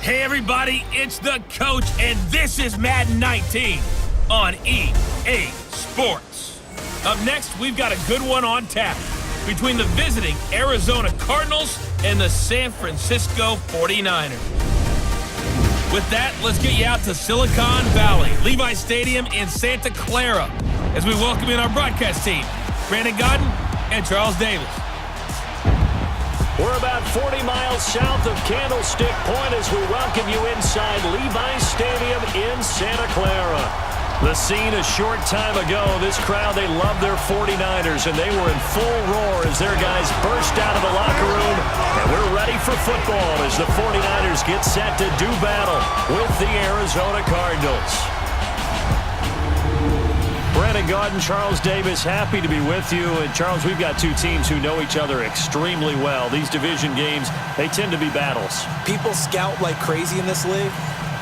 Hey everybody, it's the coach, and this is Madden 19 on EA Sports. Up next, we've got a good one on tap between the visiting Arizona Cardinals and the San Francisco 49ers. With that, let's get you out to Silicon Valley, Levi Stadium in Santa Clara, as we welcome in our broadcast team, Brandon Godden and Charles Davis. We're about 40 miles south of Candlestick Point as we welcome you inside Levi Stadium in Santa Clara. The scene a short time ago, this crowd, they love their 49ers, and they were in full roar as their guys burst out of the locker room. And we're ready for football as the 49ers get set to do battle with the Arizona Cardinals. Brandon Gaudin, Charles Davis, happy to be with you. And Charles, we've got two teams who know each other extremely well. These division games, they tend to be battles. People scout like crazy in this league,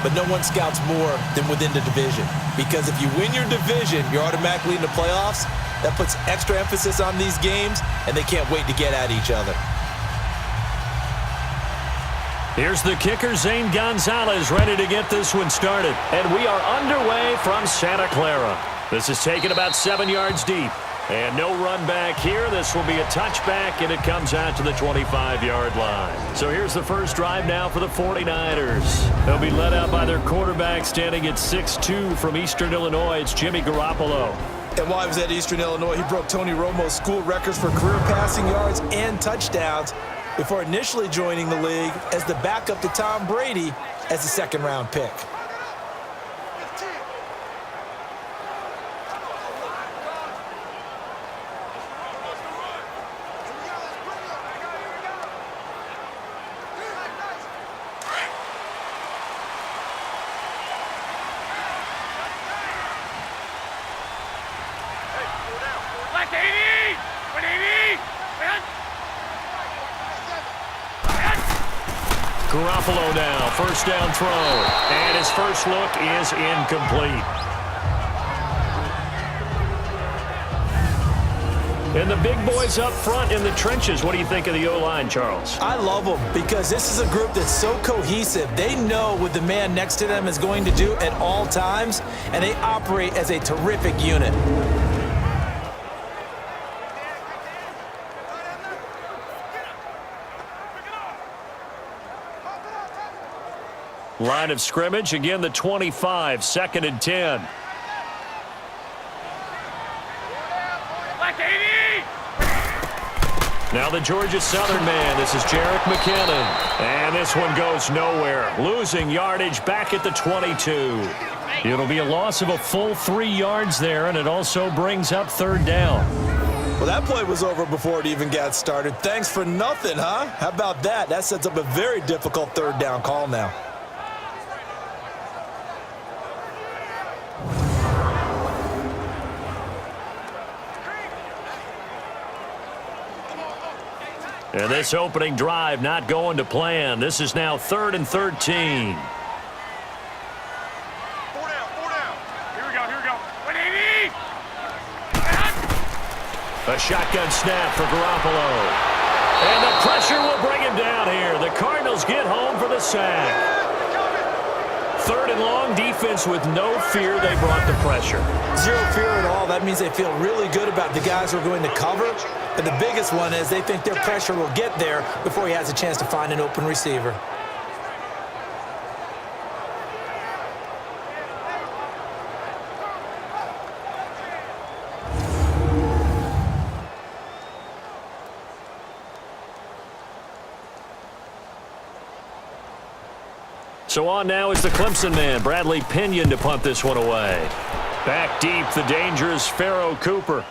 but no one scouts more than within the division. Because if you win your division, you're automatically in the playoffs. That puts extra emphasis on these games, and they can't wait to get at each other. Here's the kicker, Zane Gonzalez, ready to get this one started. And we are underway from Santa Clara. This is taken about 7 yards deep. And no run back here. This will be a touchback, and it comes out to the 25-yard line. So here's the first drive now for the 49ers. They'll be led out by their quarterback standing at 6'2" from Eastern Illinois. It's Jimmy Garoppolo. And while he was at Eastern Illinois, he broke Tony Romo's school records for career passing yards and touchdowns before initially joining the league as the backup to Tom Brady as a second-round pick. Garoppolo now, first down throw, and his first look is incomplete. And the big boys up front in the trenches. What do you think of the O-line, Charles? I love them because this is a group that's so cohesive. They know what the man next to them is going to do at all times, and they operate as a terrific unit. Line of scrimmage, again the 25, 2nd and 10. Now the Georgia Southern man, this is Jerick McKinnon. And this one goes nowhere. Losing yardage back at the 22. It'll be a loss of a full 3 yards there, and it also brings up third down. Well, that play was over before it even got started. Thanks for nothing, huh? How about that? That sets up a very difficult third down call now. And this opening drive not going to plan. This is now 3rd and 13. 4 down. Here we go. 180. A shotgun snap for Garoppolo. And the pressure will bring him down here. The Cardinals get home for the sack. 3rd and long, defense with no fear. They brought the pressure. Zero fear at all. That means they feel really good about the guys who are going to cover. And the biggest one is they think their pressure will get there before he has a chance to find an open receiver. So on now is the Clemson man, Bradley Pinion, to punt this one away. Back deep, the dangerous Pharaoh Cooper.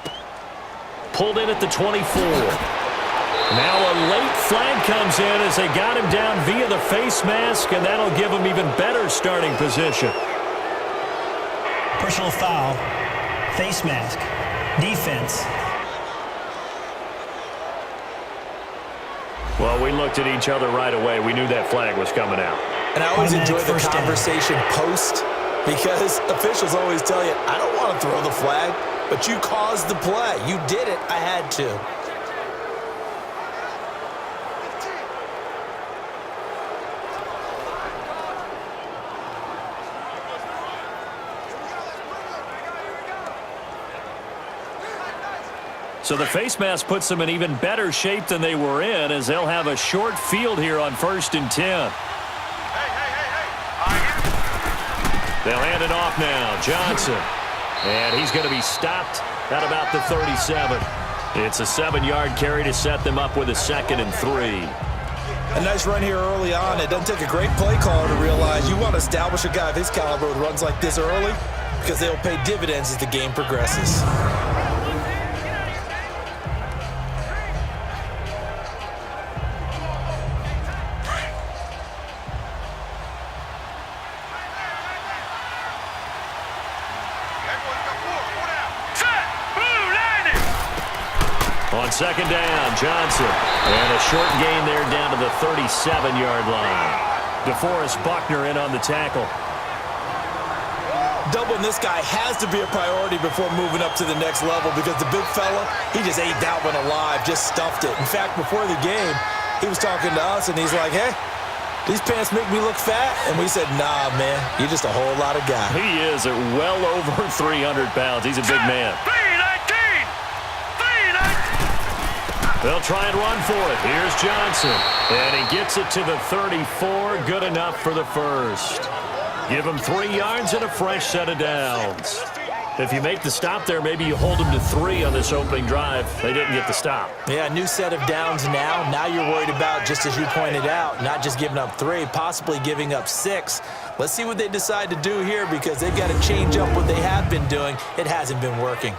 Pulled in at the 24. Now a late flag comes in as they got him down via the face mask, and that'll give him even better starting position. Personal foul, face mask, defense. Well, we looked at each other right away. We knew that flag was coming out. And I always enjoy the conversation post because officials always tell you, I don't want to throw the flag, but you caused the play. You did it. I had to. So the face mask puts them in even better shape than they were in, as they'll have a short field here on 1st and 10. They'll hand it off now. Johnson. And he's going to be stopped at about the 37. It's a 7-yard carry to set them up with a 2nd and 3. A nice run here early on. It doesn't take a great play caller to realize you want to establish a guy of his caliber with runs like this early, because they'll pay dividends as the game progresses. On 2nd down, Johnson. And a short gain there down to the 37-yard line. DeForest Buckner in on the tackle. Doubling this guy has to be a priority before moving up to the next level, because the big fella, he just ate that one alive, just stuffed it. In fact, before the game, he was talking to us, and he's like, hey, these pants make me look fat? And we said, nah, man, you're just a whole lot of guy. He is at well over 300 pounds. He's a big man. They'll try and run for it. Here's Johnson. And he gets it to the 34. Good enough for the first. Give him 3 yards and a fresh set of downs. If you make the stop there, maybe you hold them to 3 on this opening drive. They didn't get the stop. Yeah, new set of downs now. Now you're worried about, just as you pointed out, not just giving up 3, possibly giving up 6. Let's see what they decide to do here, because they've got to change up what they have been doing. It hasn't been working.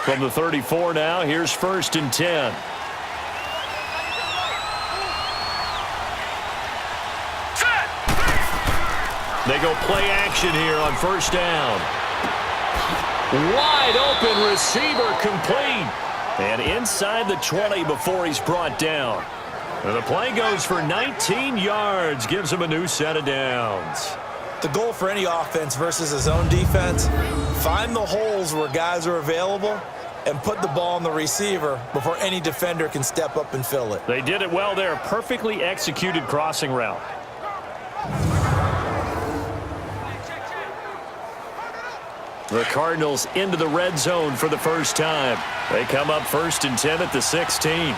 From the 34 now, here's 1st and 10. They go play action here on 1st down. Wide open receiver complete. And inside the 20 before he's brought down. And the play goes for 19 yards, gives him a new set of downs. The goal for any offense versus a zone defense, find the holes where guys are available and put the ball on the receiver before any defender can step up and fill it. They did it well there. Perfectly executed crossing route. The Cardinals into the red zone for the first time. They come up 1st and 10 at the 16. Here we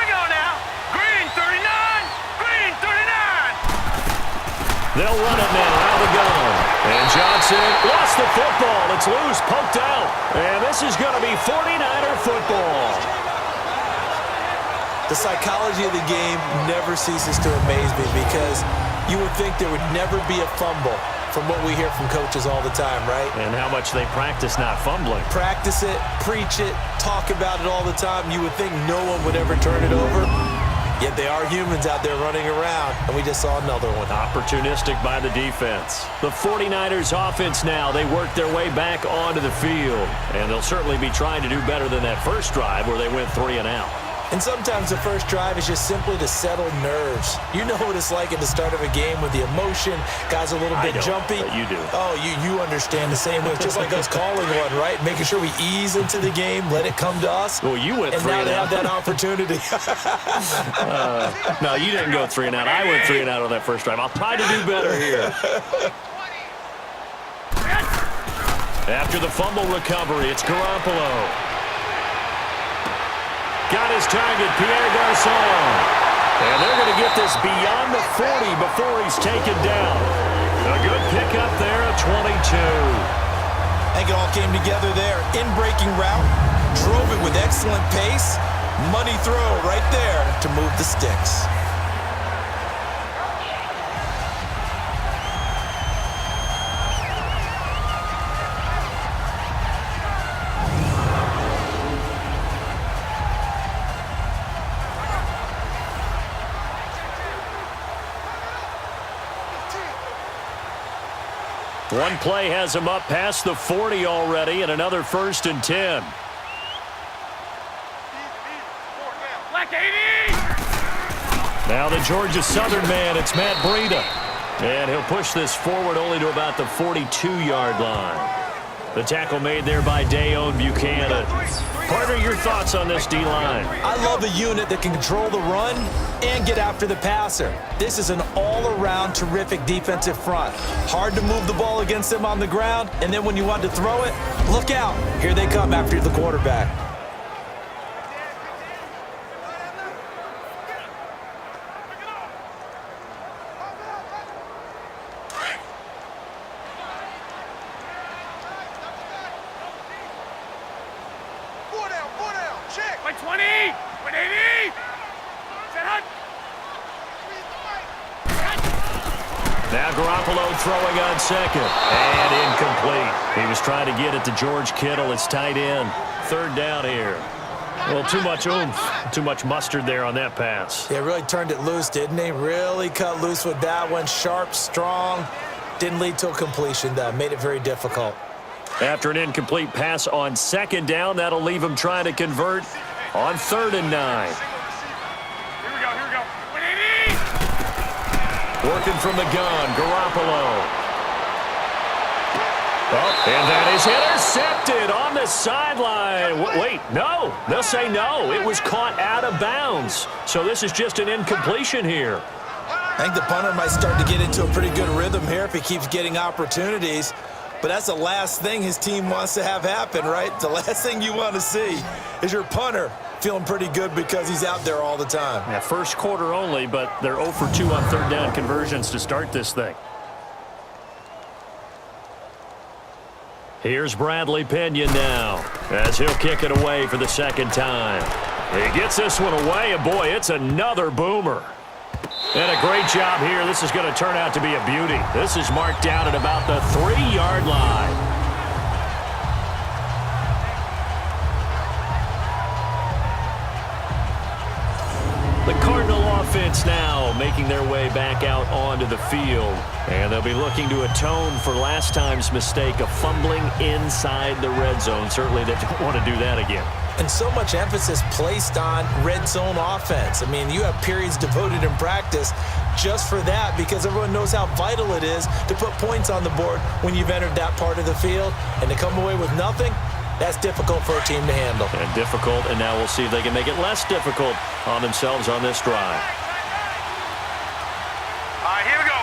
go now. Green 39. Green 39. They'll run it now out of the gun. And Johnson lost the football. It's loose, poked out. And this is going to be 49er football. The psychology of the game never ceases to amaze me, because you would think there would never be a fumble from what we hear from coaches all the time, right? And how much they practice not fumbling. Practice it, preach it, talk about it all the time. You would think no one would ever turn it over. Yet they are humans out there running around, and we just saw another one. Opportunistic by the defense. The 49ers offense now, they work their way back onto the field. And they'll certainly be trying to do better than that first drive where they went 3 and out. And sometimes the first drive is just simply to settle nerves. You know what it's like at the start of a game with the emotion. Guys are a little bit jumpy. But you do. Oh, you understand the same way. It's just like us calling one, right? Making sure we ease into the game, let it come to us. Well, you went 3 and out. And now they have that opportunity. No, you didn't go 3 and out. I went 3 and out on that first drive. I'll try to do better here. After the fumble recovery, it's Garoppolo. Got his target, Pierre Garçon. And they're going to get this beyond the 40 before he's taken down. A good pickup there at 22. I think it all came together there. In-breaking route, drove it with excellent pace. Money throw right there to move the sticks. One play has him up past the 40 already, and another 1st and 10. Now the Georgia Southern man, it's Matt Breida. And he'll push this forward only to about the 42-yard line. The tackle made there by Dayon Buchanan. Partner, your thoughts on this D-line? I love a unit that can control the run and get after the passer. This is an all-around terrific defensive front. Hard to move the ball against them on the ground, and then when you want to throw it, look out. Here they come after the quarterback. Now Garoppolo throwing on second. And incomplete. He was trying to get it to George Kittle. It's tight end. Third down here. Well, too much oomph. Too much mustard there on that pass. Yeah, really turned it loose, didn't he? Really cut loose with that one. Sharp, strong. Didn't lead to a completion, though. Made it very difficult. After an incomplete pass on second down, that'll leave him trying to convert on 3rd and 9. Working from the gun, Garoppolo. Oh, and that is intercepted on the sideline. Wait, no. They'll say no. It was caught out of bounds. So this is just an incompletion here. I think the punter might start to get into a pretty good rhythm here if he keeps getting opportunities. But that's the last thing his team wants to have happen, right? The last thing you want to see is your punter feeling pretty good because he's out there all the time. Yeah, first quarter only, but they're 0 for 2 on 3rd down conversions to start this thing. Here's Bradley Pinion now as he'll kick it away for the second time. He gets this one away, and boy, it's another boomer. And a great job here. This is going to turn out to be a beauty. This is marked down at about the 3-yard line. The Cardinal offense now making their way back out onto the field. And they'll be looking to atone for last time's mistake of fumbling inside the red zone. Certainly they don't want to do that again. And so much emphasis placed on red zone offense. I mean, you have periods devoted in practice just for that because everyone knows how vital it is to put points on the board when you've entered that part of the field. And to come away with nothing, that's difficult for a team to handle. And difficult, and now we'll see if they can make it less difficult on themselves on this drive. All right, here we go.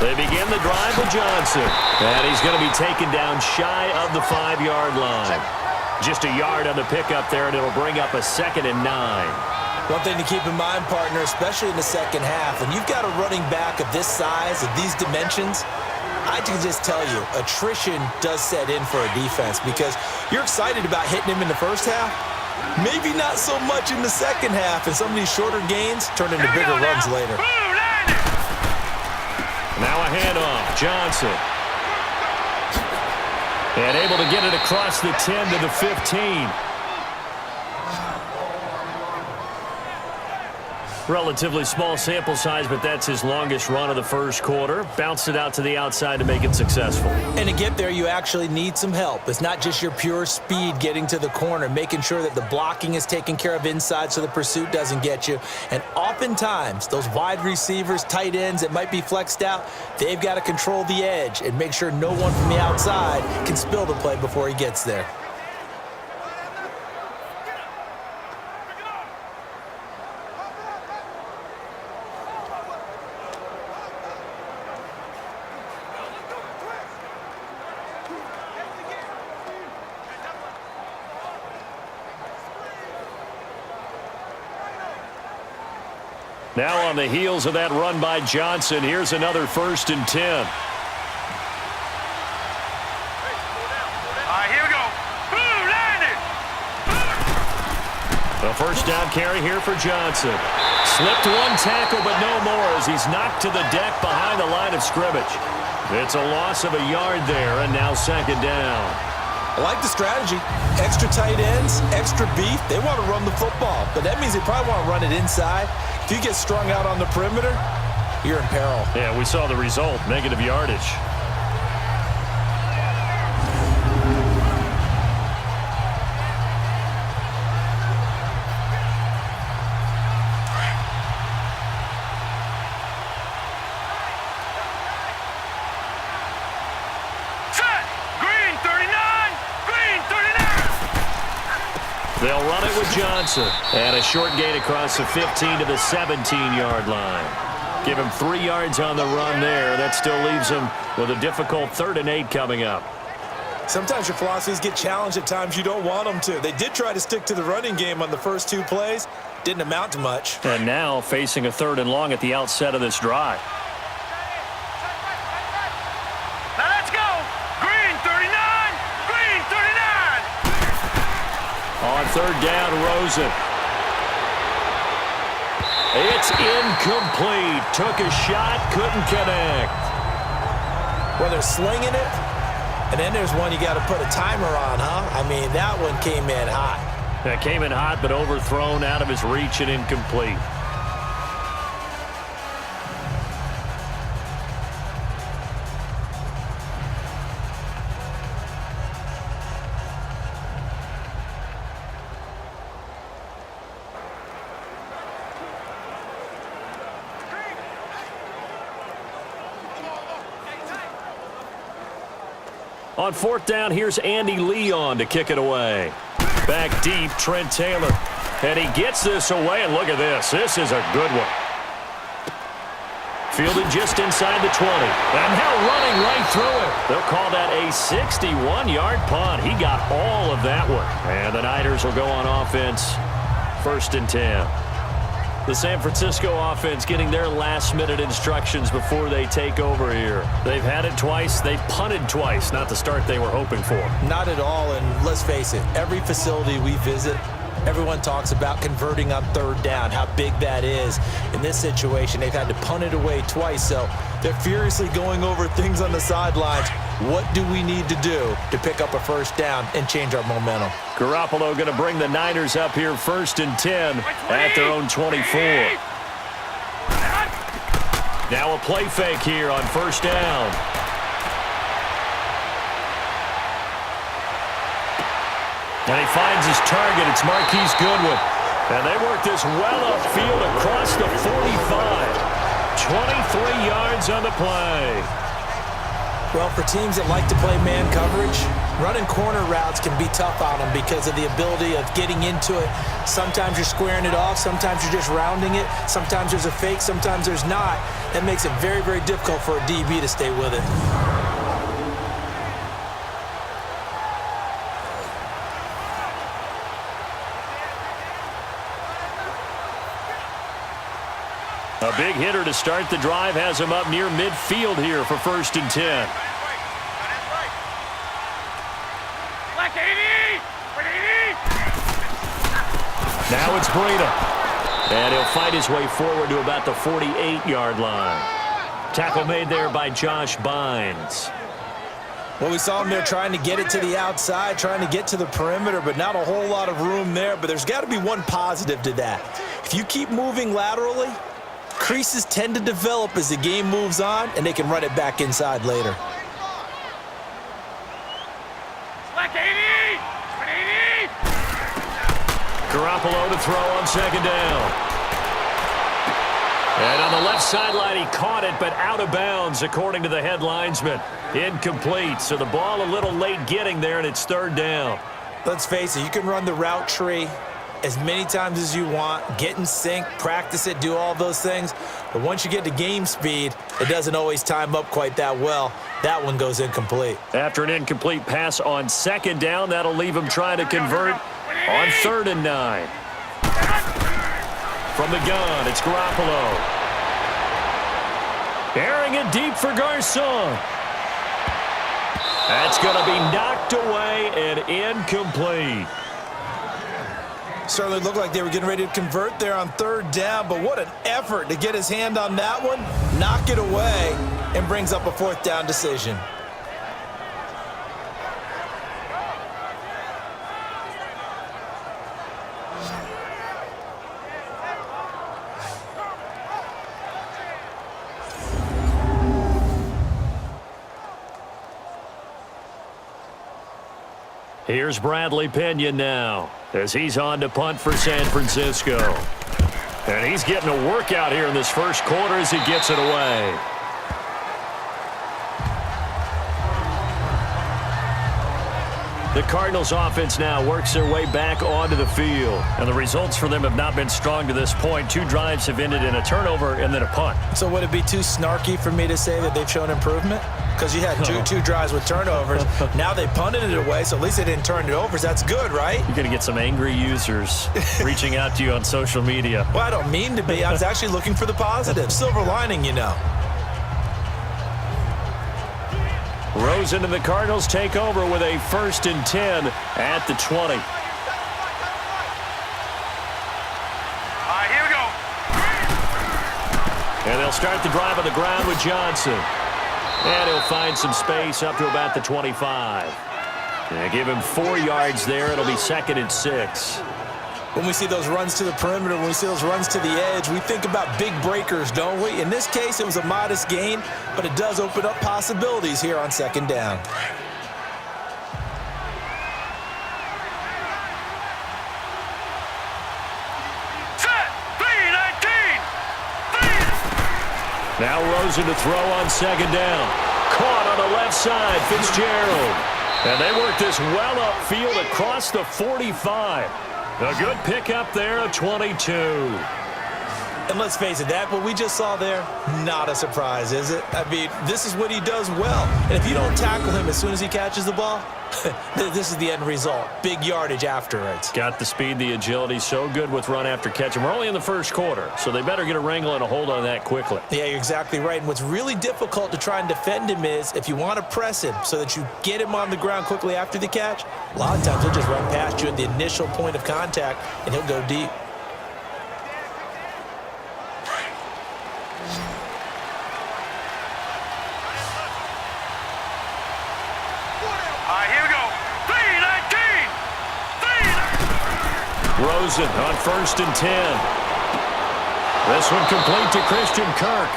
They begin the drive with Johnson. And he's going to be taken down shy of the 5-yard line. Just a yard on the pickup there, and it'll bring up a 2nd and 9. One thing to keep in mind, partner, especially in the second half, when you've got a running back of this size, of these dimensions, I can just tell you, attrition does set in for a defense because you're excited about hitting him in the first half. Maybe not so much in the second half, and some of these shorter gains turn into bigger runs later. Now a handoff, Johnson. And able to get it across the 10 to the 15. Relatively small sample size, but that's his longest run of the first quarter. Bounced it out to the outside to make it successful. And to get there, you actually need some help. It's not just your pure speed getting to the corner, making sure that the blocking is taken care of inside so the pursuit doesn't get you. And oftentimes, those wide receivers, tight ends that might be flexed out, they've got to control the edge and make sure no one from the outside can spill the play before he gets there. Now on the heels of that run by Johnson, here's another 1st and 10. All right, here we go. Boom, landed. A first down carry here for Johnson. Slipped one tackle, but no more as he's knocked to the deck behind the line of scrimmage. It's a loss of a yard there, and now 2nd down. I like the strategy. Extra tight ends, extra beef. They want to run the football, but that means they probably want to run it inside. If you get strung out on the perimeter, you're in peril. Yeah, we saw the result, negative yardage. Set. Green 39. Green 39. run it with Johnson. And a short gain across the 15 to the 17-yard line. Give him 3 yards on the run there. That still leaves him with a difficult 3rd and 8 coming up. Sometimes your philosophies get challenged at times you don't want them to. They did try to stick to the running game on the first 2 plays. Didn't amount to much. And now facing a 3rd and long at the outset of this drive. Now let's go. Green 39. Green 39. On 3rd down, Rosen. It's incomplete. Took a shot, couldn't connect. Well, they're slinging it, and then there's one you got to put a timer on, huh? I mean, that one came in hot. That came in hot, but overthrown, out of his reach, and incomplete. On 4th down, here's Andy Leon to kick it away. Back deep, Trent Taylor. And he gets this away, and look at this. This is a good one. Fielded just inside the 20. And now running right through it. They'll call that a 61-yard punt. He got all of that one. And the Niners will go on offense, 1st and 10. The San Francisco offense getting their last-minute instructions before they take over here. They've had it twice. They've punted twice. Not the start they were hoping for. Not at all, and let's face it, every facility we visit, everyone talks about converting on 3rd down, how big that is. In this situation, they've had to punt it away twice, so they're furiously going over things on the sidelines. What do we need to do to pick up a 1st down and change our momentum? Garoppolo going to bring the Niners up here 1st and 10 at their own 24. Now a play fake here on 1st down. And he finds his target. It's Marquise Goodwin. And they work this well upfield across the 45. 23 yards on the play. Well, for teams that like to play man coverage, running corner routes can be tough on them because of the ability of getting into it. Sometimes you're squaring it off. Sometimes you're just rounding it. Sometimes there's a fake. Sometimes there's not. That makes it very, very difficult for a DB to stay with it. A big hitter to start the drive has him up near midfield here for 1st and 10. Black 80. Now it's Breida. And he'll fight his way forward to about the 48-yard line. Tackle made there by Josh Bynes. Well, we saw him there trying to get it to the outside, trying to get to the perimeter, but not a whole lot of room there. But there's got to be one positive to that. If you keep moving laterally, creases tend to develop as the game moves on, and they can run it back inside later. Black 80. 80. Garoppolo to throw on 2nd down. And on the left sideline, he caught it, but out of bounds, according to the head linesman. Incomplete, so the ball a little late getting there, and it's 3rd down. Let's face it, you can run the route tree as many times as you want, get in sync, practice it, do all those things. But once you get to game speed, it doesn't always time up quite that well. That one goes incomplete. After an incomplete pass on 2nd down, that'll leave him trying to convert on 3rd and 9. From the gun, it's Garoppolo. Airing it deep for Garcon. That's going to be knocked away and incomplete. Certainly looked like they were getting ready to convert there on 3rd down, but what an effort to get his hand on that one, knock it away, and brings up a 4th down decision. Here's Bradley Pinion now as he's on to punt for San Francisco. And he's getting a workout here in this first quarter as he gets it away. The Cardinals offense now works their way back onto the field. And the results for them have not been strong to this point. 2 drives have ended in a turnover and then a punt. So would it be too snarky for me to say that they've shown improvement? Because you had two drives with turnovers. Now they punted it away, so at least they didn't turn it over. So that's good, right? You're going to get some angry users reaching out to you on social media. Well, I don't mean to be. I was actually looking for the positive. Silver lining, you know. Rosen and the Cardinals take over with a 1st and 10 at the 20. All right, here we go. And they'll start the drive on the ground with Johnson. And he'll find some space up to about the 25. They give him 4 yards there. It'll be 2nd and 6. When we see those runs to the perimeter, when we see those runs to the edge, we think about big breakers, don't we? In this case, it was a modest gain, but it does open up possibilities here on 2nd down. Set. 3-19. Now Rosen to throw on 2nd down. Caught on the left side, Fitzgerald. And they work this well upfield across the 45. A good pickup there of 22. And let's face it, that what we just saw there, not a surprise, is it? I mean, this is what he does well. And if you don't tackle him as soon as he catches the ball, this is the end result. Big yardage after it. Got the speed, the agility, so good with run after catch. And we're only in the 1st quarter, so they better get a wrangle and a hold on that quickly. Yeah, you're exactly right. And what's really difficult to try and defend him is if you want to press him so that you get him on the ground quickly after the catch, a lot of times he'll just run past you at the initial point of contact, and he'll go deep. Rosen on 1st and 10. This one complete to Christian Kirk.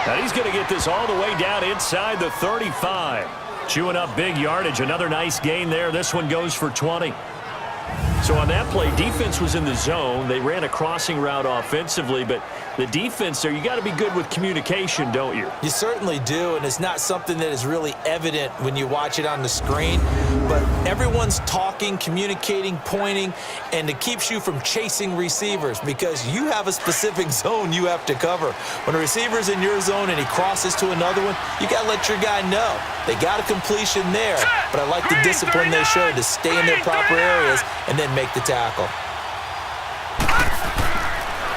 And he's going to get this all the way down inside the 35. Chewing up big yardage. Another nice gain there. This one goes for 20. So on that play, defense was in the zone. They ran a crossing route offensively, but the defense there, you got to be good with communication, don't you? You certainly do, and it's not something that is really evident when you watch it on the screen, but everyone's talking, communicating, pointing, and it keeps you from chasing receivers because you have a specific zone you have to cover. When a receiver's in your zone and he crosses to another one, you got to let your guy know. They got a completion there, but I like the discipline they showed to stay in their proper areas and then make the tackle.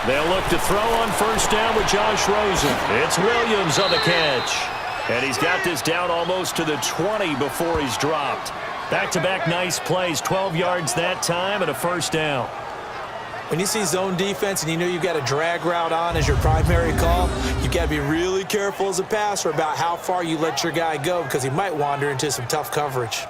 They'll look to throw on 1st down with Josh Rosen. It's Williams on the catch. And he's got this down almost to the 20 before he's dropped. Back-to-back nice plays, 12 yards that time and a 1st down. When you see zone defense and you know you've got a drag route on as your primary call, you've got to be really careful as a passer about how far you let your guy go because he might wander into some tough coverage.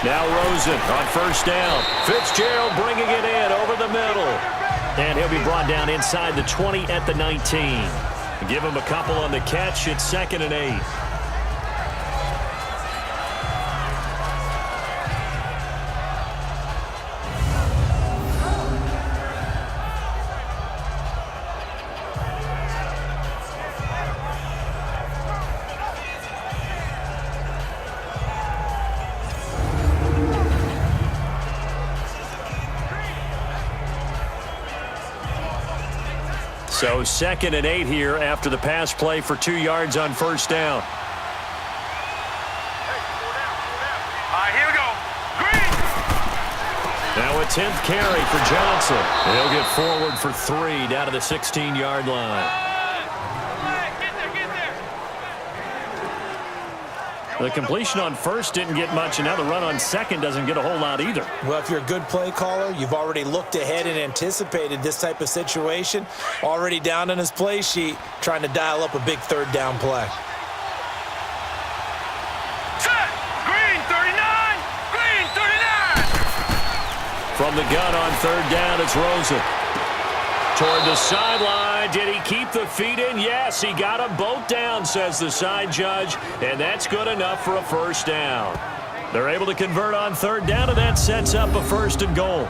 Now Rosen on 1st down. Fitzgerald bringing it in over the middle. And he'll be brought down inside the 20 at the 19. Give him a couple on the catch. It's 2nd and 8. So 2nd and 8 here after the pass play for 2 yards on 1st down. All right, here we go. Green. Now a 10th carry for Johnson. He'll get forward for 3 down to the 16-yard line. The completion on 1st didn't get much, and now the run on 2nd doesn't get a whole lot either. Well, if you're a good play caller, you've already looked ahead and anticipated this type of situation. Already down on his play sheet, trying to dial up a big 3rd down play. Set. Green 39. Green 39. From the gun on 3rd down, it's Rosen. Toward the sideline. Did he keep the feet in? Yes, he got them both down, says the side judge, and that's good enough for a first down. They're able to convert on third down, and that sets up a 1st and goal.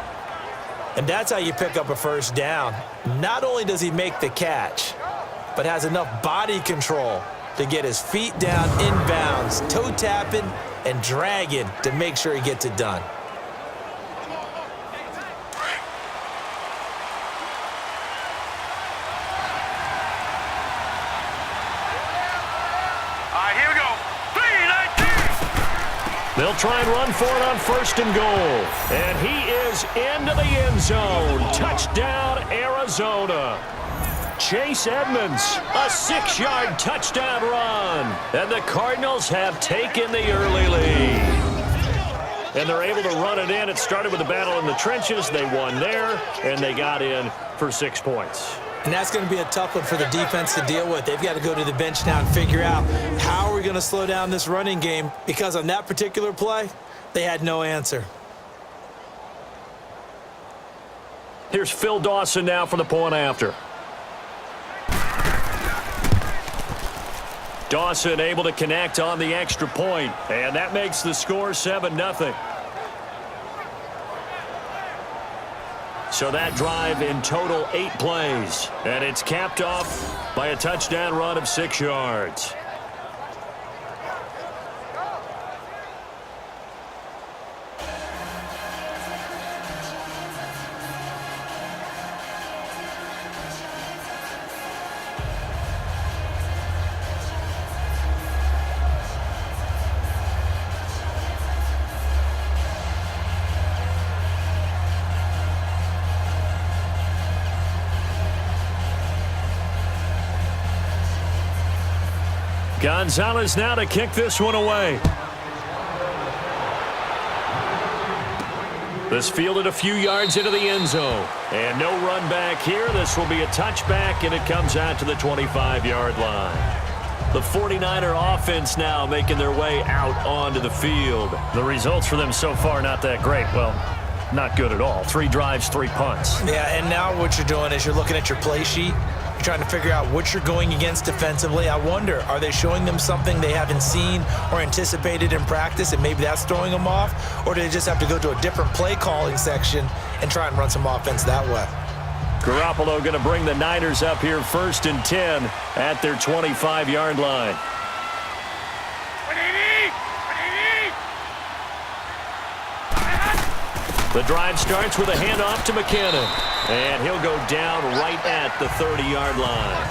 And that's how you pick up a first down. Not only does he make the catch, but has enough body control to get his feet down inbounds, toe tapping and dragging to make sure he gets it done. Here we go. 3-19. They'll try and run for it on 1st and goal. And he is into the end zone. Touchdown, Arizona. Chase Edmonds, a 6-yard touchdown run. And the Cardinals have taken the early lead. And they're able to run it in. It started with a battle in the trenches. They won there, and they got in for 6 points. And that's going to be a tough one for the defense to deal with. They've got to go to the bench now and figure out how are we going to slow down this running game, because on that particular play, they had no answer. Here's Phil Dawson now for the point after. Dawson able to connect on the extra point, and that makes the score 7-0. So that drive in total 8 plays, and it's capped off by a touchdown run of 6 yards. Gonzalez now to kick this one away. This fielded a few yards into the end zone. And no run back here. This will be a touchback, and it comes out to the 25-yard line. The 49er offense now making their way out onto the field. The results for them so far not that great. Well, not good at all. 3 drives, 3 punts. Yeah, and now what you're doing is you're looking at your play sheet. You're trying to figure out what you're going against defensively. I wonder, are they showing them something they haven't seen or anticipated in practice, and maybe that's throwing them off? Or do they just have to go to a different play calling section and try and run some offense that way? Garoppolo going to bring the Niners up here 1st and 10 at their 25-yard line. The drive starts with a handoff to McKinnon, and he'll go down right at the 30-yard line.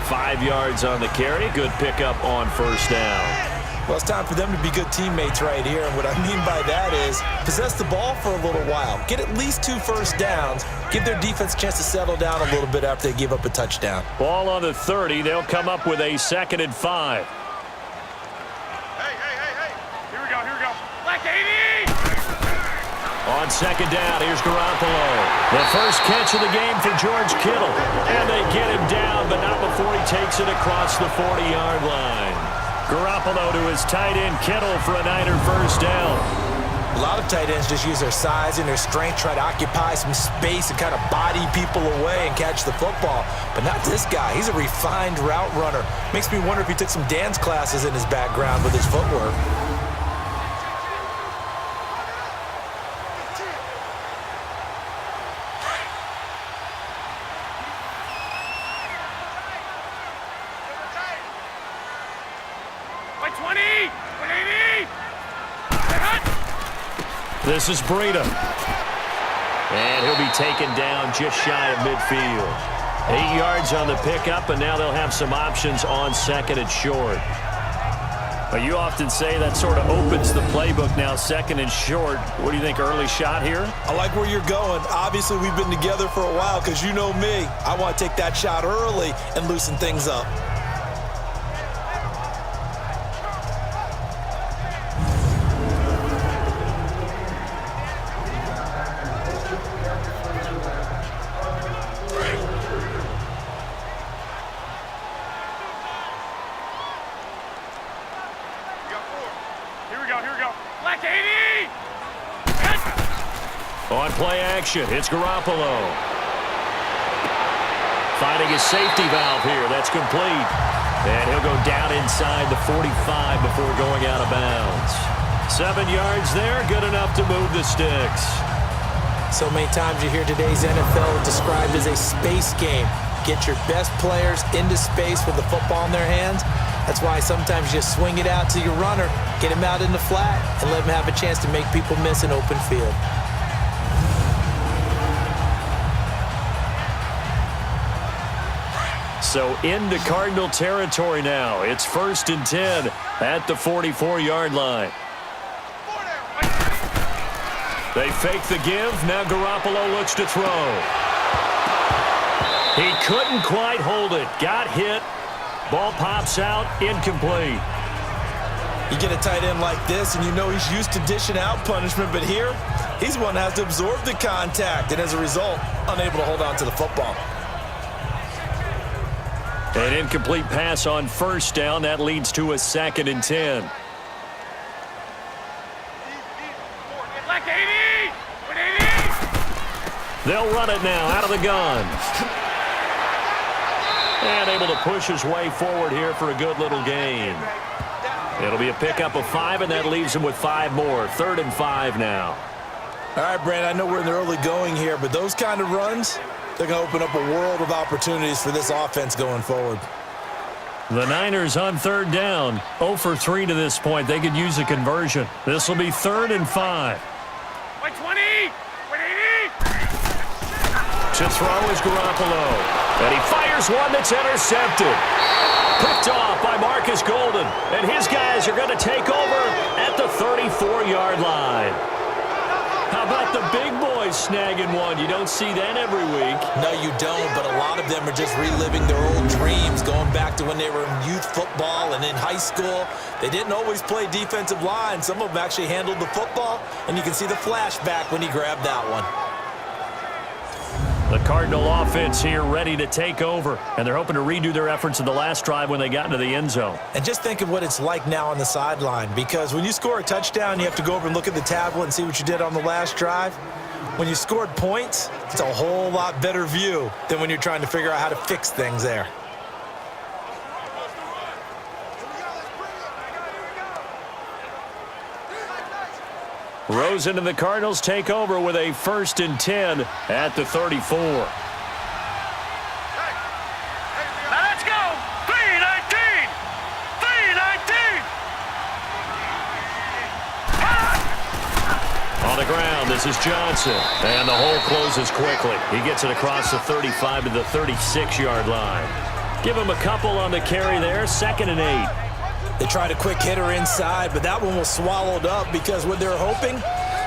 5 yards on the carry. Good pickup on 1st down. Well, it's time for them to be good teammates right here, and what I mean by that is possess the ball for a little while. Get at least 2 first downs. Give their defense a chance to settle down a little bit after they give up a touchdown. Ball on the 30. They'll come up with a 2nd and 5. Hey. Here we go. Black 80! On 2nd down, here's Garoppolo. The first catch of the game for George Kittle. And they get him down, but not before he takes it across the 40-yard line. Garoppolo to his tight end, Kittle, for a Niner first down. A lot of tight ends just use their size and their strength, try to occupy some space and kind of body people away and catch the football. But not this guy. He's a refined route runner. Makes me wonder if he took some dance classes in his background with his footwork. This is Breida. And he'll be taken down just shy of midfield. 8 yards on the pickup, and now they'll have some options on 2nd and short. But you often say that sort of opens the playbook now, 2nd and short. What do you think, early shot here? I like where you're going. Obviously, we've been together for a while because you know me. I want to take that shot early and loosen things up. On play action, it's Garoppolo. finding his safety valve here. That's complete. And he'll go down inside the 45 before going out of bounds. 7 yards there, good enough to move the sticks. So many times you hear today's NFL described as a space game. Get your best players into space with the football in their hands. That's why sometimes you just swing it out to your runner, get him out in the flat, and let him have a chance to make people miss an open field. So into Cardinal territory now. It's 1st and 10 at the 44-yard line. They fake the give. Now Garoppolo looks to throw. He couldn't quite hold it. Got hit. Ball pops out. Incomplete. You get a tight end like this, and you know he's used to dishing out punishment, but here, he's one that has to absorb the contact, and as a result, unable to hold on to the football. An incomplete pass on 1st down. That leads to a 2nd and 10. They'll run it now out of the gun. And able to push his way forward here for a good little gain. It'll be a pickup of 5, and that leaves him with 5 more. 3rd and 5 now. All right, Brandon, I know we're in the early going here, but those kind of runs, they're going to open up a world of opportunities for this offense going forward. The Niners on 3rd down. 0 for 3 to this point. They could use a conversion. This will be 3rd and 5. 120! To throw is Garoppolo. And he fires one that's intercepted. Picked off by Marcus Golden. And his guys are going to take over at the 34-yard line. How about the big boys snagging one? You don't see that every week. No, you don't, but a lot of them are just reliving their old dreams, going back to when they were in youth football and in high school. They didn't always play defensive line. Some of them actually handled the football, and you can see the flashback when he grabbed that one. The Cardinal offense here ready to take over, and they're hoping to redo their efforts in the last drive when they got into the end zone. And just think of what it's like now on the sideline, because when you score a touchdown, you have to go over and look at the tablet and see what you did on the last drive. When you scored points, it's a whole lot better view than when you're trying to figure out how to fix things there. Rosen and the Cardinals take over with a 1st and 10 at the 34. Now let's go! 319! 319! On the ground, this is Johnson. And the hole closes quickly. He gets it across the 35 to the 36-yard line. Give him a couple on the carry there. 2nd and 8. They tried a quick hitter inside, but that one was swallowed up because what they're hoping,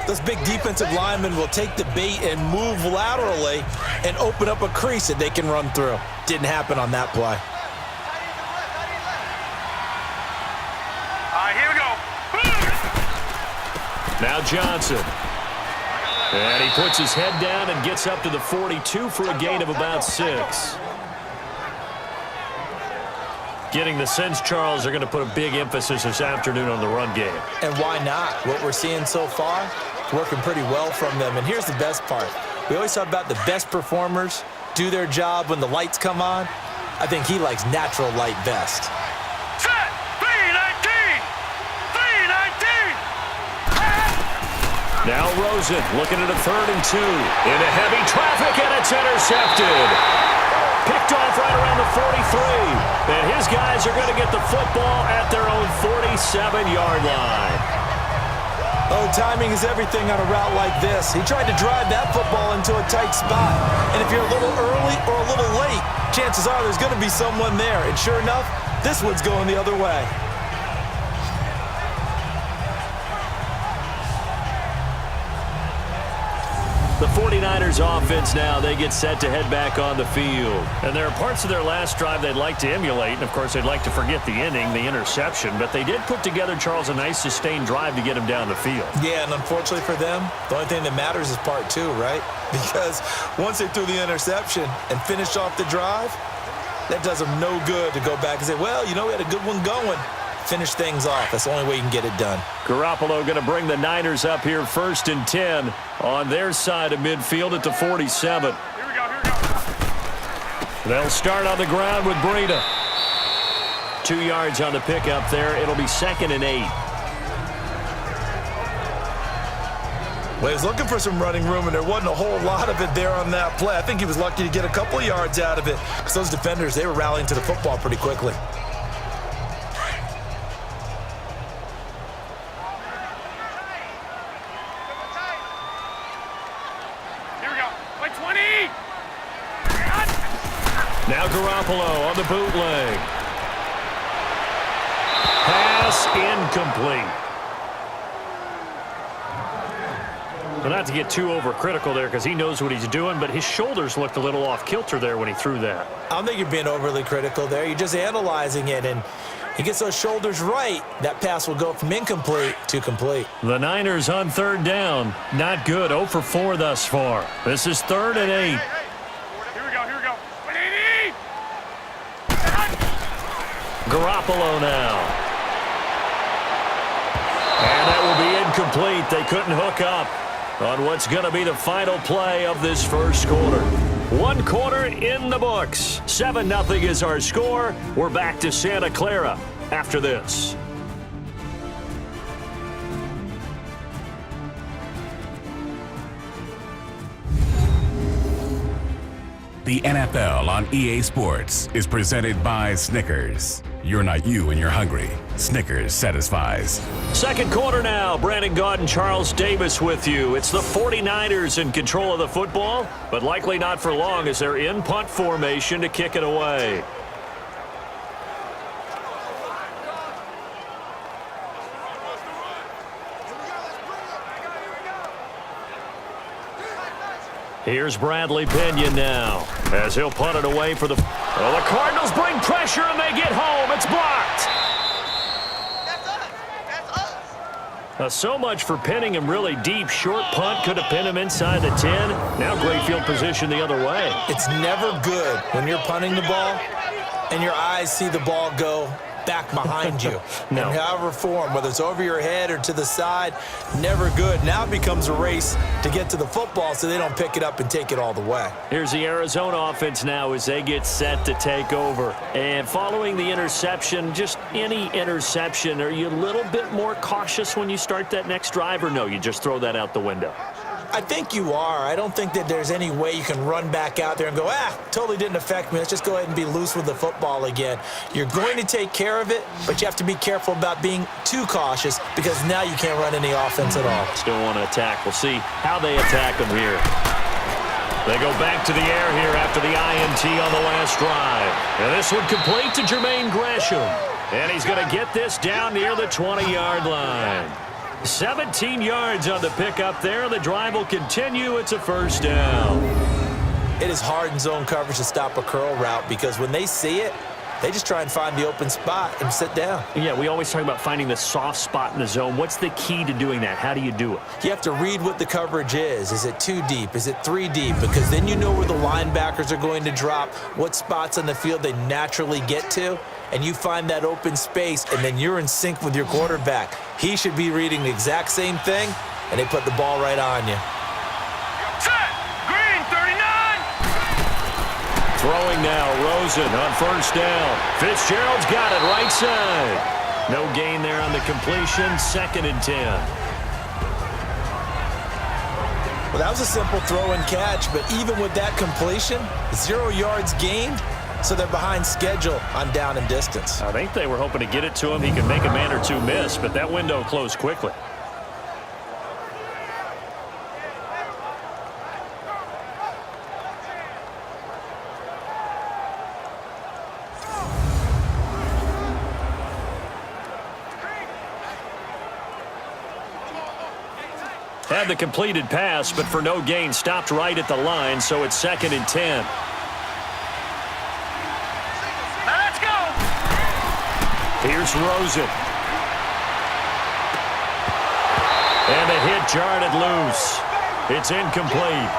those big defensive linemen will take the bait and move laterally and open up a crease that they can run through. Didn't happen on that play. All right, here we go. Now Johnson. And he puts his head down and gets up to the 42 for a gain of about 6. Getting the sense, Charles, they're going to put a big emphasis this afternoon on the run game. And why not? What we're seeing so far, working pretty well from them. And here's the best part. We always talk about the best performers do their job when the lights come on. I think he likes natural light best. Set! 319! 319! Now Rosen looking at a 3rd and 2. Into heavy traffic, and it's intercepted. Picked off right around the 43. And his guys are going to get the football at their own 47-yard line. Oh, timing is everything on a route like this. He tried to drive that football into a tight spot. And if you're a little early or a little late, chances are there's going to be someone there. And sure enough, this one's going the other way. The 49ers offense now, they get set to head back on the field. And there are parts of their last drive they'd like to emulate. And, of course, they'd like to forget the inning, the interception. But they did put together, Charles, a nice sustained drive to get him down the field. Yeah, and unfortunately for them, the only thing that matters is part 2, right? Because once they threw the interception and finished off the drive, that does them no good to go back and say, well, you know, we had a good one going. Finish things off. That's the only way you can get it done. Garoppolo going to bring the Niners up here 1st and 10 on their side of midfield at the 47. Here we go, here we go. They'll start on the ground with Breida. 2 yards on the pickup there. It'll be 2nd and 8. Well, he was looking for some running room, and there wasn't a whole lot of it there on that play. I think he was lucky to get a couple of yards out of it because those defenders, they were rallying to the football pretty quickly. Here we go. Play 20. Now Garoppolo on the bootleg. Pass incomplete. Well, not to get too overcritical there because he knows what he's doing, but his shoulders looked a little off kilter there when he threw that. I don't think you're being overly critical there. You're just analyzing it, and he gets those shoulders right. That pass will go from incomplete to complete. The Niners on 3rd down. Not good. 0 for 4 thus far. This is 3rd and 8. Here we go. 180. Garoppolo now. And that will be incomplete. They couldn't hook up on what's going to be the final play of this first quarter. 1 quarter in the books. 7-0 is our score. We're back to Santa Clara after this. The NFL on EA Sports is presented by Snickers. You're not you when you're hungry. Snickers satisfies. 2nd quarter now. Brandon Gaud and Charles Davis with you. It's the 49ers in control of the football, but likely not for long as they're in punt formation to kick it away. Here's Bradley Pinion now as he'll punt it away for the... Well, the Cardinals bring pressure and they get home. It's blocked. So much for pinning him really deep. Short punt could have pinned him inside the 10. Now great field position the other way. It's never good when you're punting the ball and your eyes see the ball go back behind you. No. In however form, whether it's over your head or to the side, never good. Now it becomes a race to get to the football so they don't pick it up and take it all the way. Here's the Arizona offense now as they get set to take over. And following the interception, just any interception, are you a little bit more cautious when you start that next drive, or no, you just throw that out the window? I think you are. I don't think that there's any way you can run back out there and go, totally didn't affect me. Let's just go ahead and be loose with the football again. You're going to take care of it, but you have to be careful about being too cautious because now you can't run any offense at all. Still want to attack. We'll see how they attack them here. They go back to the air here after the INT on the last drive. And this one complete to Jermaine Gresham. And he's going to get this down near the 20-yard line. 17 yards on the pickup there. The drive will continue. It's a 1st down. It is hard in zone coverage to stop a curl route because when they see it, they just try and find the open spot and sit down. Yeah, we always talk about finding the soft spot in the zone. What's the key to doing that? How do you do it? You have to read what the coverage is. Is it 2 deep? Is it 3 deep? Because then you know where the linebackers are going to drop, what spots on the field they naturally get to, and you find that open space, and then you're in sync with your quarterback. He should be reading the exact same thing, and they put the ball right on you. Set. Green 39. Throwing now, Rosen on 1st down. Fitzgerald's got it right side. No gain there on the completion. 2nd and 10. Well, that was a simple throw and catch, but even with that completion, 0 yards gained, so they're behind schedule on down and distance. I think they were hoping to get it to him. He could make a man or two miss, but that window closed quickly. Had the completed pass, but for no gain, stopped right at the line, so it's 2nd and 10. Now let's go. Here's Rosen. And the hit jarred it loose. It's incomplete.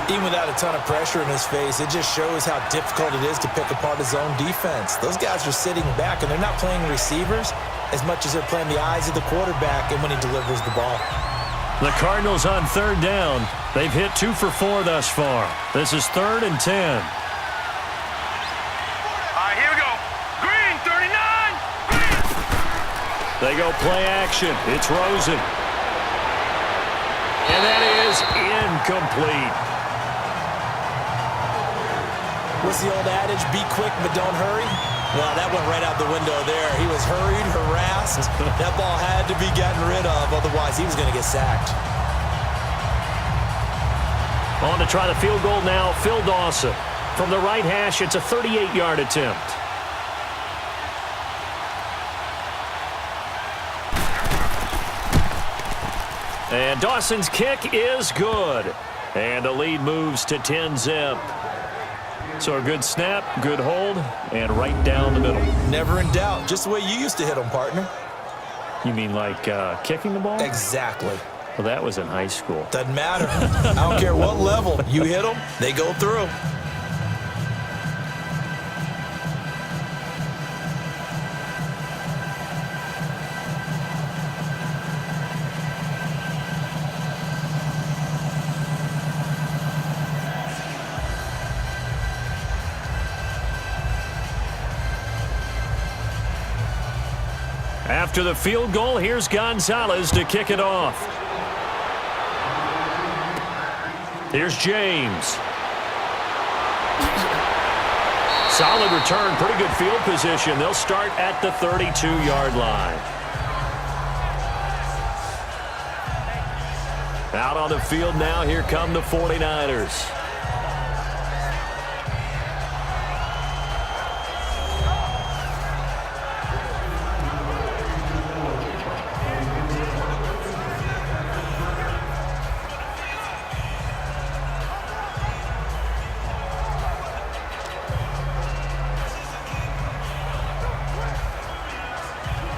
Even without a ton of pressure in his face, it just shows how difficult it is to pick apart his own defense. Those guys are sitting back, and they're not playing receivers as much as they're playing the eyes of the quarterback and when he delivers the ball. The Cardinals on third down. They've hit 2 for 4 thus far. This is 3rd and 10. All right, here we go. Green, 39. Green. They go play action. It's Rosen. And that is incomplete. What's the old adage? Be quick, but don't hurry. Well, that went right out the window there. He was hurried, harassed. That ball had to be gotten rid of, otherwise he was going to get sacked. On to try the field goal now, Phil Dawson. From the right hash, it's a 38-yard attempt. And Dawson's kick is good. And the lead moves to 10-zip. So a good snap, good hold, and right down the middle. Never in doubt. Just the way you used to hit them, partner. You mean like kicking the ball? Exactly. Well, that was in high school. Doesn't matter. I don't care what level. You hit them, they go through. After the field goal, here's Gonzalez to kick it off. Here's James. Solid return, pretty good field position. They'll start at the 32-yard line. Out on the field now, here come the 49ers.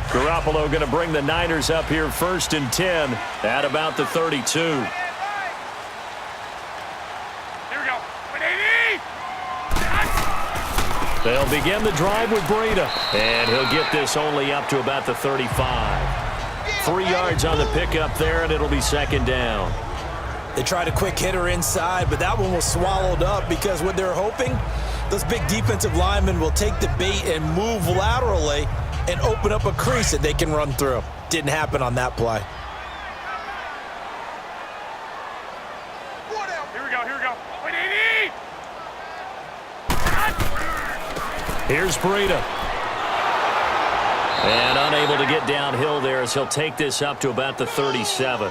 Garoppolo going to bring the Niners up here 1st and 10 at about the 32. Here we go. They'll begin the drive with Breida, and he'll get this only up to about the 35. 3 yards on the pickup there, and it'll be 2nd down. They tried a quick hitter inside, but that one was swallowed up because what they're hoping, those big defensive linemen will take the bait and move laterally and open up a crease that they can run through. Didn't happen on that play. Here we go, here we go. Here's Breida. And unable to get downhill there as he'll take this up to about the 37.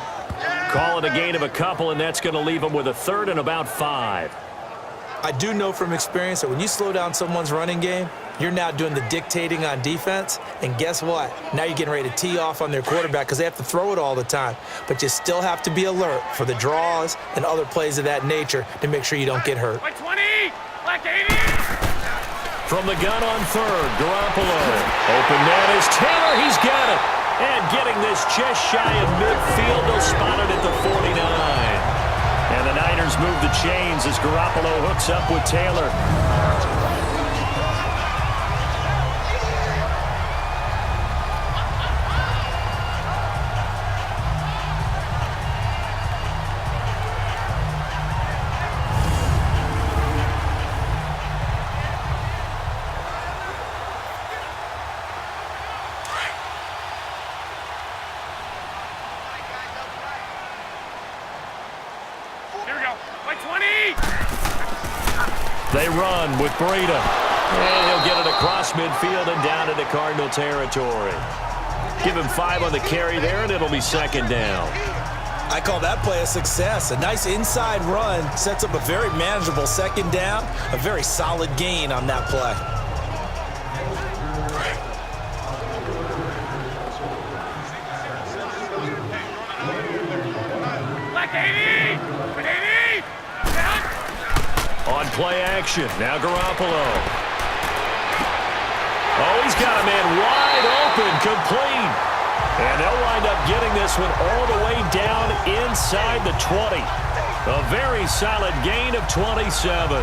Call it a gain of a couple, and that's going to leave him with a 3rd and about 5. I do know from experience that when you slow down someone's running game, you're now doing the dictating on defense, and guess what? Now you're getting ready to tee off on their quarterback because they have to throw it all the time. But you still have to be alert for the draws and other plays of that nature to make sure you don't get hurt. Like 20, like 80. From the gun on 3rd, Garoppolo. Open man is Taylor. He's got it. And getting this just shy of midfield, they'll spot it at the 49. And the Niners move the chains as Garoppolo hooks up with Taylor. They run with Breida. And he'll get it across midfield and down into Cardinal territory. Give him 5 on the carry there, and it'll be 2nd down. I call that play a success. A nice inside run sets up a very manageable 2nd down. A very solid gain on that play. Like 80, 80. On play action, now Garoppolo. Oh, he's got a man wide open, complete. And they'll wind up getting this one all the way down inside the 20. A very solid gain of 27.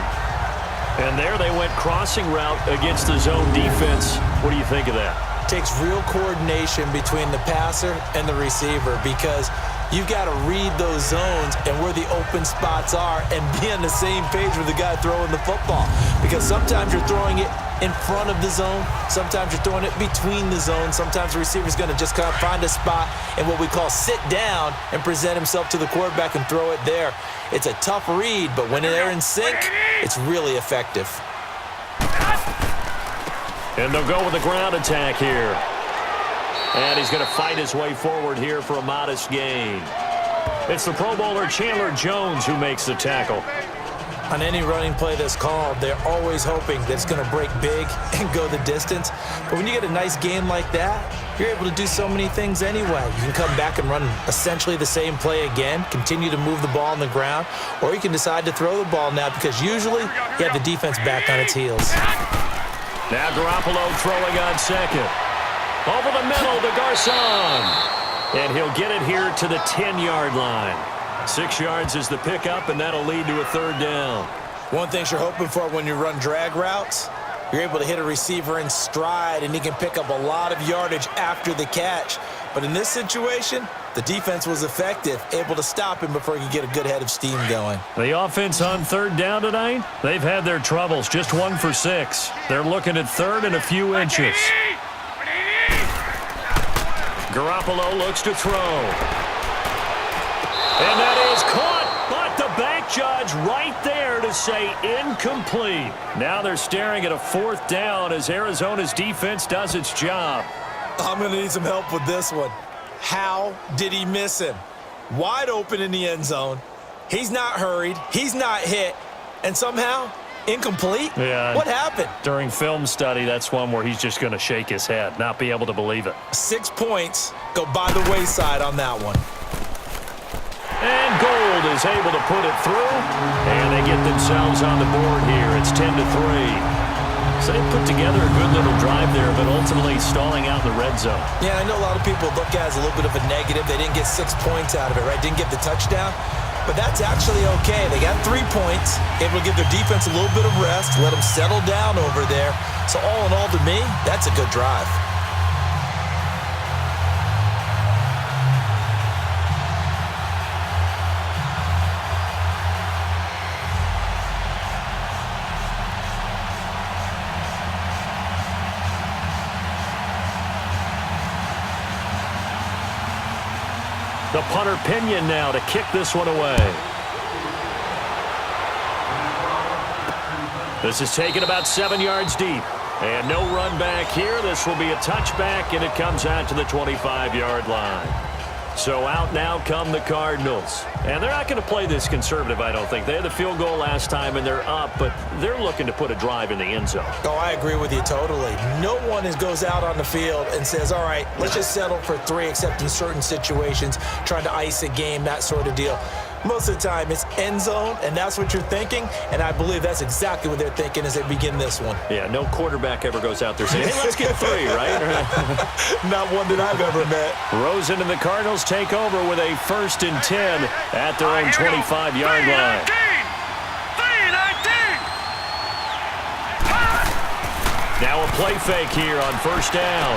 And there they went crossing route against the zone defense. What do you think of that? takes real coordination between the passer and the receiver because you've got to read those zones and where the open spots are and be on the same page with the guy throwing the football. Because sometimes you're throwing it in front of the zone. Sometimes you're throwing it between the zones. Sometimes the receiver's going to just kind of find a spot and what we call sit down and present himself to the quarterback and throw it there. It's a tough read, but when they're in sync, it's really effective. And they'll go with the ground attack here. And he's going to fight his way forward here for a modest gain. It's the Pro Bowler Chandler Jones who makes the tackle. On any running play that's called, they're always hoping that it's going to break big and go the distance. But when you get a nice game like that, you're able to do so many things anyway. You can come back and run essentially the same play again, continue to move the ball on the ground, or you can decide to throw the ball now because usually you have the defense back on its heels. Now Garoppolo throwing on second. Over the middle to Garcon. And he'll get it here to the 10-yard line. 6 yards is the pickup, and that'll lead to a third down. One thing you're hoping for when you run drag routes, you're able to hit a receiver in stride, and he can pick up a lot of yardage after the catch. But in this situation, the defense was effective, able to stop him before he could get a good head of steam going. The offense on third down tonight, they've had their troubles, just 1 for 6. They're looking at third and a few inches. Garoppolo looks to throw. And that is caught, but the back judge right there to say incomplete. Now they're staring at a fourth down as Arizona's defense does its job. I'm going to need some help with this one. How did he miss him? Wide open in the end zone. He's not hurried. He's not hit. And somehow, incomplete? Yeah. What happened? During film study, that's one where he's just going to shake his head, not be able to believe it. 6 points go by the wayside on that one. And Gold is able to put it through. And they get themselves on the board here. It's 10-3. So they put together a good little drive there, but ultimately stalling out in the red zone. Yeah, I know a lot of people look at it as a little bit of a negative. They didn't get 6 points out of it, right? Didn't get the touchdown. But that's actually okay. They got 3 points, able to give their defense a little bit of rest, let them settle down over there. So all in all, to me, that's a good drive. The punter Pinion now to kick this one away. This is taken about 7 yards deep. And no run back here. This will be a touchback, and it comes out to the 25-yard line. So out now come the Cardinals. And they're not going to play this conservative, I don't think. They had the field goal last time, and they're up, but they're looking to put a drive in the end zone. Oh, I agree with you totally. No one goes out on the field and says, all right, let's just settle for 3, except in certain situations, trying to ice a game, that sort of deal. Most of the time, it's end zone, and that's what you're thinking, and I believe that's exactly what they're thinking as they begin this one. Yeah, no quarterback ever goes out there saying, hey, let's get 3, right? Not one that I've ever met. Rosen and the Cardinals take over with a 1st and 10 at their own 25-yard line. 3-19. Now a play fake here on 1st down.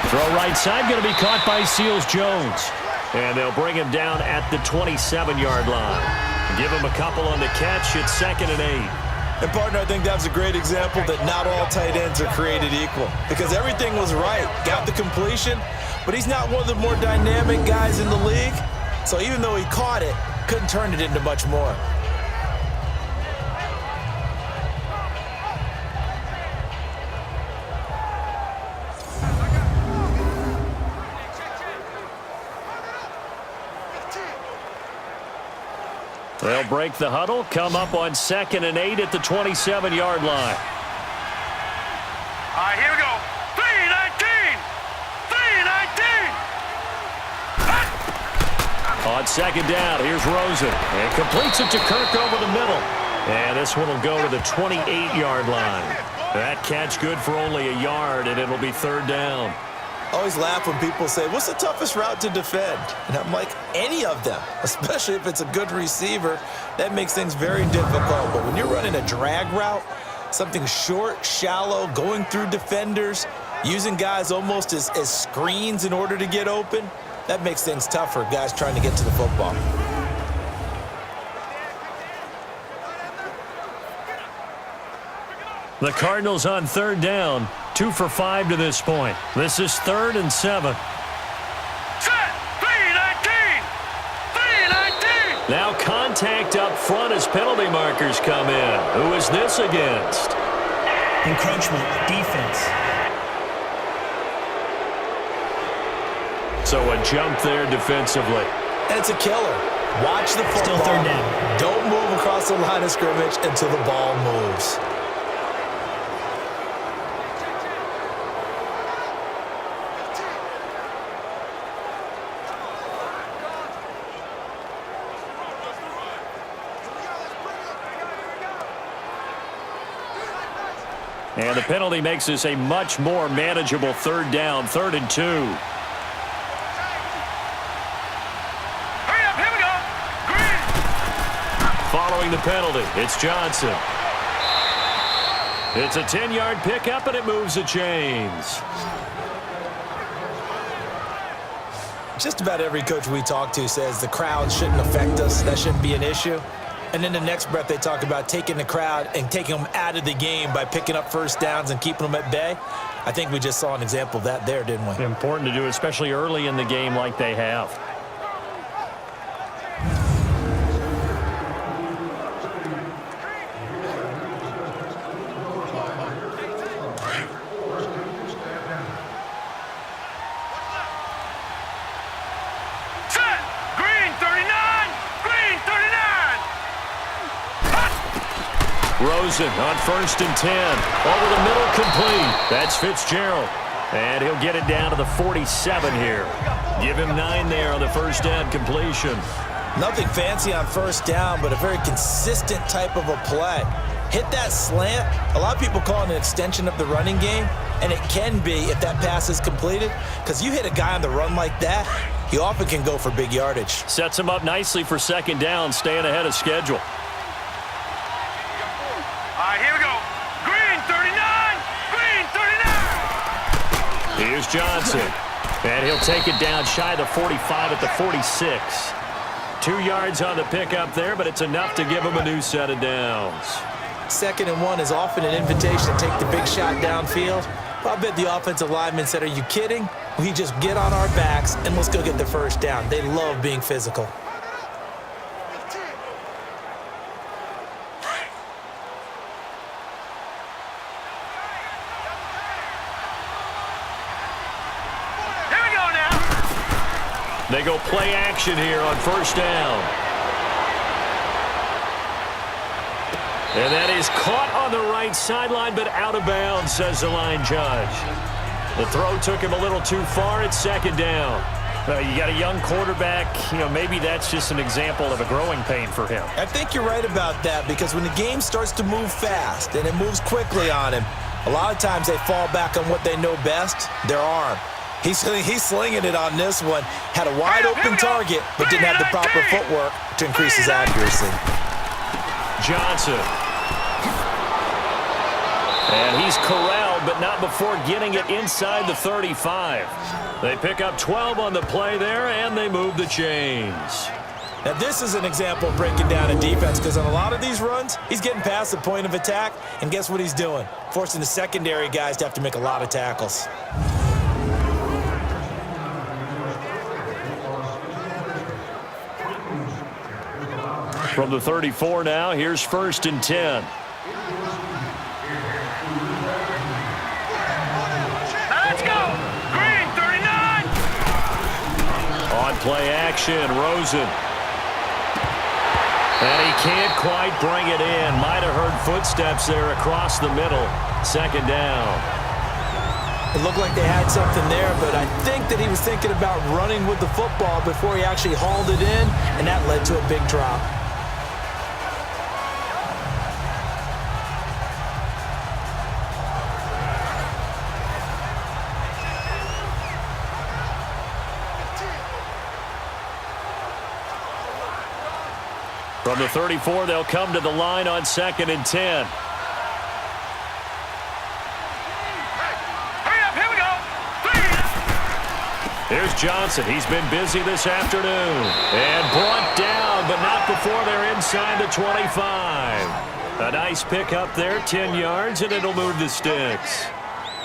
Throw right side, going to be caught by Seals Jones. And they'll bring him down at the 27-yard line. Give him a couple on the catch. It's 2nd and 8. And, partner, I think that was a great example that not all tight ends are created equal. Because everything was right. Got the completion, but he's not one of the more dynamic guys in the league. So even though he caught it, couldn't turn it into much more. They'll break the huddle, come up on 2nd and 8 at the 27-yard line. All right, here we go. 3-19. 3-19. On 2nd down, here's Rosen. And completes it to Kirk over the middle. And this one will go to the 28-yard line. That catch good for only a yard, and it'll be 3rd down. I always laugh when people say, what's the toughest route to defend? And I'm like, any of them, especially if it's a good receiver. That makes things very difficult. But when you're running a drag route, something short, shallow, going through defenders, using guys almost as screens in order to get open. That makes things tough for guys trying to get to the football. The Cardinals on third down, 2 for 5 to this point. This is 3rd and 7. Set! 319! 319! Now contact up front as penalty markers come in. Who is this against? Encroachment, defense. So a jump there defensively. And it's a killer. Watch the football. Still third down. Don't move across the line of scrimmage until the ball moves. And the penalty makes this a much more manageable third down, 3rd and 2. Hurry up, here we go! Green! Following the penalty, it's Johnson. It's a 10-yard pickup, and it moves the chains. Just about every coach we talk to says the crowd shouldn't affect us. That shouldn't be an issue. And in the next breath, they talk about taking the crowd and taking them out of the game by picking up first downs and keeping them at bay. I think we just saw an example of that there, didn't we? Important to do, especially early in the game like they have. Set! Green 39! Green 39! Rosen on 1st and 10. Over the middle, complete. That's Fitzgerald. And he'll get it down to the 47 here. Give him 9 there on the first down completion. Nothing fancy on first down, but a very consistent type of a play. Hit that slant. A lot of people call it an extension of the running game, and it can be if that pass is completed, because you hit a guy on the run like that, he often can go for big yardage. Sets him up nicely for second down, staying ahead of schedule. All right, here we go. Green 39! Green 39! Here's Johnson. And he'll take it down shy of the 45 at the 46. 2 yards on the pickup there, but it's enough to give him a new set of downs. 2nd and 1 is often an invitation to take the big shot downfield. But I bet the offensive lineman said, are you kidding? We just get on our backs and let's go get the first down. They love being physical. Here we go now! They go play action here on first down. And that is caught on the right sideline, but out of bounds, says the line judge. The throw took him a little too far. It's second down. You got a young quarterback. Maybe that's just an example of a growing pain for him. I think you're right about that, because when the game starts to move fast and it moves quickly on him, a lot of times they fall back on what they know best, their arm. He's slinging it on this one. Had a wide open target, but didn't have the proper footwork to increase his accuracy. Johnson. And he's corralled, but not before getting it inside the 35. They pick up 12 on the play there, and they move the chains. Now, this is an example of breaking down a defense, because on a lot of these runs, he's getting past the point of attack, and guess what he's doing? Forcing the secondary guys to have to make a lot of tackles. From the 34 now, here's 1st and 10. Let's go! Green 39! On play action, Rosen. And he can't quite bring it in. Might have heard footsteps there across the middle. Second down. It looked like they had something there, but I think that he was thinking about running with the football before he actually hauled it in, and that led to a big drop. From the 34, they'll come to the line on 2nd and 10. Hurry up, here we Here's Johnson. He's been busy this afternoon. And brought down, but not before they're inside the 25. A nice pick up there, 10 yards, and it'll move the sticks.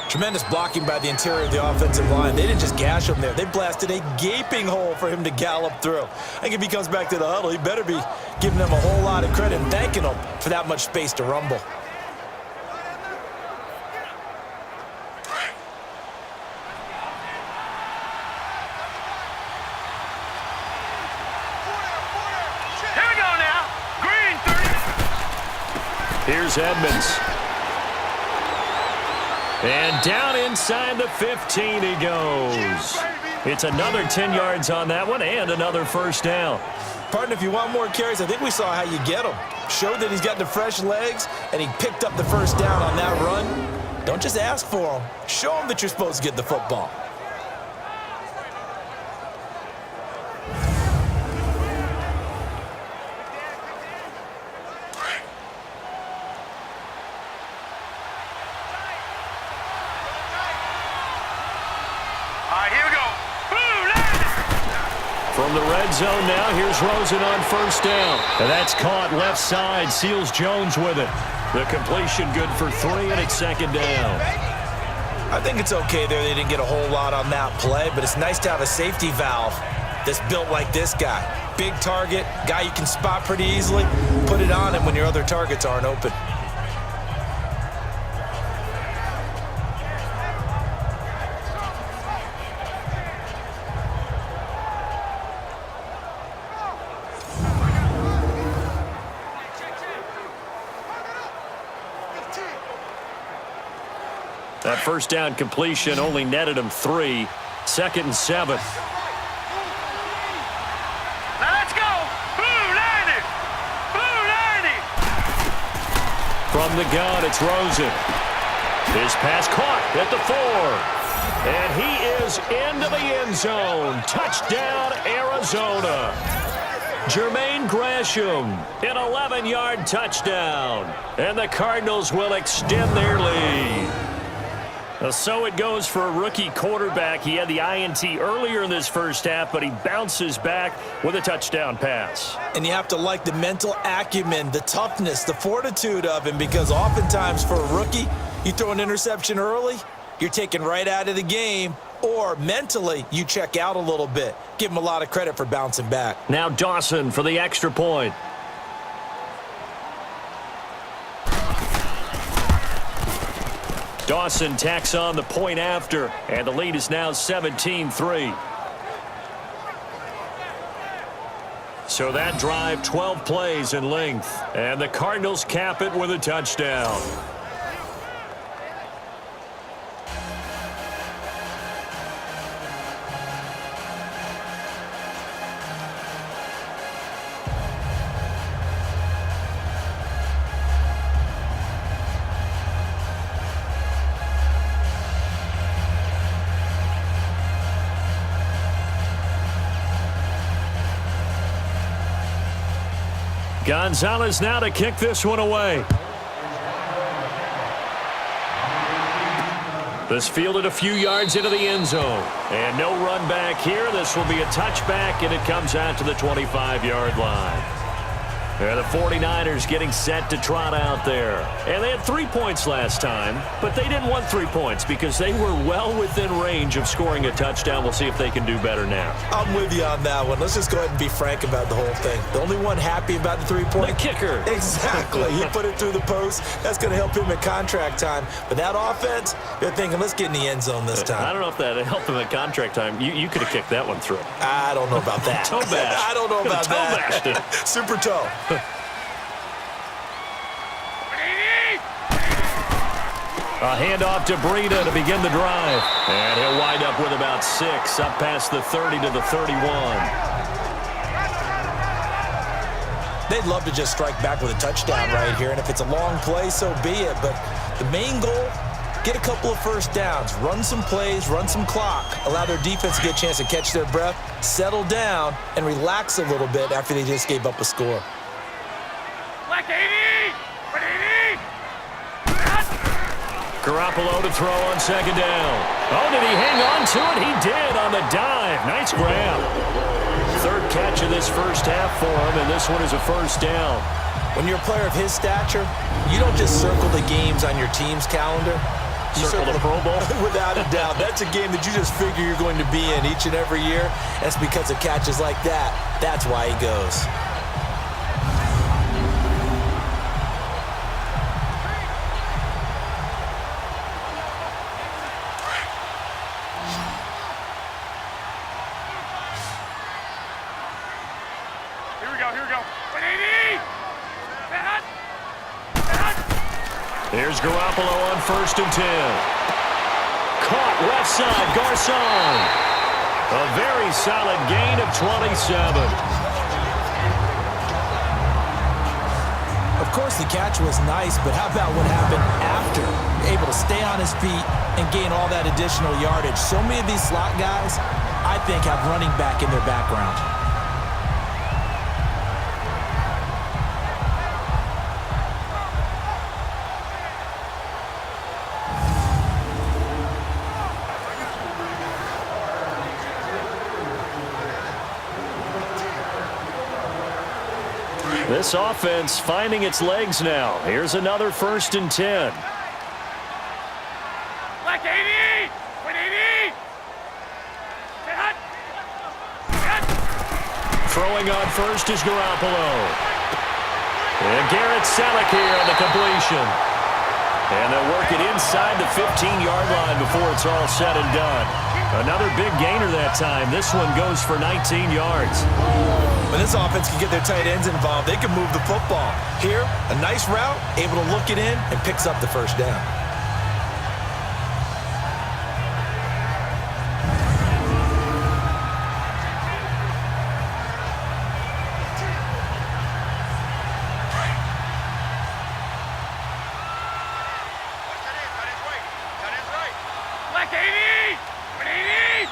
Tremendous blocking by the interior of the offensive line. They didn't just gash him there. They blasted a gaping hole for him to gallop through. I think if he comes back to the huddle, he better be giving them a whole lot of credit and thanking them for that much space to rumble. Here we go now. Green 30. Here's Edmonds. And down inside the 15 he goes. It's another 10 yards on that one and another first down. Partner, if you want more carries, I think we saw how you get them. Showed that he's got the fresh legs, and he picked up the first down on that run. Don't just ask for them. Show them that you're supposed to get the football. From the red zone now, here's Rosen on first down. And that's caught left side, seals Jones with it. The completion good for 3, and it's second down. I think it's okay there. They didn't get a whole lot on that play, but it's nice to have a safety valve that's built like this guy. Big target, guy you can spot pretty easily. Put it on him when your other targets aren't open. That first down completion only netted him 3. Second and 7. Now let's go. Blue 90. Blue 90. From the gun, it's Rosen. His pass caught at the 4. And he is into the end zone. Touchdown, Arizona. Jermaine Gresham, an 11-yard touchdown. And the Cardinals will extend their lead. So it goes for a rookie quarterback. He had the INT earlier in this first half, but he bounces back with a touchdown pass. And you have to like the mental acumen, the toughness, the fortitude of him, because oftentimes for a rookie, you throw an interception early, you're taken right out of the game, or mentally you check out a little bit. Give him a lot of credit for bouncing back. Now Dawson for the extra point. Dawson tacks on the point after, and the lead is now 17-3. So that drive, 12 plays in length, and the Cardinals cap it with a touchdown. Gonzalez now to kick this one away. This fielded a few yards into the end zone. And no run back here. This will be a touchback, and it comes out to the 25-yard line. And the 49ers getting set to trot out there. And they had 3 points last time, but they didn't want 3 points because they were well within range of scoring a touchdown. We'll see if they can do better now. I'm with you on that one. Let's just go ahead and be frank about the whole thing. The only one happy about the 3-point? The kicker. Exactly. He put it through the post. That's going to help him at contract time. But that offense, they're thinking, let's get in the end zone this time. I don't know if that helped him at contract time. You could have kicked that one through. I don't know about that. Toe bash. I don't know about toe that. Bashed it. Super toe. A handoff to Breida to begin the drive. And he'll wind up with about 6, up past the 30 to the 31. They'd love to just strike back with a touchdown right here, and if it's a long play, so be it. But the main goal, get a couple of first downs, run some plays, run some clock, allow their defense to get a chance to catch their breath, settle down, and relax a little bit after they just gave up a score. Garoppolo to throw on second down. Oh, did he hang on to it? He did on the dive. Nice grab. Third catch of this first half for him, and this one is a first down. When you're a player of his stature, you don't just circle the games on your team's calendar. You circle the Pro Bowl? Without a doubt. That's a game that you just figure you're going to be in each and every year. That's because of catches like that. That's why he goes. Here's Garoppolo on 1st and 10. Caught left side, Garcon. A very solid gain of 27. Of course, the catch was nice, but how about what happened after? Able to stay on his feet and gain all that additional yardage. So many of these slot guys, I think, have running back in their background. This offense finding its legs now. Here's another 1st and 10. Like 80! 180! Throwing on 1st is Garoppolo. And Garrett Selleck here on the completion. And they'll work it inside the 15-yard line before it's all said and done. Another big gainer that time. This one goes for 19 yards. When this offense can get their tight ends involved, they can move the football. Here, a nice route, able to look it in, and picks up the first down. Like 80! 180!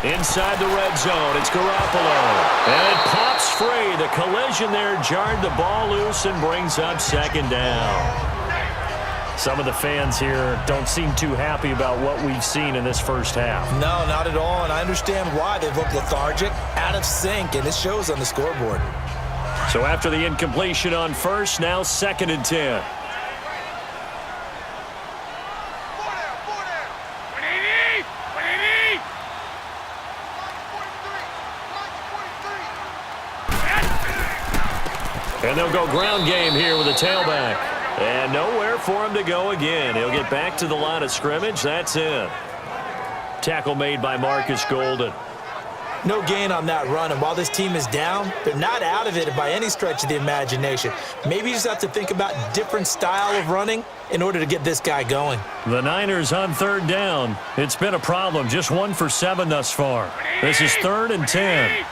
Inside the red zone, it's Garoppolo. And it pops free. The collision there jarred the ball loose and brings up 2nd down. Some of the fans here don't seem too happy about what we've seen in this first half. No, not at all, and I understand why. They've looked lethargic, out of sync, and it shows on the scoreboard. So after the incompletion on 1st, now 2nd and 10. And they'll go ground game here with a tailback. And nowhere for him to go again. He'll get back to the line of scrimmage. That's it. Tackle made by Marcus Golden. No gain on that run, and while this team is down, they're not out of it by any stretch of the imagination. Maybe you just have to think about a different style of running in order to get this guy going. The Niners on 3rd down. It's been a problem. Just 1 for 7 thus far. This is 3rd and 10.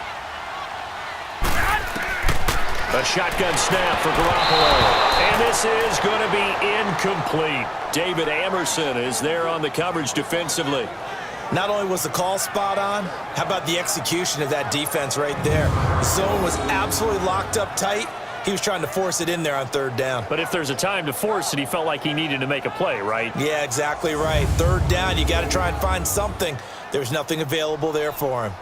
A shotgun snap for Garoppolo. And this is going to be incomplete. David Amerson is there on the coverage defensively. Not only was the call spot on, how about the execution of that defense right there? The zone was absolutely locked up tight. He was trying to force it in there on 3rd down. But if there's a time to force it, he felt like he needed to make a play, right? Yeah, exactly right. 3rd down, you got to try and find something. There's nothing available there for him.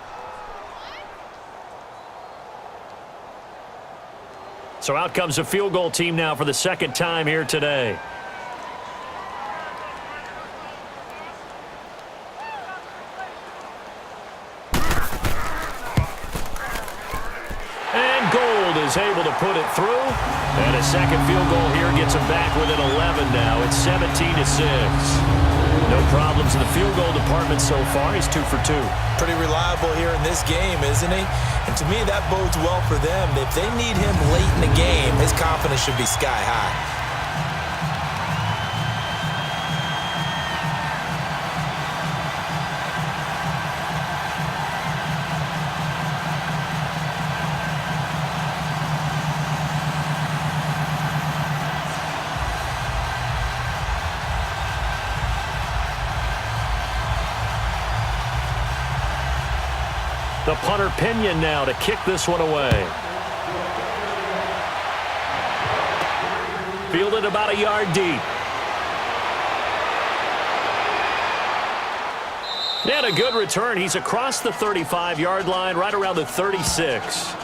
So out comes a field goal team now for the 2nd time here today. And Gold is able to put it through. And a 2nd field goal here gets him back within 11 now. It's 17-6. No problems in the field goal department so far. He's 2 for 2. Pretty reliable here in this game, isn't he? And to me, that bodes well for them. If they need him late in the game, his confidence should be sky high. The punter Pinion now to kick this one away. Fielded about a yard deep. And a good return. He's across the 35-yard line, right around the 36.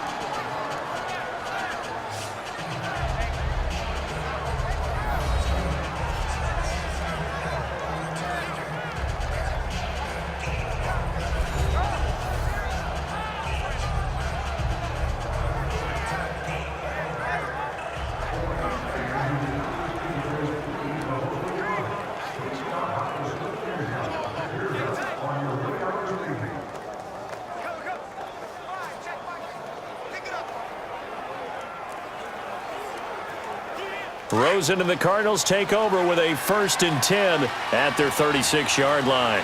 Rosen and the Cardinals take over with a 1st and 10 at their 36-yard line.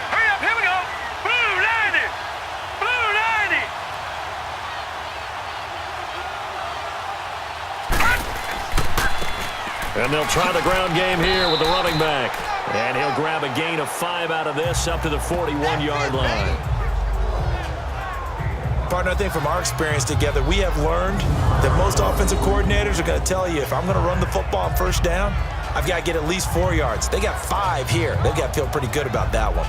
Hurry up, here we go. Blue 90. Blue 90. And they'll try the ground game here with the running back. And he'll grab a gain of 5 out of this up to the 41-yard line. Partner, I think from our experience together, we have learned that most offensive coordinators are going to tell you, if I'm going to run the football on 1st down, I've got to get at least 4 yards. They got 5 here. They've got to feel pretty good about that one.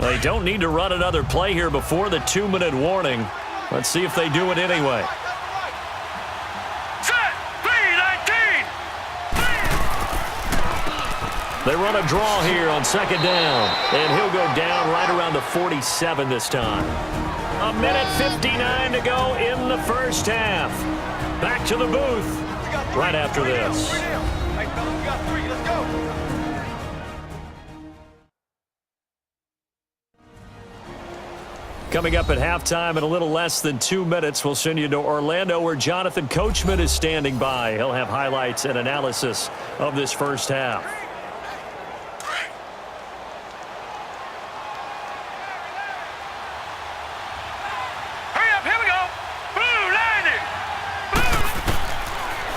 They don't need to run another play here before the 2-minute warning. Let's see if they do it anyway. They run a draw here on 2nd down, and he'll go down right around the 47 this time. 1:59 to go in the 1st half. Back to the booth right after this. Hey, fellas, we got 3. Let's go. Coming up at halftime in a little less than 2 minutes, we'll send you to Orlando where Jonathan Coachman is standing by. He'll have highlights and analysis of this 1st half.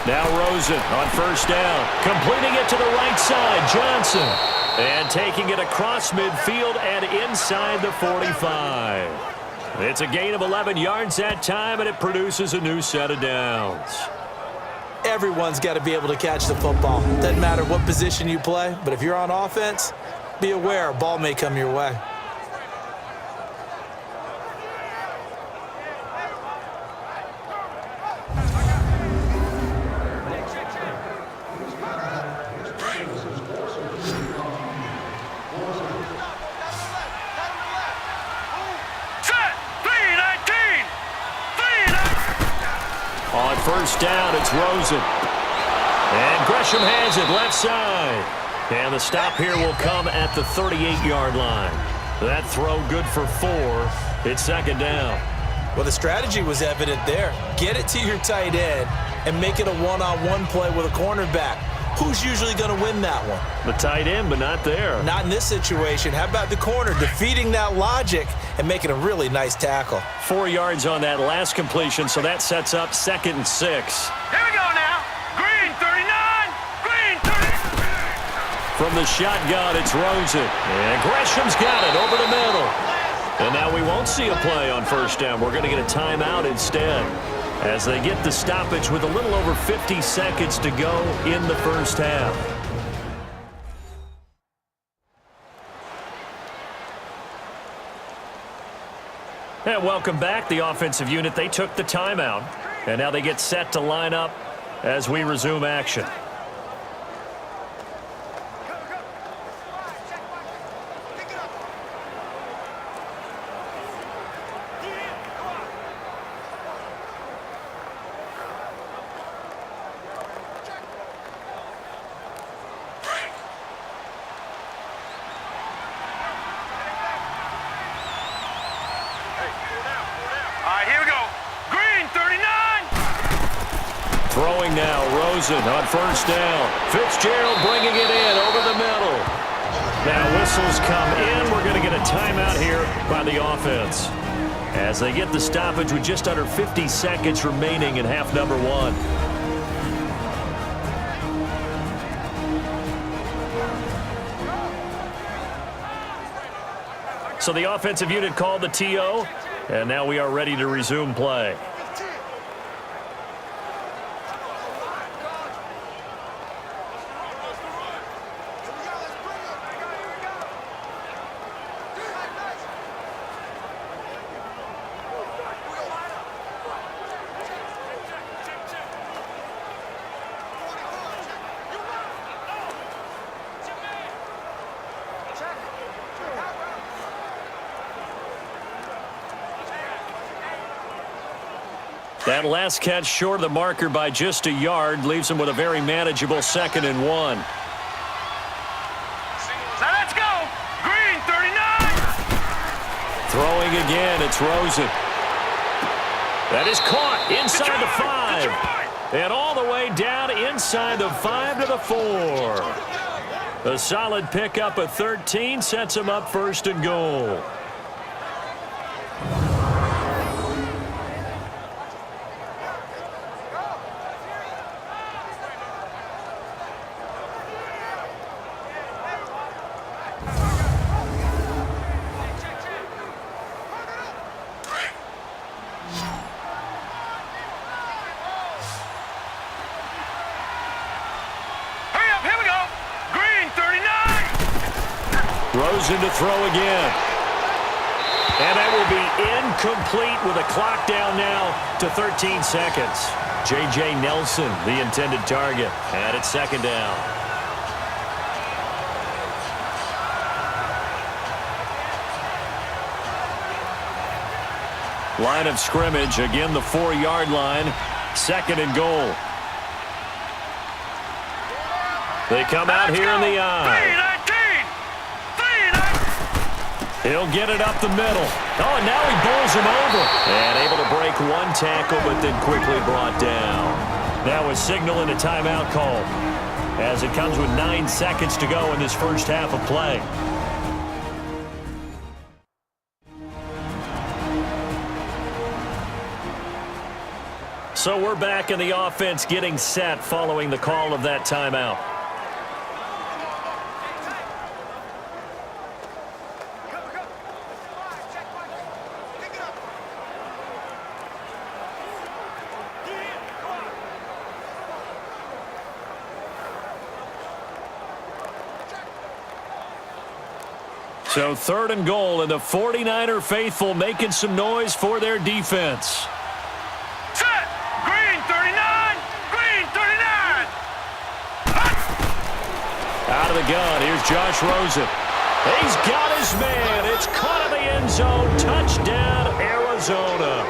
Now Rosen on 1st down, completing it to the right side, Johnson. And taking it across midfield and inside the 45. It's a gain of 11 yards that time, and it produces a new set of downs. Everyone's got to be able to catch the football. Doesn't matter what position you play, but if you're on offense, be aware a ball may come your way. On 1st down, it's Rosen. And Gresham has it left side. And the stop here will come at the 38-yard line. That throw good for 4. It's 2nd down. Well, the strategy was evident there. Get it to your tight end and make it a one-on-one play with a cornerback. Who's usually going to win that one? The tight end, but not there. Not in this situation. How about the corner defeating that logic and making a really nice tackle? 4 yards on that last completion, so that sets up 2nd and 6. Here we go now. Green 39. Green 30. From the shotgun, it's Rosen. And Gresham's got it over the middle. And now we won't see a play on 1st down. We're going to get a timeout instead, as they get the stoppage with a little over 50 seconds to go in the 1st half. And welcome back. The offensive unit, they took the timeout, and now they get set to line up as we resume action. Throwing now, Rosen on 1st down. Fitzgerald bringing it in over the middle. Now whistles come in. We're going to get a timeout here by the offense, as they get the stoppage with just under 50 seconds remaining in half number 1. So the offensive unit called the TO. And now we are ready to resume play. That last catch short of the marker by just a yard leaves him with a very manageable 2nd and 1. Now let's go. Green 39. Throwing again, it's Rosen. That is caught inside the 5. And all the way down inside the 5 to the 4. A solid pickup of 13 sets him up 1st and goal. Rosen to throw again. And that will be incomplete with a clock down now to 13 seconds. J.J. Nelson, the intended target. And it's 2nd down. Line of scrimmage, again the 4-yard line. 2nd and goal. They come out here in the eye. He'll get it up the middle. Oh, and now he bowls him over. And able to break one tackle, but then quickly brought down. Now a signal and a timeout call, as it comes with 9 seconds to go in this first half of play. So we're back in the offense getting set following the call of that timeout. So 3rd and goal, and the 49er faithful making some noise for their defense. Set! Green 39! Green 39! Out of the gun, here's Josh Rosen. He's got his man. It's caught in the end zone. Touchdown, Arizona.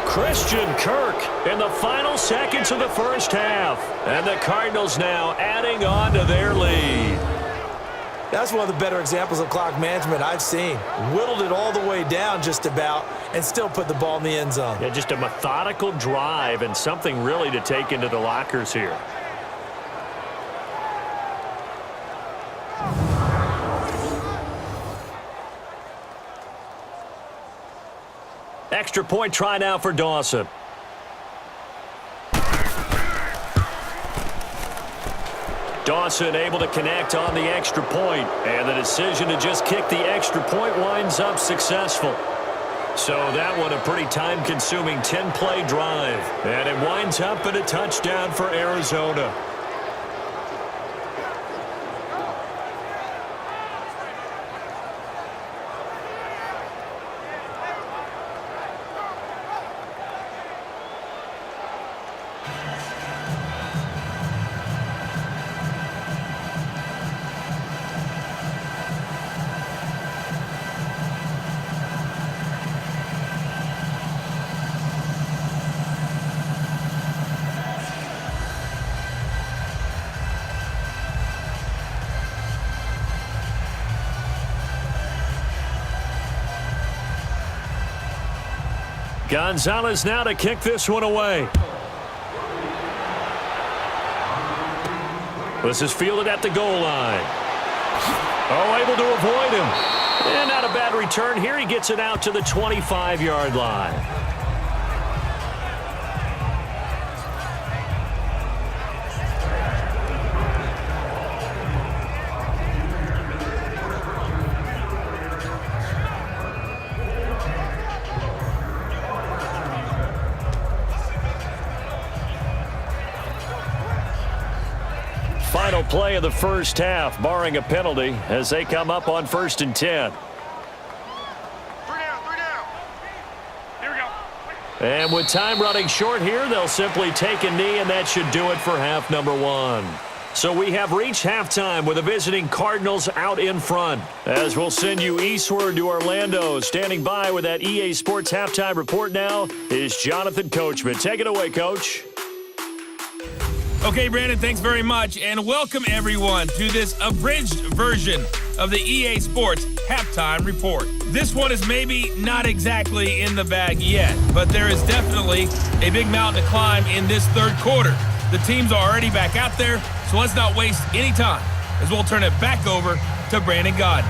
Christian Kirk in the final seconds of the first half. And the Cardinals now adding on to their lead. That's one of the better examples of clock management I've seen. Whittled it all the way down just about and still put the ball in the end zone. Yeah, just a methodical drive and something really to take into the lockers here. Extra point try now for Dawson. Dawson able to connect on the extra point, and the decision to just kick the extra point winds up successful. So that one a pretty time-consuming 10-play drive, and it winds up in a touchdown for Arizona. Gonzalez now to kick this one away. This is fielded at the goal line. Oh, able to avoid him. And not a bad return here. He gets it out to the 25-yard line. final play of the first half, barring a penalty, as they come up on 1st and 10. Three down. Here we go. And with time running short here, they'll simply take a knee, and that should do it for half number 1. So we have reached halftime with the visiting Cardinals out in front. As we'll send you eastward to Orlando. Standing by with that EA Sports halftime report now is Jonathan Coachman. Take it away, Coach. Okay, Brandon, thanks very much, and welcome everyone to this abridged version of the EA Sports halftime report. This one is maybe not exactly in the bag yet, but there is definitely a big mountain to climb in this third quarter. The teams are already back out there, so let's not waste any time as we'll turn it back over to Brandon Godden.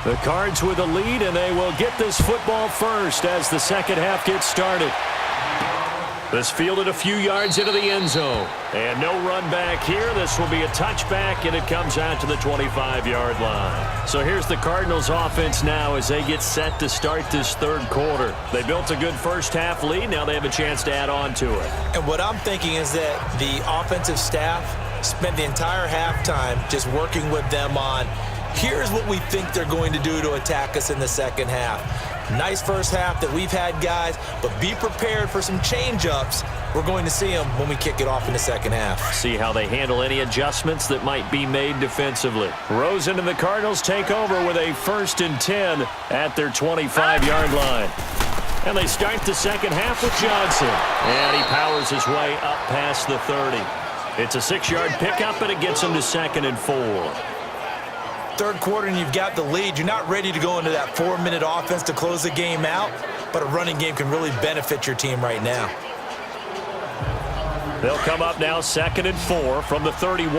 The Cards with the lead, and they will get this football first as the second half gets started. This fielded a few yards into the end zone. And no run back here. This will be a touchback, and it comes out to the 25-yard line. So here's the Cardinals offense now as they get set to start this third quarter. They built a good first half lead. Now they have a chance to add on to it. And what I'm thinking is that the offensive staff spent the entire halftime just working with them on, here's what we think they're going to do to attack us in the second half. Nice first half that we've had, guys, but be prepared for some change-ups. We're going to see them when we kick it off in the second half. See how they handle any adjustments that might be made defensively. Rosen and the Cardinals take over with a 1st and 10 at their 25-yard line. And they start the second half with Johnson. And he powers his way up past the 30. It's a 6-yard pickup, and it gets him to 2nd and 4. Third quarter and you've got the lead. You're not ready to go into that 4-minute offense to close the game out, but a running game can really benefit your team right now. They'll come up now 2nd and 4 from the 31.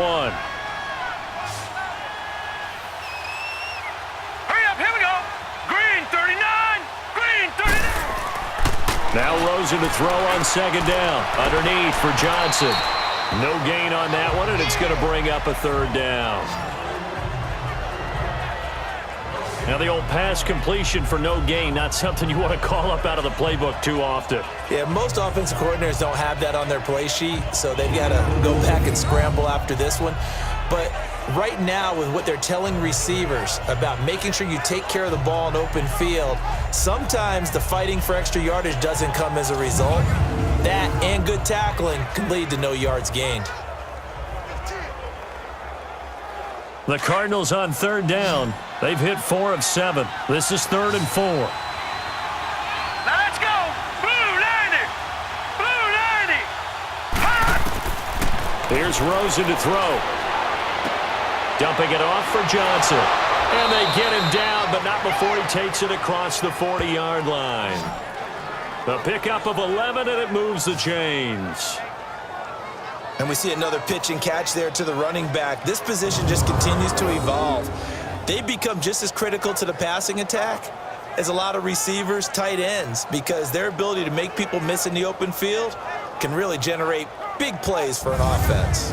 Hurry up, here we go. Green 39, green 39. Now Rosen to throw on 2nd down. Underneath for Johnson. No gain on that one, and it's going to bring up a 3rd down. Now the old pass completion for no gain, not something you want to call up out of the playbook too often. Yeah, most offensive coordinators don't have that on their play sheet, so they've got to go back and scramble after this one. But right now, with what they're telling receivers about making sure you take care of the ball in open field, sometimes the fighting for extra yardage doesn't come as a result. That and good tackling can lead to no yards gained. The Cardinals on 3rd down. They've hit 4 of 7. This is 3rd and 4. Now let's go. Blue 90. Blue 90. Ha! Here's Rosen to throw. Dumping it off for Johnson. And they get him down, but not before he takes it across the 40-yard line. The pickup of 11, and it moves the chains. And we see another pitch and catch there to the running back. This position just continues to evolve. They've become just as critical to the passing attack as a lot of receivers, tight ends, because their ability to make people miss in the open field can really generate big plays for an offense.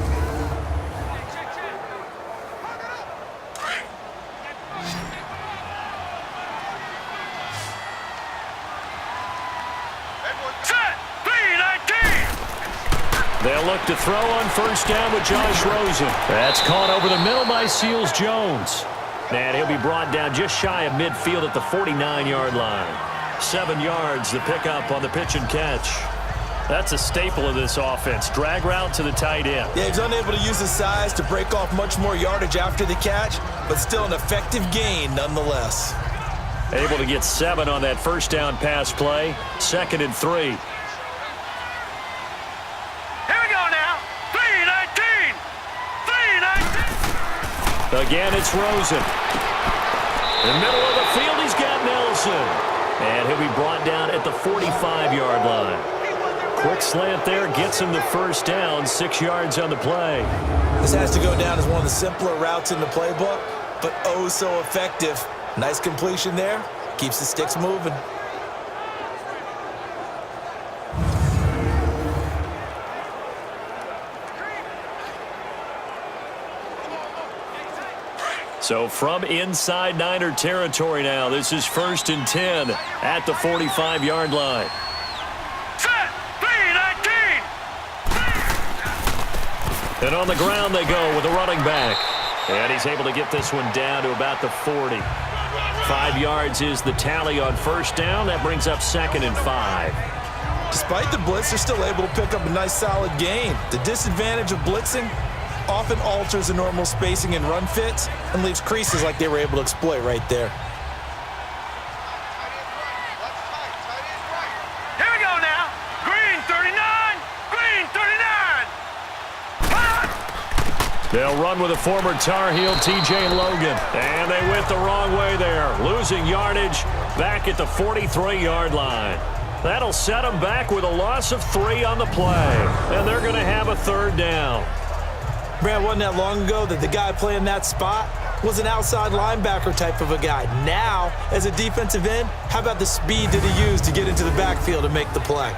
Set. 319. They'll look to throw on 1st down with Josh Rosen. That's caught over the middle by Seals-Jones. And he'll be brought down just shy of midfield at the 49-yard line. 7 yards, the pickup on the pitch and catch. That's a staple of this offense. Drag route to the tight end. Yeah, he's unable to use his size to break off much more yardage after the catch, but still an effective gain nonetheless. Able to get 7 on that 1st down pass play. 2nd and 3. Here we go now. 319. 319. Again, it's Rosen. In the middle of the field, he's got Nelson. And he'll be brought down at the 45-yard line. Quick slant there gets him the first down, 6 yards on the play. This has to go down as one of the simpler routes in the playbook, but oh so effective. Nice completion there. Keeps the sticks moving. So from inside Niner territory now, this is 1st and 10 at the 45-yard line. Set, 3-19. And on the ground they go with a running back. And he's able to get this one down to about the 40. 5 yards is the tally on first down. That brings up 2nd and 5. Despite the blitz, they're still able to pick up a nice solid gain. The disadvantage of blitzing often alters the normal spacing and run fits and leaves creases like they were able to exploit right there. Here we go now. Green 39. Green 39. They'll run with a former Tar Heel, T.J. Logan. And they went the wrong way there, losing yardage back at the 43-yard line. That'll set them back with a loss of 3 on the play. And they're going to have a 3rd down. Brad, wasn't that long ago that the guy playing that spot was an outside linebacker type of a guy. Now, as a defensive end, how about the speed that he used to get into the backfield and make the play?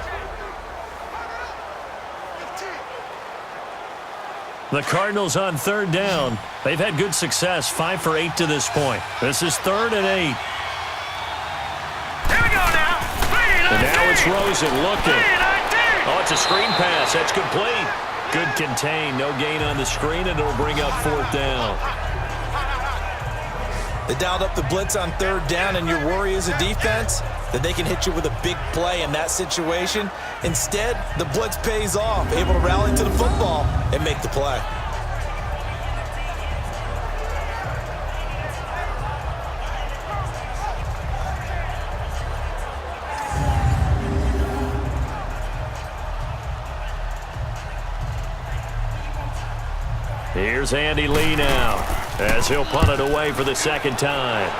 The Cardinals on 3rd down. They've had good success, 5 for 8 to this point. This is 3rd and 8. Here we go now. And now it's Rosen looking. 3-19. Oh, it's a screen pass. That's complete. Good contain. No gain on the screen, and it'll bring up 4th down. They dialed up the blitz on 3rd down, and your worry as a defense that they can hit you with a big play in that situation. Instead, the blitz pays off, able to rally to the football and make the play. Here's Andy Lee now as he'll punt it away for the 2nd time.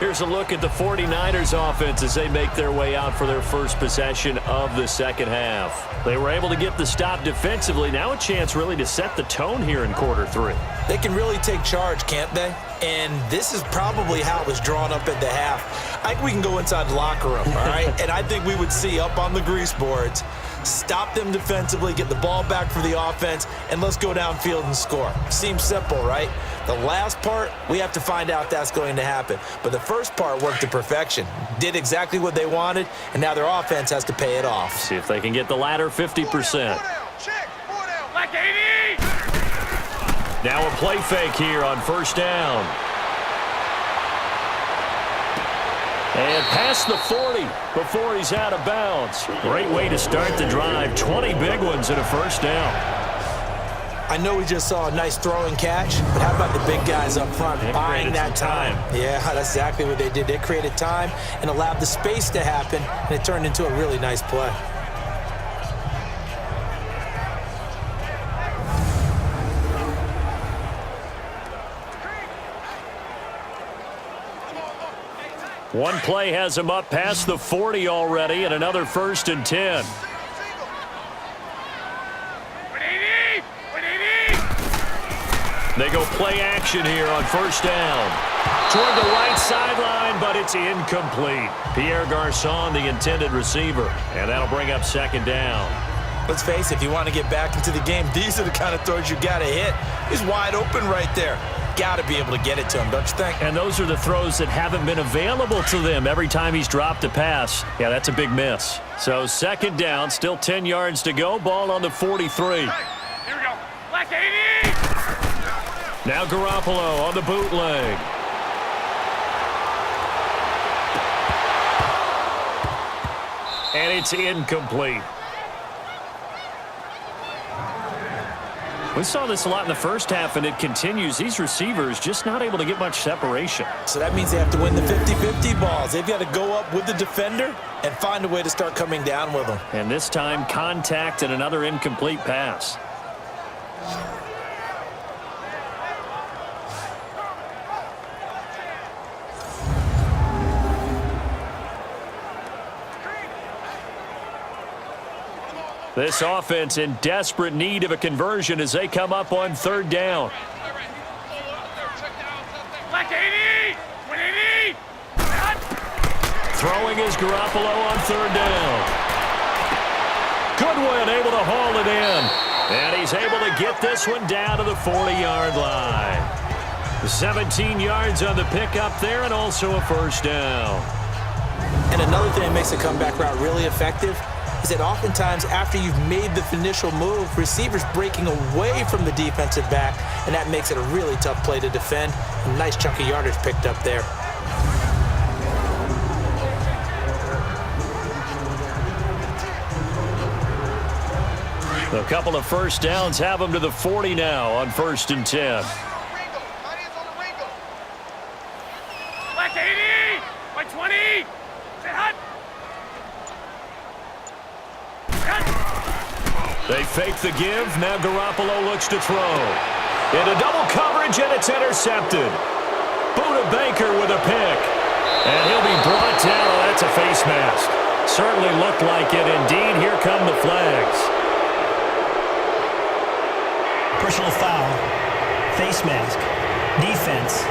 Here's a look at the 49ers offense as they make their way out for their first possession of the 2nd half. They were able to get the stop defensively. Now a chance really to set the tone here in quarter 3. They can really take charge, can't they? And this is probably how it was drawn up at the half. I think we can go inside the locker room, all right? And I think we would see up on the grease boards, stop them defensively, get the ball back for the offense, and let's go downfield and score. Seems simple, right? The last part, we have to find out that's going to happen. But the first part worked to perfection. Did exactly what they wanted, and now their offense has to pay it off. See if they can get the latter 50%. Like 80. Now a play fake here on 1st down. And past the 40 before he's out of bounds. Great way to start the drive. 20 big ones and a 1st down. I know we just saw a nice throw and catch, but how about the big guys up front buying that time? Yeah, that's exactly what they did. They created time and allowed the space to happen, and it turned into a really nice play. One play has him up past the 40 already, and another 1st and 10. They go play action here on 1st down. Toward the right sideline, but it's incomplete. Pierre Garçon, the intended receiver, and that'll bring up 2nd down. Let's face it, if you want to get back into the game, these are the kind of throws you got to hit. He's wide open right there. Got to be able to get it to him, don't you think? And those are the throws that haven't been available to them every time he's dropped a pass. Yeah, that's a big miss. So 2nd down, still 10 yards to go. Ball on the 43. Here we go. Like 80. Now Garoppolo on the bootleg. And it's incomplete. We saw this a lot in the first half, and it continues. These receivers just not able to get much separation. So that means they have to win the 50-50 balls. They've got to go up with the defender and find a way to start coming down with them. And this time, contact and another incomplete pass. This offense in desperate need of a conversion as they come up on third down. Black 80! 180! Throwing is Garoppolo on third down. Goodwin able to haul it in. And he's able to get this one down to the 40-yard line. 17 yards on the pickup there and also a first down. And another thing that makes a comeback route really effective is that oftentimes after you've made the initial move, receivers breaking away from the defensive back, and that makes it a really tough play to defend. A nice chunk of yardage picked up there. A couple of first downs have them to the 40 now on 1st and 10. Black 80! White 20! Sit hot! They fake the give. Now Garoppolo looks to throw. Into double coverage, and it's intercepted. Buda Baker with a pick. And he'll be brought down. Oh, that's a face mask. Certainly looked like it. Indeed, here come the flags. Personal foul. Face mask. Defense.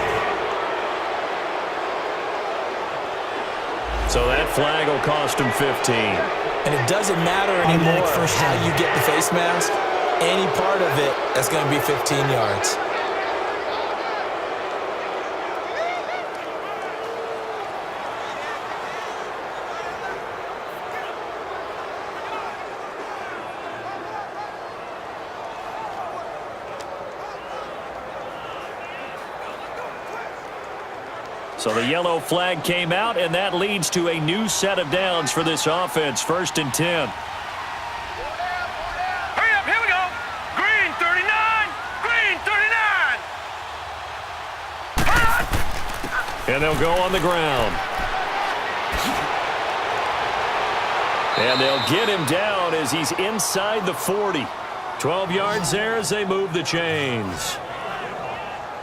So that flag will cost him 15. And it doesn't matter anymore how you get the face mask. Any part of it, that's going to be 15 yards. So the yellow flag came out, and that leads to a new set of downs for this offense. 1st and 10. Hurry up, here we go! Green 39! Green 39! And they'll go on the ground. And they'll get him down as he's inside the 40. 12 yards there as they move the chains.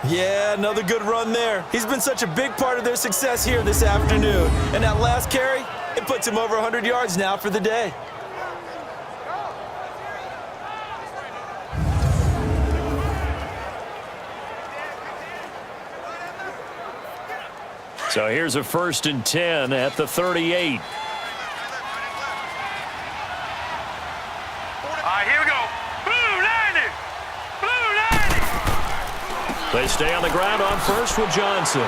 Yeah, another good run there. He's been such a big part of their success here this afternoon. And that last carry, it puts him over 100 yards now for the day. So here's a 1st and 10 at the 38. Here we go. Blue 90! Blue 90! They stay on the ground on first with Johnson.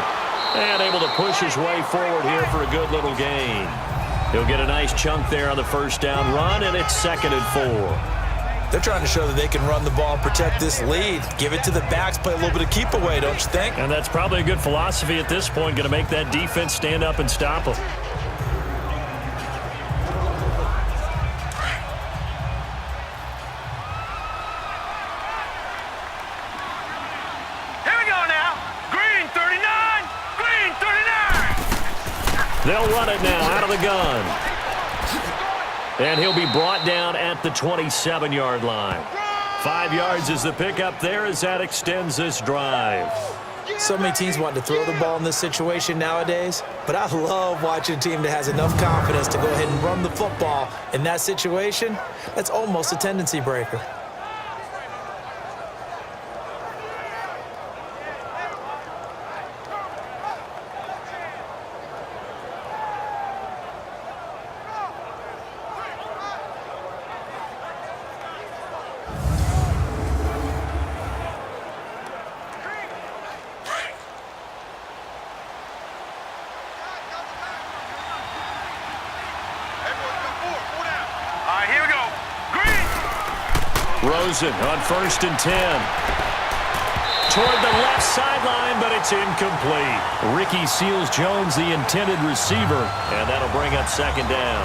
And able to push his way forward here for a good little gain. He'll get a nice chunk there on the first down run, and it's 2nd and 4. They're trying to show that they can run the ball and protect this lead. Give it to the backs, play a little bit of keep away, don't you think? And that's probably a good philosophy at this point, going to make that defense stand up and stop them. Here we go now. Green 39! Green 39! They'll run it now out of the gun. And he'll be brought down at the 27-yard line. 5 yards is the pickup there as that extends this drive. So many teams want to throw the ball in this situation nowadays, but I love watching a team that has enough confidence to go ahead and run the football in that situation. That's almost a tendency breaker. Here we go. Green! Rosen on 1st and 10. Toward the left sideline, but it's incomplete. Ricky Seals-Jones, the intended receiver, and that'll bring up 2nd down.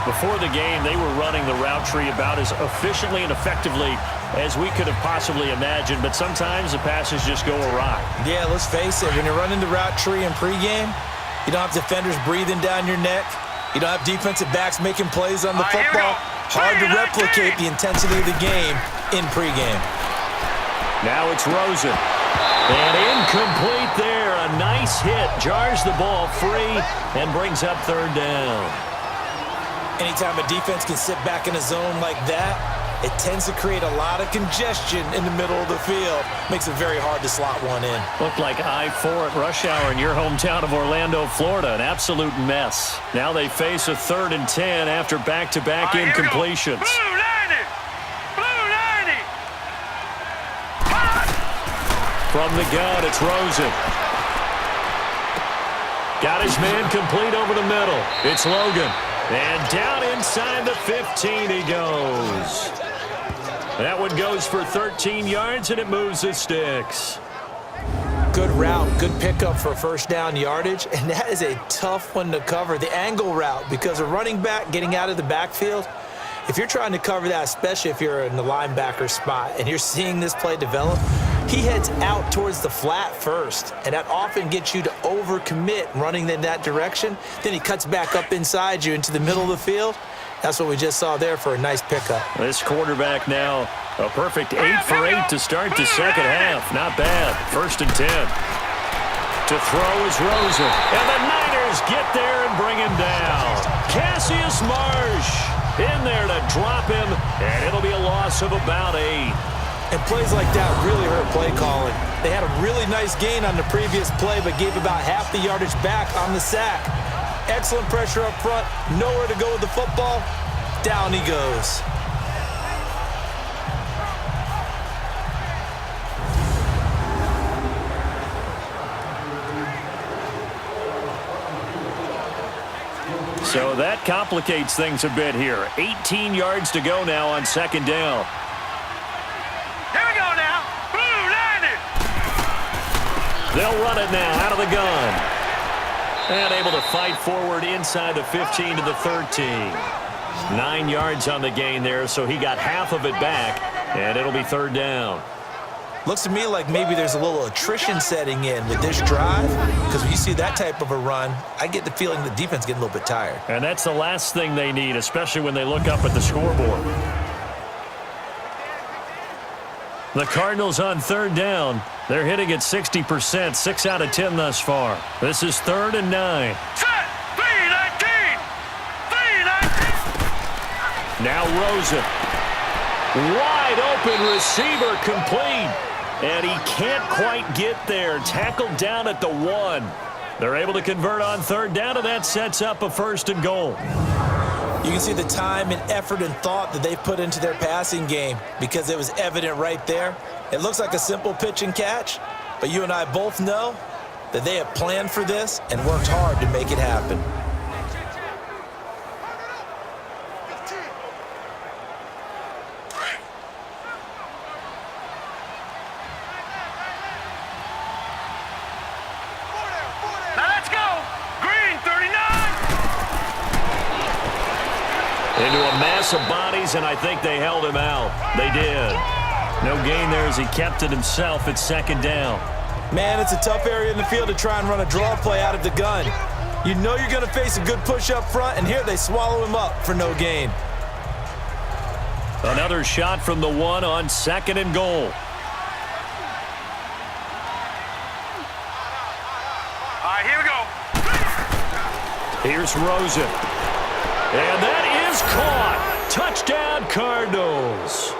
Before the game, they were running the route tree about as efficiently and effectively as we could have possibly imagined, but sometimes the passes just go awry. Yeah, let's face it, when you're running the route tree in pregame, you don't have defenders breathing down your neck. You don't have defensive backs making plays on the football. Hard to replicate the intensity of the game in pregame. Now it's Rosen. And incomplete there. A nice hit. Jars the ball free and brings up 3rd down. Anytime a defense can sit back in a zone like that, it tends to create a lot of congestion in the middle of the field. Makes it very hard to slot one in. Looked like I-4 at rush hour in your hometown of Orlando, Florida. An absolute mess. Now they face a 3rd and 10 after back-to-back incompletions. Blue 90! Blue 90! From the gun, it's Rosen. Got his man complete over the middle. It's Logan. And down inside the 15 he goes. That one goes for 13 yards, and it moves the sticks. Good route, good pickup for first down yardage, and that is a tough one to cover. The angle route, because a running back getting out of the backfield, if you're trying to cover that, especially if you're in the linebacker spot and you're seeing this play develop, he heads out towards the flat first, and that often gets you to overcommit running in that direction. Then he cuts back up inside you into the middle of the field. That's what we just saw there for a nice pickup. This quarterback now, a perfect 8 for 8 to start the second half. Not bad. 1st and 10. To throw is Rosen. And the Niners get there and bring him down. Cassius Marsh in there to drop him, and it'll be a loss of about 8. And plays like that really hurt play calling. They had a really nice gain on the previous play, but gave about half the yardage back on the sack. Excellent pressure up front. Nowhere to go with the football. Down he goes. So that complicates things a bit here. 18 yards to go now on 2nd down. Here we go now. Blue 90! They'll run it now out of the gun. And able to fight forward inside the 15 to the 13. 9 yards on the gain there, so he got half of it back, and it'll be 3rd down. Looks to me like maybe there's a little attrition setting in with this drive, because when you see that type of a run, I get the feeling the defense getting a little bit tired. And that's the last thing they need, especially when they look up at the scoreboard. The Cardinals on 3rd down. They're hitting at 60%, 6 out of 10 thus far. This is 3rd and 9. Set! 319! 319! Now Rosen. Wide open receiver complete. And he can't quite get there. Tackled down at the 1. They're able to convert on 3rd down, and that sets up a 1st and goal. You can see the time and effort and thought that they've put into their passing game because it was evident right there. It looks like a simple pitch and catch, but you and I both know that they have planned for this and worked hard to make it happen. Now let's go! Green 39! Into a mass of bodies, and I think they held him out. They did. No gain there as he kept it himself at 2nd down. Man, it's a tough area in the field to try and run a draw play out of the gun. You know you're going to face a good push up front, and here they swallow him up for no gain. Another shot from the 1 on 2nd and goal. All right, here we go. Here's Rosen. And that is caught. Touchdown, Cardinals.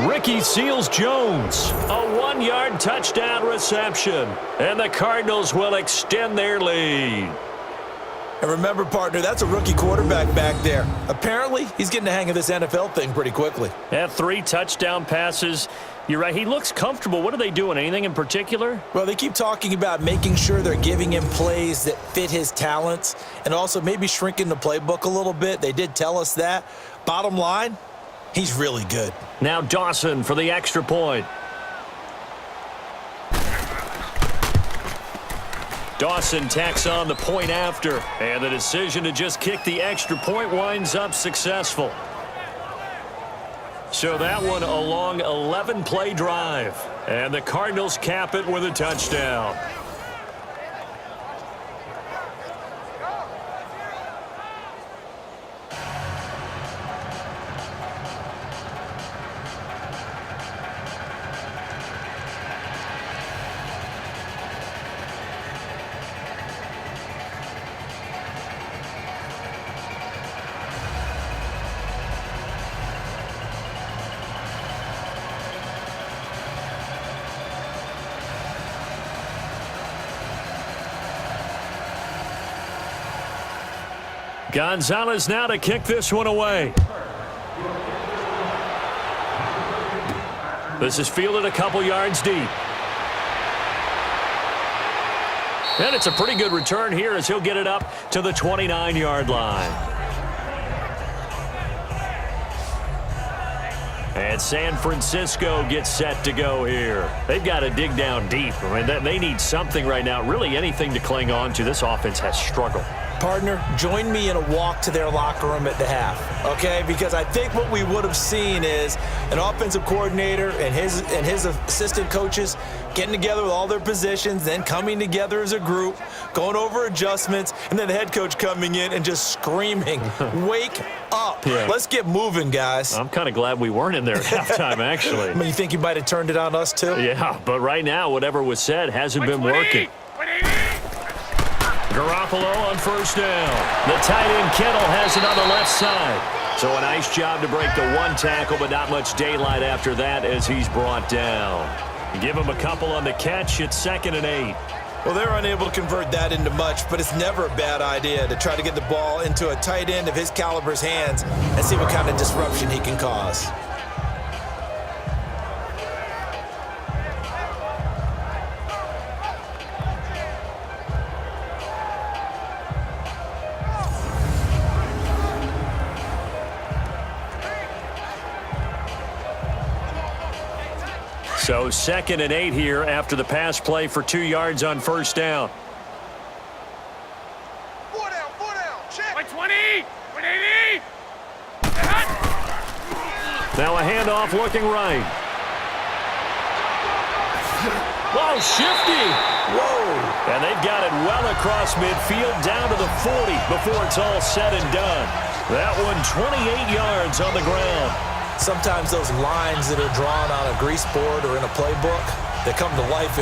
Ricky Seals-Jones, a 1-yard touchdown reception. And the Cardinals will extend their lead. And remember, partner, that's a rookie quarterback back there. Apparently, he's getting the hang of this NFL thing pretty quickly. Had 3 touchdown passes. You're right, he looks comfortable. What are they doing? Anything in particular? Well, they keep talking about making sure they're giving him plays that fit his talents and also maybe shrinking the playbook a little bit. They did tell us that. Bottom line, he's really good. Now Dawson for the extra point. Dawson tacks on the point after, and the decision to just kick the extra point winds up successful. So that one a long 11-play drive, and the Cardinals cap it with a touchdown. Gonzalez now to kick this one away. This is fielded a couple yards deep. And it's a pretty good return here as he'll get it up to the 29-yard line. And San Francisco gets set to go here. They've got to dig down deep. I mean, they need something right now, really anything to cling on to. This offense has struggled. Partner, join me in a walk to their locker room at the half, okay? Because I think what we would have seen is an offensive coordinator and his assistant coaches getting together with all their positions, then coming together as a group, going over adjustments, and then the head coach coming in and just screaming, wake up. Yeah. Let's get moving, guys. I'm kind of glad we weren't in there at halftime, actually. I mean, you think you might have turned it on us, too? Yeah, but right now, whatever was said hasn't been working. Garoppolo on first down. The tight end Kittle has it on the left side. So a nice job to break the one tackle, but not much daylight after that as he's brought down. Give him a couple on the catch. It's 2nd and 8. Well, they're unable to convert that into much, but it's never a bad idea to try to get the ball into a tight end of his caliber's hands and see what kind of disruption he can cause. So 2nd and 8 here after the pass play for 2 yards on first down. 4 down, check. 20, 180. Now a handoff looking right. Oh, shifty. Whoa. And they've got it well across midfield down to the 40 before it's all said and done. That one 28 yards on the ground. Sometimes those lines that are drawn on a grease board or in a playbook, they come to life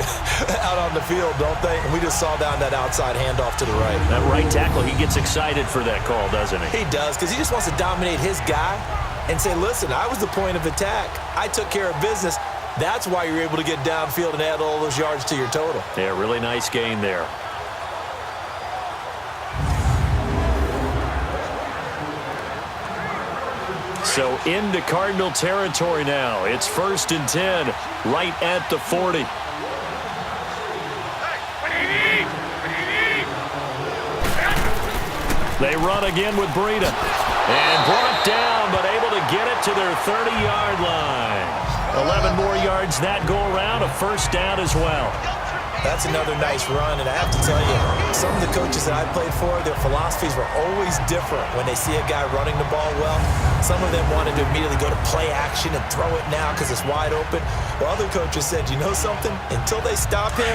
out on the field, don't they? And we just saw down that outside handoff to the right. That right tackle, he gets excited for that call, doesn't he? He does, because he just wants to dominate his guy and say, listen, I was the point of attack. I took care of business. That's why you're able to get downfield and add all those yards to your total. Yeah, really nice gain there. So into Cardinal territory now. It's 1st and 10, right at the 40. They run again with Breida. And brought down, but able to get it to their 30-yard line. 11 more yards that go around, a first down as well. That's another nice run, and I have to tell you, some of the coaches that I played for, their philosophies were always different when they see a guy running the ball well. Some of them wanted to immediately go to play action and throw it now because it's wide open. While other coaches said, you know something? Until they stop him,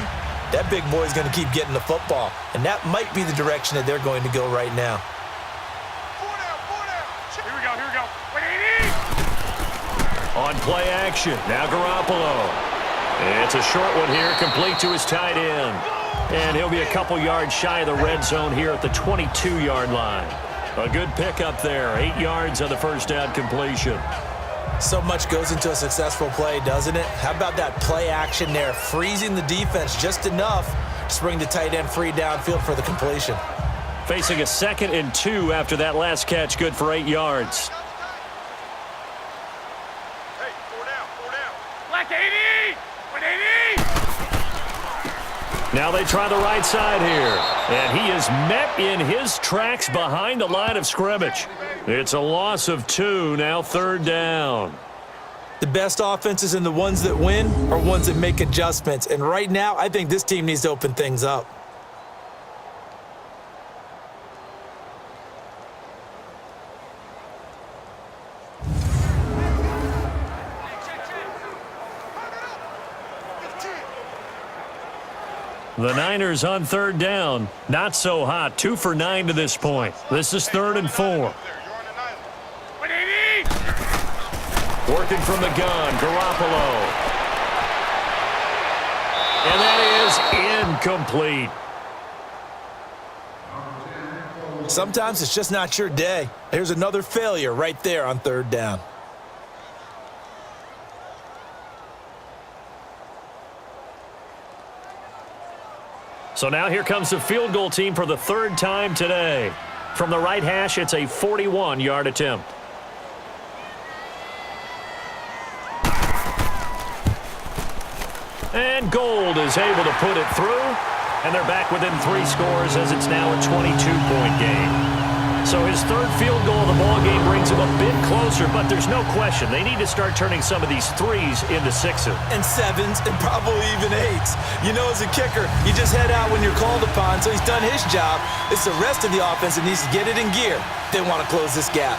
that big boy's going to keep getting the football, and that might be the direction that they're going to go right now. 4 down. Here we go. 180. On play action, now Garoppolo. It's a short one here, complete to his tight end. And he'll be a couple yards shy of the red zone here at the 22-yard line. A good pickup there, 8 yards on the first down completion. So much goes into a successful play, doesn't it? How about that play action there, freezing the defense just enough to bring the tight end free downfield for the completion. Facing a 2nd and 2 after that last catch, good for 8 yards. Hey, 4 down. Black 80. 180. Now they try the right side here. And he is met in his tracks behind the line of scrimmage. It's a loss of 2, now 3rd down. The best offenses and the ones that win are ones that make adjustments. And right now, I think this team needs to open things up. The Niners on 3rd down. Not so hot. 2 for 9 to this point. This is 3rd and 4. You're on the 180. Working from the gun, Garoppolo. And that is incomplete. Sometimes it's just not your day. There's another failure right there on 3rd down. So now here comes the field goal team for the 3rd time today. From the right hash, it's a 41-yard attempt. And Gold is able to put it through. And they're back within 3 scores as it's now a 22-point game. So his third field goal of the ball game brings him a bit closer, but there's no question they need to start turning some of these threes into sixes. And sevens, and probably even eights. You know, as a kicker, you just head out when you're called upon, so he's done his job. It's the rest of the offense that needs to get it in gear. They want to close this gap.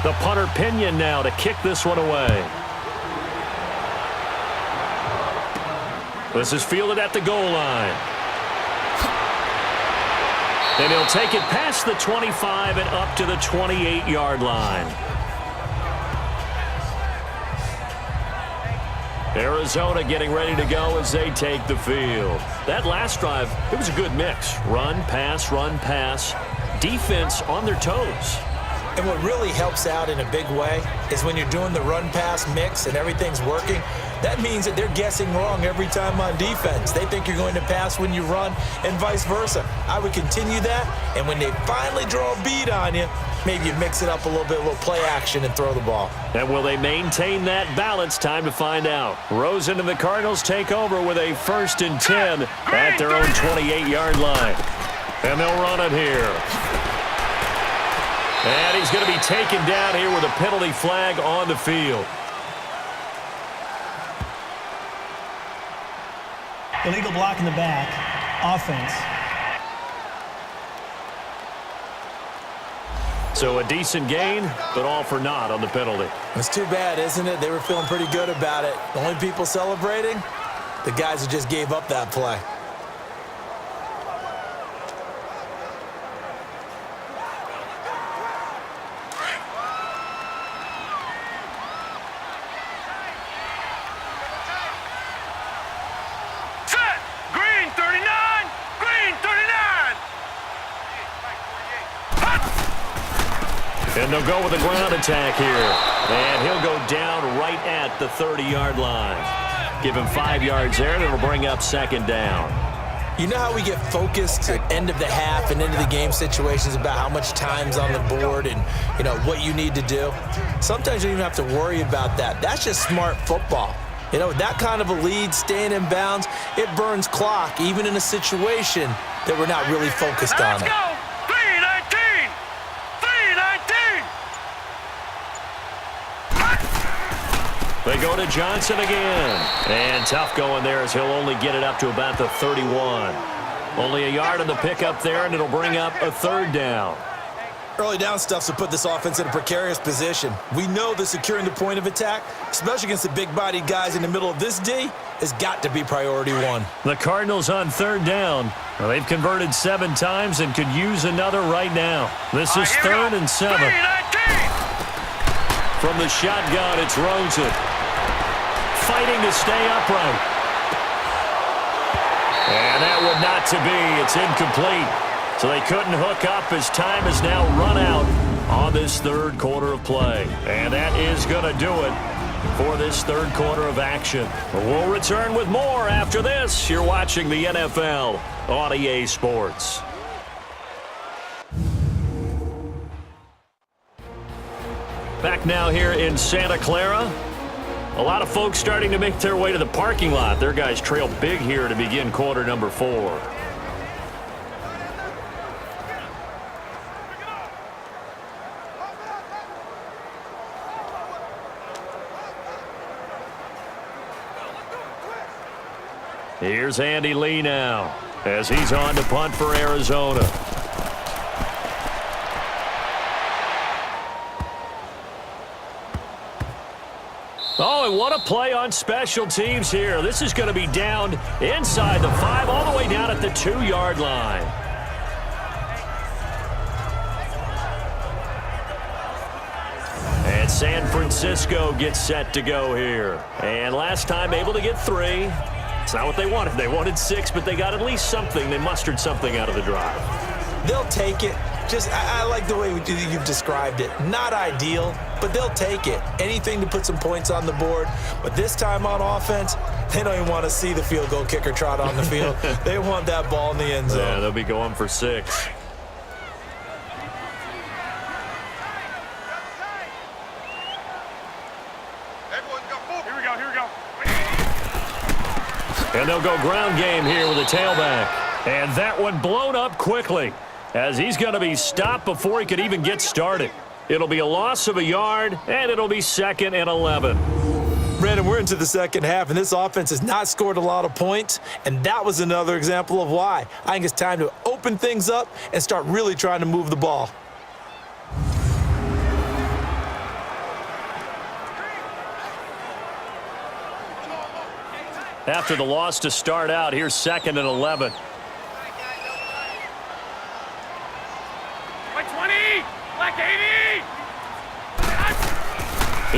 The punter Pinion now to kick this one away. This is fielded at the goal line. And he'll take it past the 25 and up to the 28-yard line. Arizona getting ready to go as they take the field. That last drive, it was a good mix. Run, pass, defense on their toes. And what really helps out in a big way is when you're doing the run-pass mix and everything's working, that means that they're guessing wrong every time on defense. They think you're going to pass when you run and vice versa. I would continue that, and when they finally draw a bead on you, maybe you mix it up a little bit, a little play action, and throw the ball. And will they maintain that balance? Time to find out. Rosen and the Cardinals take over with a 1st and 10 at their own 28-yard line. And they'll run it here. And he's going to be taken down here with a penalty flag on the field. Illegal block in the back. Offense. So a decent gain, but all for naught on the penalty. It's too bad, isn't it? They were feeling pretty good about it. The only people celebrating? The guys who just gave up that play. And they'll go with a ground attack here. And he'll go down right at the 30-yard line. Give him 5 yards there, and it'll bring up 2nd down. You know how we get focused at end of the half and into the game situations about how much time's on the board and, you know, what you need to do? Sometimes you don't even have to worry about that. That's just smart football. You know, with that kind of a lead, staying in bounds, it burns clock, even in a situation that we're not really focused on it. They go to Johnson again. And tough going there as he'll only get it up to about the 31. Only a yard on the pickup there, and it'll bring up a 3rd down. Early down stuff's to put this offense in a precarious position. We know that securing the point of attack, especially against the big-bodied guys in the middle of this D, has got to be priority 1. The Cardinals on 3rd down. Well, they've converted 7 times and could use another right now. This is 3rd and 7. From the shotgun, it's Rosen. Fighting to stay upright. And that would not to be. It's incomplete. So they couldn't hook up as time has now run out on this 3rd quarter of play. And that is going to do it for this 3rd quarter of action. We'll return with more after this. You're watching the NFL on EA Sports. Back now here in Santa Clara. A lot of folks starting to make their way to the parking lot. Their guys trail big here to begin quarter number 4. Here's Andy Lee now as he's on to punt for Arizona. Oh, and what a play on special teams here. This is going to be down inside the 5, all the way down at the 2-yard line. And San Francisco gets set to go here. And last time able to get 3. It's not what they wanted. They wanted 6, but they got at least something. They mustered something out of the drive. They'll take it. I like the way you've described it. Not ideal, but they'll take it. Anything to put some points on the board. But this time on offense, they don't even want to see the field goal kicker trot on the field. They want that ball in the end zone. Yeah, they'll be going for 6. Here we go. And they'll go ground game here with a tailback. And that one blown up quickly, as he's going to be stopped before he could even get started. It'll be a loss of a yard, and it'll be 2nd and 11. Brandon, we're into the second half, and this offense has not scored a lot of points, and that was another example of why. I think it's time to open things up and start really trying to move the ball. After the loss to start out, here's 2nd and 11. Like 20, like 80.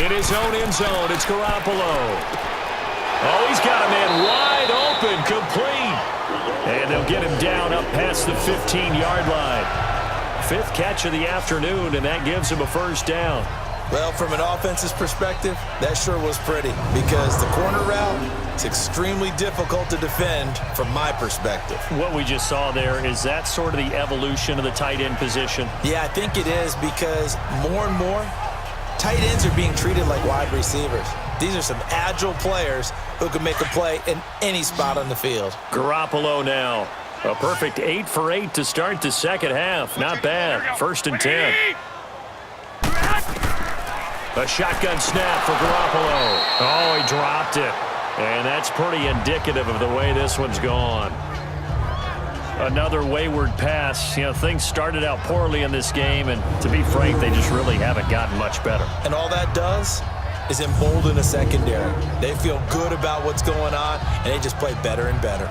In his own end zone, it's Garoppolo. Oh, he's got a man wide open, complete. And they'll get him down up past the 15-yard line. 5th catch of the afternoon, and that gives him a first down. Well, from an offense's perspective, that sure was pretty, because the corner route is extremely difficult to defend from my perspective. What we just saw there, is that sort of the evolution of the tight end position? Yeah, I think it is, because more and more, tight ends are being treated like wide receivers. These are some agile players who can make a play in any spot on the field. Garoppolo now. A perfect 8 for 8 to start the second half. Not bad. 1st and 10. A shotgun snap for Garoppolo. Oh, he dropped it. And that's pretty indicative of the way this one's gone. Another wayward pass. You know, things started out poorly in this game, and to be frank, they just really haven't gotten much better. And all that does is embolden a secondary. They feel good about what's going on, and they just play better and better.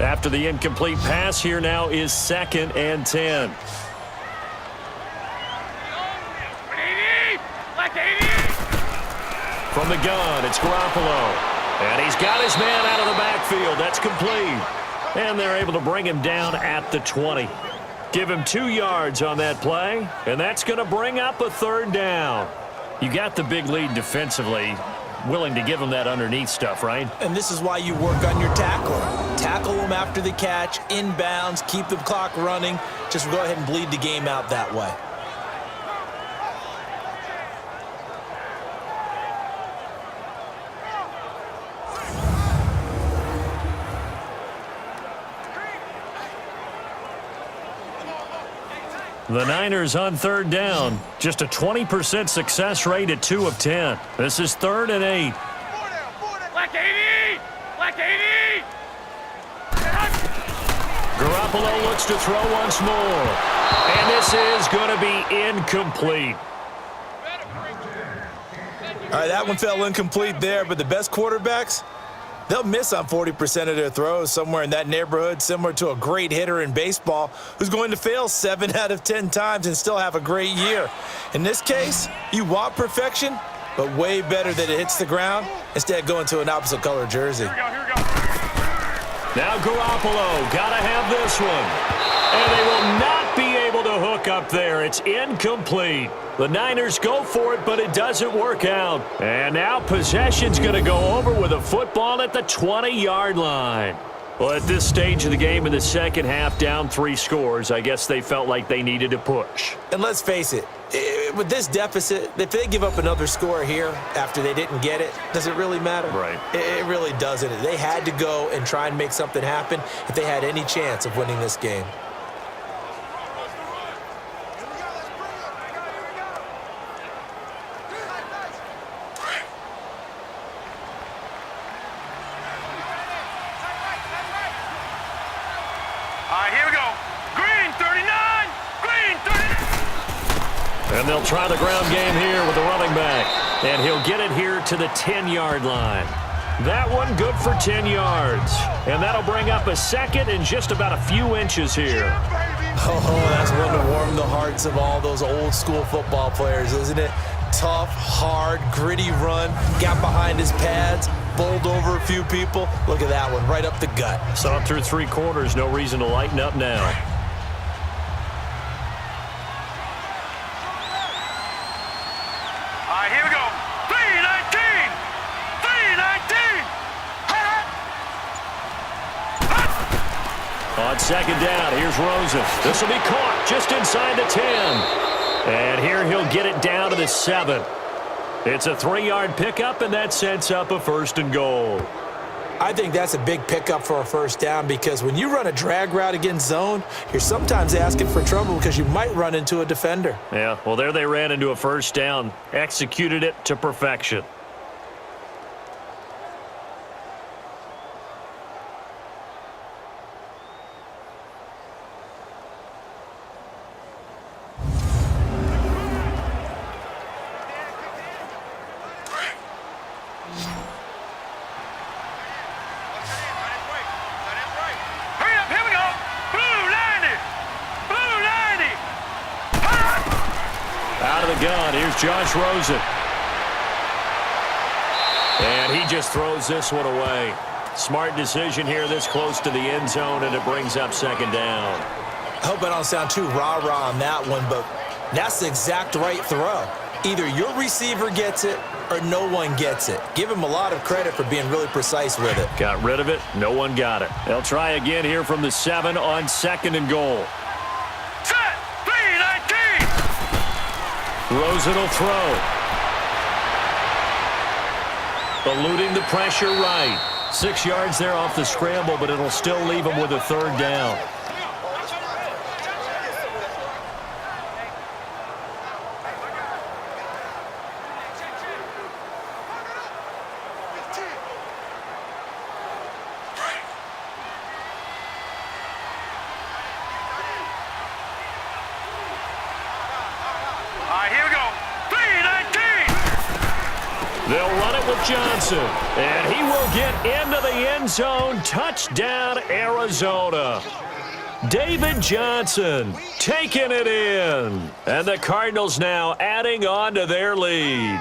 After the incomplete pass, here now is 2nd and 10. From the gun, it's Garoppolo. And he's got his man out of the backfield. That's complete. And they're able to bring him down at the 20. Give him 2 yards on that play, and that's going to bring up a 3rd down. You got the big lead defensively. Willing to give them that underneath stuff, right? And this is why you work on your tackling. Tackle them after the catch, inbounds, keep the clock running. Just go ahead and bleed the game out that way. The Niners on 3rd down. Just a 20% success rate at 2 of 10. This is 3rd and 8. Like 80! Like 80! Garoppolo looks to throw once more. And this is going to be incomplete. All right, that one fell incomplete there, but the best quarterbacks, they'll miss on 40% of their throws, somewhere in that neighborhood, similar to a great hitter in baseball who's going to fail 7 out of 10 times and still have a great year. In this case, you want perfection, but way better that it hits the ground instead of going to an opposite color jersey. Here we go. Now Garoppolo, gotta have this one. And they will not be able to hook up there. It's incomplete. The Niners go for it, but it doesn't work out. And now possession's going to go over with a football at the 20-yard line. Well, at this stage of the game in the second half, down 3 scores, I guess they felt like they needed to push. And let's face it, with this deficit, if they give up another score here after they didn't get it, does it really matter? Right. It really doesn't. They had to go and try and make something happen if they had any chance of winning this game. Here we go. Green 39. Green 39. And they'll try the ground game here with the running back. And he'll get it here to the 10-yard line. That one good for 10 yards. And that'll bring up a second and just about a few inches here. Oh, that's one to warm the hearts of all those old school football players, isn't it? Tough, hard, gritty run, got behind his pads, bowled over a few people. Look at that one, right up the gut. Saw it through 3 quarters, no reason to lighten up now. All right, here we go. 319! 319! On second down, here's Rosen. This will be caught just inside the 10. And here he'll get it down to the 7. It's a 3-yard pickup, and that sets up a 1st and goal. I think that's a big pickup for a 1st down because when you run a drag route against zone, you're sometimes asking for trouble because you might run into a defender. Yeah, well, there they ran into a 1st down, executed it to perfection. Here's Josh Rosen. And he just throws this one away. Smart decision here this close to the end zone, and it brings up 2nd down. I hope I don't sound too rah-rah on that one, but that's the exact right throw. Either your receiver gets it or no one gets it. Give him a lot of credit for being really precise with it. Got rid of it. No one got it. They'll try again here from the 7 on 2nd and goal. Rosen will throw. Eluding the pressure right. 6 yards there off the scramble, but it'll still leave him with a 3rd down. They'll run it with Johnson, and he will get into the end zone. Touchdown, Arizona. David Johnson taking it in, and the Cardinals now adding on to their lead.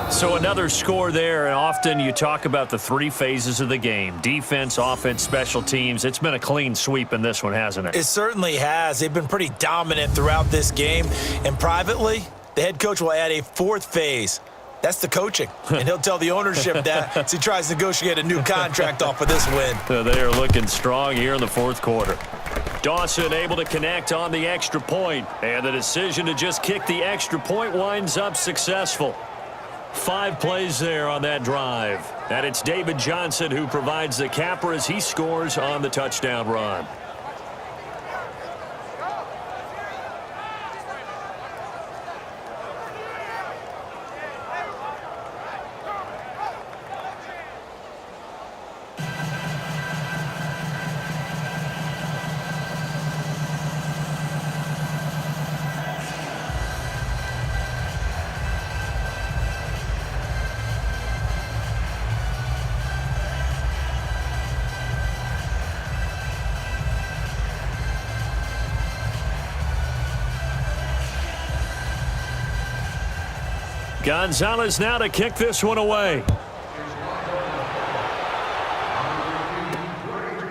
So another score there, and often you talk about the 3 phases of the game: defense, offense, special teams. It's been a clean sweep in this one, hasn't it? It certainly has. They've been pretty dominant throughout this game, and privately, the head coach will add a 4th phase. That's the coaching, and he'll tell the ownership that as he tries to negotiate a new contract off of this win. They are looking strong here in the 4th quarter. Dawson able to connect on the extra point, and the decision to just kick the extra point winds up successful. 5 plays there on that drive, and it's David Johnson who provides the capper as he scores on the touchdown run. Gonzalez now to kick this one away.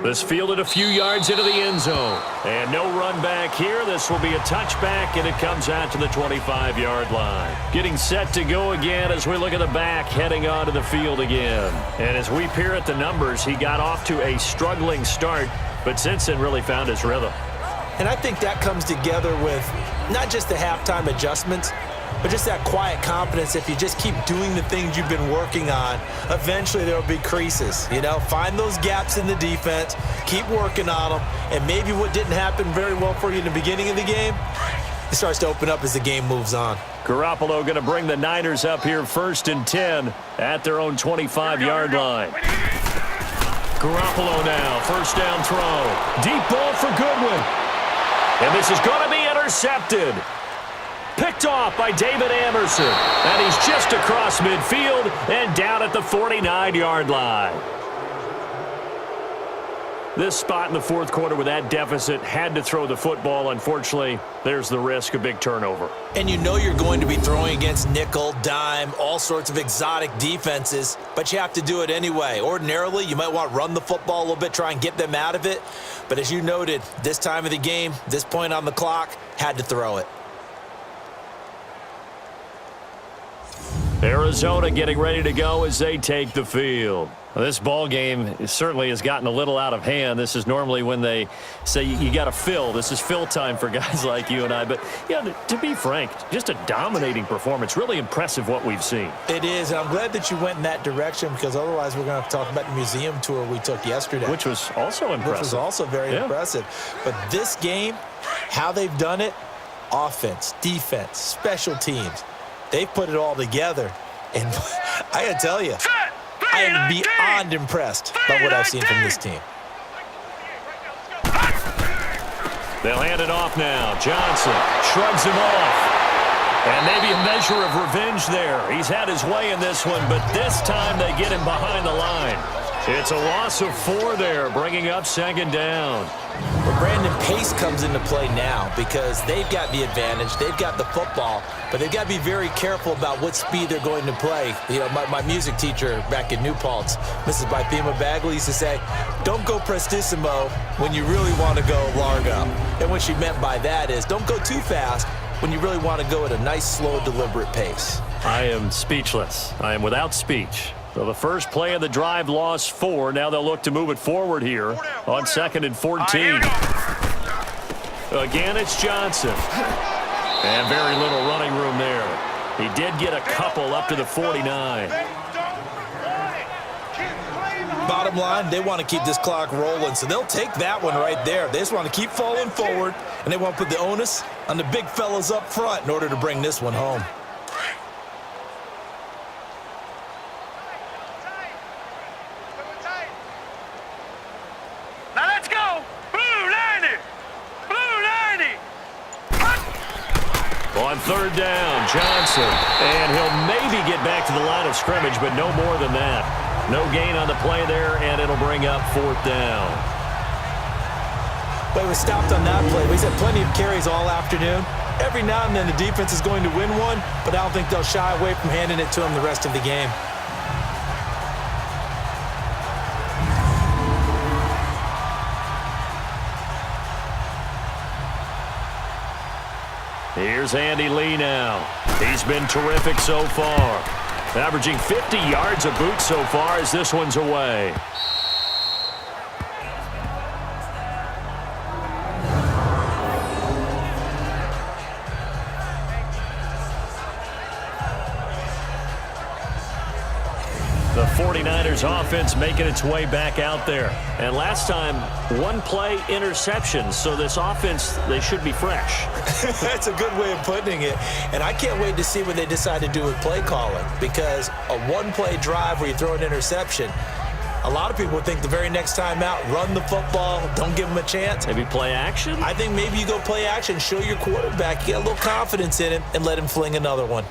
This fielded a few yards into the end zone. And no run back here. This will be a touchback, and it comes out to the 25-yard line. Getting set to go again as we look at the back heading onto the field again. And as we peer at the numbers, he got off to a struggling start, but since then really found his rhythm. And I think that comes together with not just the halftime adjustments, but just that quiet confidence. If you just keep doing the things you've been working on, eventually there will be creases. You know, find those gaps in the defense, keep working on them, and maybe what didn't happen very well for you in the beginning of the game, it starts to open up as the game moves on. Garoppolo going to bring the Niners up here 1st and 10 at their own 25-yard line. Garoppolo now, 1st down throw. Deep ball for Goodwin. And this is going to be intercepted. Picked off by David Amerson. And he's just across midfield and down at the 49-yard line. This spot in the fourth quarter with that deficit had to throw the football. Unfortunately, there's the risk of big turnover. And you know you're going to be throwing against nickel, dime, all sorts of exotic defenses, but you have to do it anyway. Ordinarily, you might want to run the football a little bit, try and get them out of it. But as you noted, this time of the game, this point on the clock, had to throw it. Arizona getting ready to go as they take the field. Well, this ball game certainly has gotten a little out of hand. This is normally when they say you got to fill. This is fill time for guys like you and I. But, yeah, to be frank, just a dominating performance. Really impressive what we've seen. It is, and I'm glad that you went in that direction because otherwise we're going to have to talk about the museum tour we took yesterday. Which was also impressive. Which was also very impressive. But this game, how they've done it, offense, defense, special teams, they've put it all together. And I got to tell you, I am beyond impressed by what I've seen from this team. They'll hand it off now. Johnson shrugs him off. And maybe a measure of revenge there. He's had his way in this one, but this time they get him behind the line. It's a loss of 4 there, bringing up second down. Well, Brandon, pace comes into play now because they've got the advantage. They've got the football, but they've got to be very careful about what speed they're going to play. You know, my music teacher back in New Paltz, Mrs. Bythema Bagley, used to say, don't go prestissimo when you really want to go largo. And what she meant by that is don't go too fast when you really want to go at a nice, slow, deliberate pace. I am speechless. I am without speech. So the first play of the drive lost 4. Now they'll look to move it forward here on 2nd and 14. Again, it's Johnson. And very little running room there. He did get a couple up to the 49. Bottom line, they want to keep this clock rolling, so they'll take that one right there. They just want to keep falling forward, and they want to put the onus on the big fellas up front in order to bring this one home. On 3rd down, Johnson. And he'll maybe get back to the line of scrimmage, but no more than that. No gain on the play there, and it'll bring up 4th down. But he was stopped on that play. He's had plenty of carries all afternoon. Every now and then the defense is going to win one, but I don't think they'll shy away from handing it to him the rest of the game. Here's Andy Lee now. He's been terrific so far. Averaging 50 yards a boot so far as this one's away. The 49ers offense making its way back out there. And last time, 1 play interception. So this offense, they should be fresh. That's a good way of putting it. And I can't wait to see what they decide to do with play calling. Because a 1-play drive where you throw an interception, a lot of people would think the very next time out, run the football, don't give them a chance. Maybe play action? I think maybe you go play action, show your quarterback, get a little confidence in him, and let him fling another one.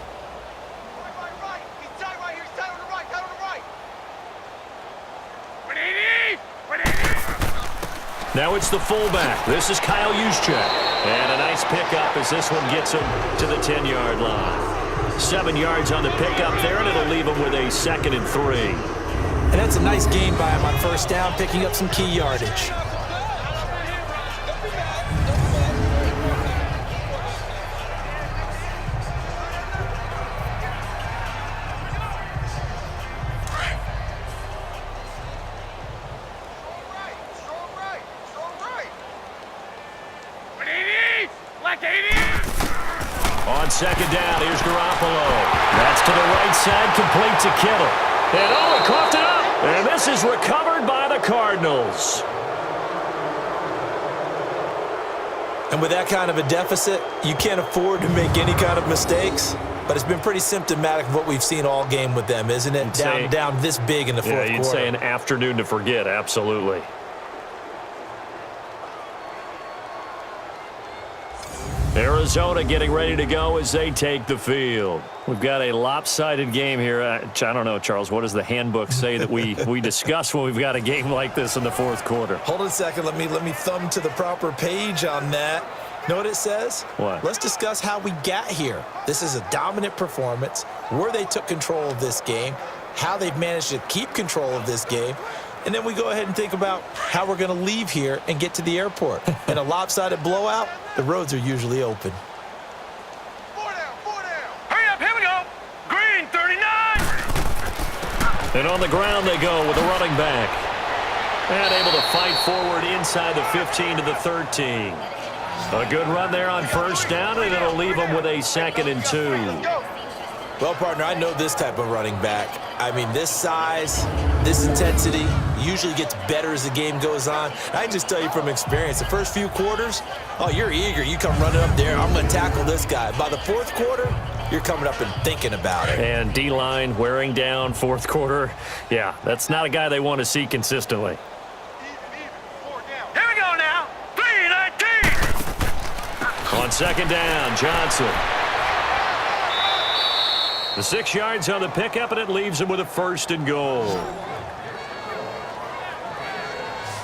Now it's the fullback. This is Kyle Juszczyk. And a nice pickup as this one gets him to the 10-yard line. 7 yards on the pickup there, and it'll leave him with a 2nd and 3. And that's a nice gain by him on 1st down, picking up some key yardage. On 2nd down, here's Garoppolo. That's to the right side, complete to Kittle. And oh, he coughed it up. And this is recovered by the Cardinals. And with that kind of a deficit, you can't afford to make any kind of mistakes. But it's been pretty symptomatic of what we've seen all game with them, isn't it? Down this big in the fourth quarter. Yeah, you'd say an afternoon to forget, absolutely. Arizona getting ready to go as they take the field. We've got a lopsided game here. I don't know, Charles, what does the handbook say that we discuss when we've got a game like this in the fourth quarter? Hold on a second. Let me thumb to the proper page on that. Know what it says? What? Let's discuss how we got here. This is a dominant performance, where they took control of this game, how they've managed to keep control of this game, and then we go ahead and think about how we're going to leave here and get to the airport. In a lopsided blowout, the roads are usually open. Four down. Hurry up, here we go. Green, 39. And on the ground they go with a running back. And able to fight forward inside the 15 to the 13. A good run there on first down, and it'll leave them with a 2nd and 2. Well, partner, I know this type of running back. I mean, this size, this intensity usually gets better as the game goes on. I can just tell you from experience, the first few quarters, oh, you're eager. You come running up there, I'm going to tackle this guy. By the fourth quarter, you're coming up and thinking about it. And D-line wearing down fourth quarter. Yeah, that's not a guy they want to see consistently. Here we go now. 3-19. On second down, Johnson. The 6 yards on the pickup, and it leaves him with a 1st and goal.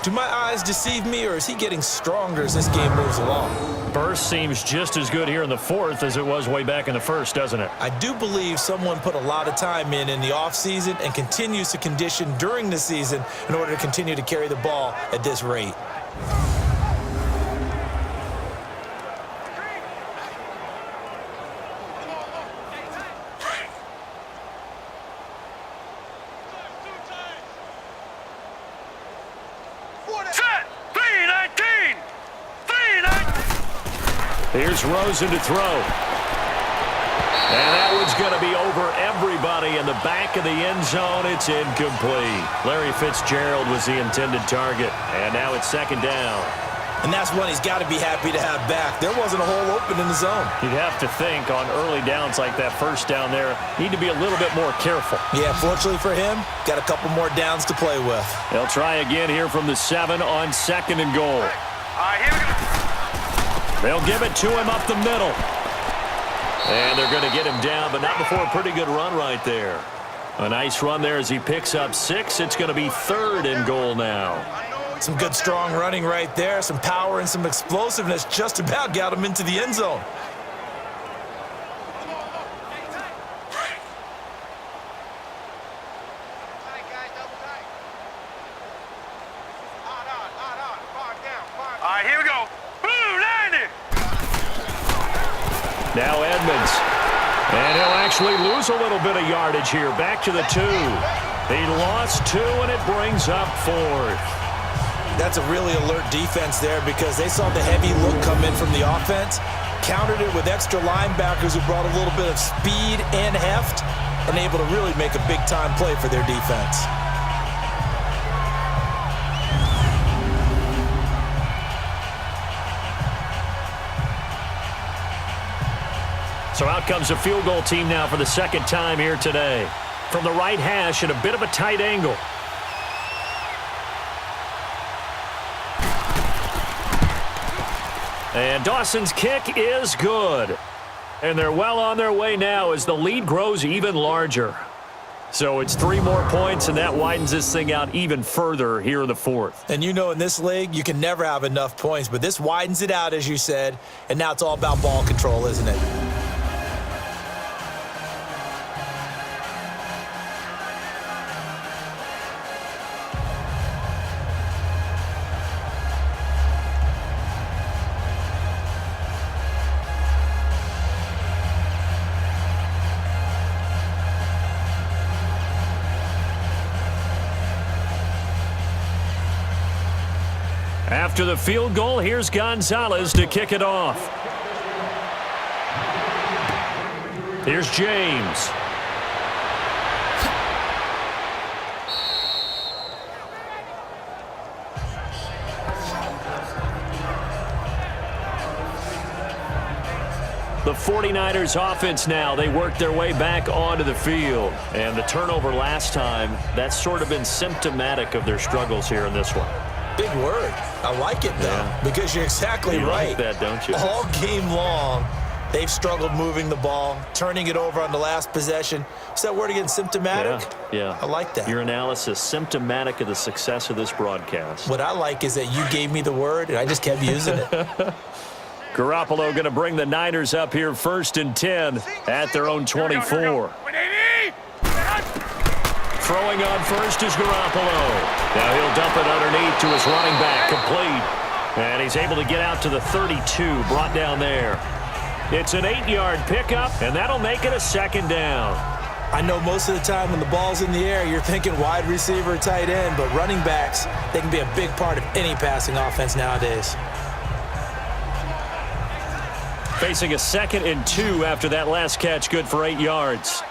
Do my eyes deceive me, or is he getting stronger as this game moves along? Burst seems just as good here in the fourth as it was way back in the first, doesn't it? I do believe someone put a lot of time in the offseason and continues to condition during the season in order to continue to carry the ball at this rate. Here's Rosen to throw. And that one's going to be over everybody in the back of the end zone. It's incomplete. Larry Fitzgerald was the intended target. And now it's 2nd down. And that's one he's got to be happy to have back. There wasn't a hole open in the zone. You'd have to think on early downs like that first down there, need to be a little bit more careful. Yeah, fortunately for him, got a couple more downs to play with. They'll try again here from the 7 on 2nd and goal. Here we go. They'll give it to him up the middle. And they're going to get him down, but not before a pretty good run right there. A nice run there as he picks up 6. It's going to be 3rd and goal now. Some good, strong running right there. Some power and some explosiveness just about got him into the end zone. Here we go. Blue 90. Now Edmonds. And he'll actually lose a little bit of yardage here. Back to the 2. He lost 2, and it brings up 4th. That's a really alert defense there because they saw the heavy look come in from the offense, countered it with extra linebackers who brought a little bit of speed and heft, and able to really make a big-time play for their defense. So out comes a field goal team now for the 2nd time here today. From the right hash at a bit of a tight angle. And Dawson's kick is good. And they're well on their way now as the lead grows even larger. So it's 3 more points, and that widens this thing out even further here in the 4th. And you know in this league, you can never have enough points, but this widens it out, as you said, and now it's all about ball control, isn't it? After the field goal, here's Gonzalez to kick it off. Here's James. The 49ers offense now, they work their way back onto the field. And the turnover last time, that's sort of been symptomatic of their struggles here in this one. Big word. I like it, though, because you're exactly right. You like that, don't you? All game long, they've struggled moving the ball, turning it over on the last possession. Is that word again, symptomatic? Yeah. I like that. Your analysis, symptomatic of the success of this broadcast. What I like is that you gave me the word, and I just kept using it. Garoppolo going to bring the Niners up here 1st and 10 at their own 24. Throwing on first is Garoppolo. Now he'll dump it underneath to his running back, complete. And he's able to get out to the 32, brought down there. It's an 8-yard pickup, and that'll make it a 2nd down. I know most of the time when the ball's in the air, you're thinking wide receiver, tight end, but running backs, they can be a big part of any passing offense nowadays. Facing a 2nd and 2 after that last catch, good for 8 yards.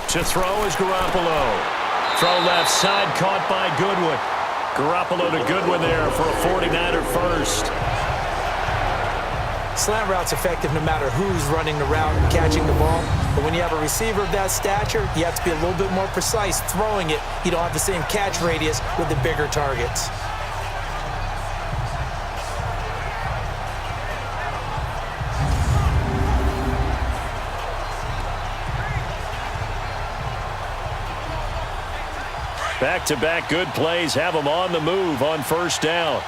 To throw is Garoppolo. Throw left side, caught by Goodwin. Garoppolo to Goodwin there for a 49er first. Slant route's effective no matter who's running the route and catching the ball. But when you have a receiver of that stature, you have to be a little bit more precise throwing it. You don't have the same catch radius with the bigger targets. Back-to-back good plays have them on the move on 1st down.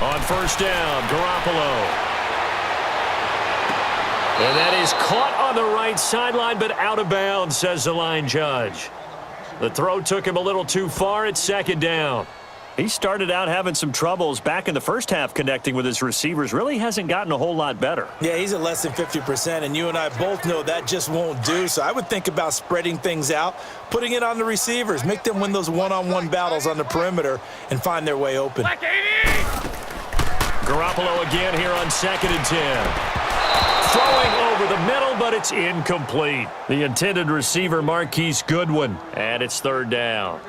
On 1st down, Garoppolo. And that is caught on the right sideline, but out of bounds, says the line judge. The throw took him a little too far at 2nd down. He started out having some troubles back in the first half connecting with his receivers. Really hasn't gotten a whole lot better. Yeah, he's at less than 50%, and you and I both know that just won't do. So I would think about spreading things out, putting it on the receivers, make them win those one-on-one battles on the perimeter and find their way open. Garoppolo again here on 2nd and 10. Throwing over the middle, but it's incomplete. The intended receiver, Marquise Goodwin, and it's 3rd down.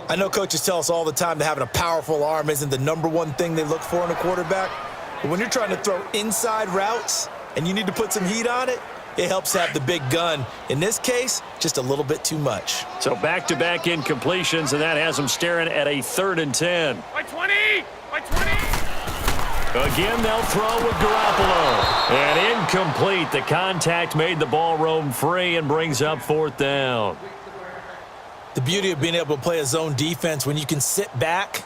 I know coaches tell us all the time that having a powerful arm isn't the #1 thing they look for in a quarterback. But when you're trying to throw inside routes and you need to put some heat on it, it helps have the big gun. In this case, just a little bit too much. So back-to-back incompletions, and that has them staring at a 3rd and 10. By 20! By 20! Again, they'll throw with Garoppolo. And incomplete. The contact made the ball roam free and brings up 4th down. The beauty of being able to play a zone defense when you can sit back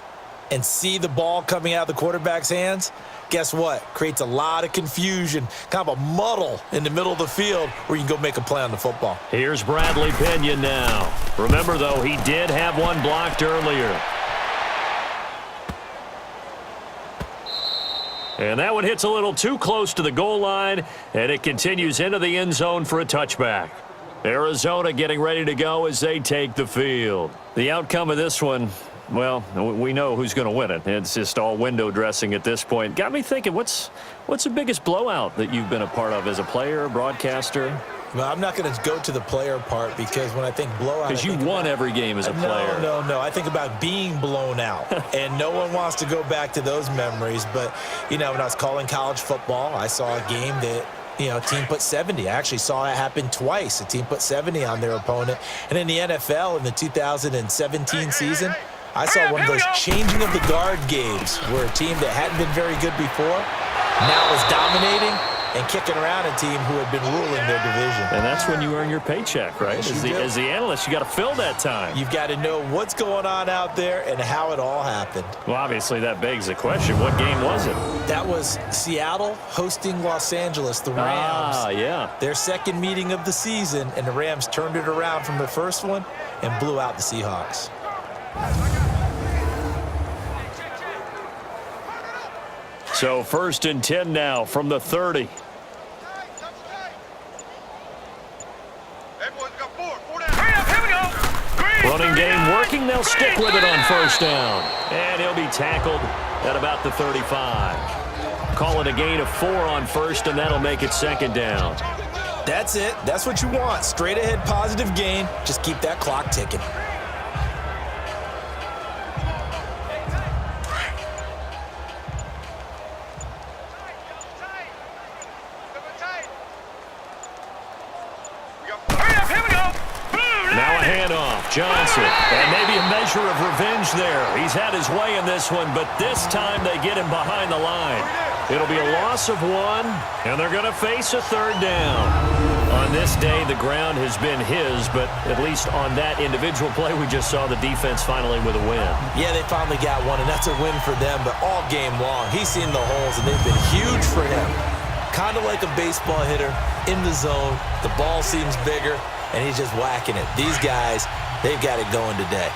and see the ball coming out of the quarterback's hands, guess what? Creates a lot of confusion, kind of a muddle in the middle of the field where you can go make a play on the football. Here's Bradley Pinion now. Remember, though, he did have one blocked earlier. And that one hits a little too close to the goal line, and it continues into the end zone for a touchback. Arizona getting ready to go as they take the field. The outcome of this one, well, we know who's going to win it. It's just all window dressing at this point. Got me thinking, what's the biggest blowout that you've been a part of as a player, broadcaster? Well, I'm not going to go to the player part because when I think blowout... Because you won every game as a player. No. I think about being blown out, and no one wants to go back to those memories. But, you know, when I was calling college football, I saw a game that, you know, a team put 70. I actually saw it happen twice. A team put 70 on their opponent. And in the NFL, in the 2017 season, I saw one of those changing of the guard games where a team that hadn't been very good before now is dominating and kicking around a team who had been ruling their division. And that's when you earn your paycheck, right? As the analyst, you got to fill that time. You've got to know what's going on out there and how it all happened. Well, obviously, that begs the question, what game was it? That was Seattle hosting Los Angeles, the Rams. Ah, yeah. Their second meeting of the season, and the Rams turned it around from the first one and blew out the Seahawks. So 1st and 10 now from the 30. Running game working. They'll stick with it on 1st down. And he'll be tackled at about the 35. Call it a gain of 4 on 1st, and that'll make it 2nd down. That's it. That's what you want. Straight ahead positive gain. Just keep that clock ticking. Johnson. And maybe a measure of revenge there. He's had his way in this one, but this time they get him behind the line. It'll be a loss of 1, and they're going to face a 3rd down. On this day, the ground has been his, but at least on that individual play, we just saw the defense finally with a win. Yeah, they finally got one, and that's a win for them, but all game long, he's seen the holes, and they've been huge for him. Kind of like a baseball hitter in the zone. The ball seems bigger, and he's just whacking it. These guys, they've got it going today.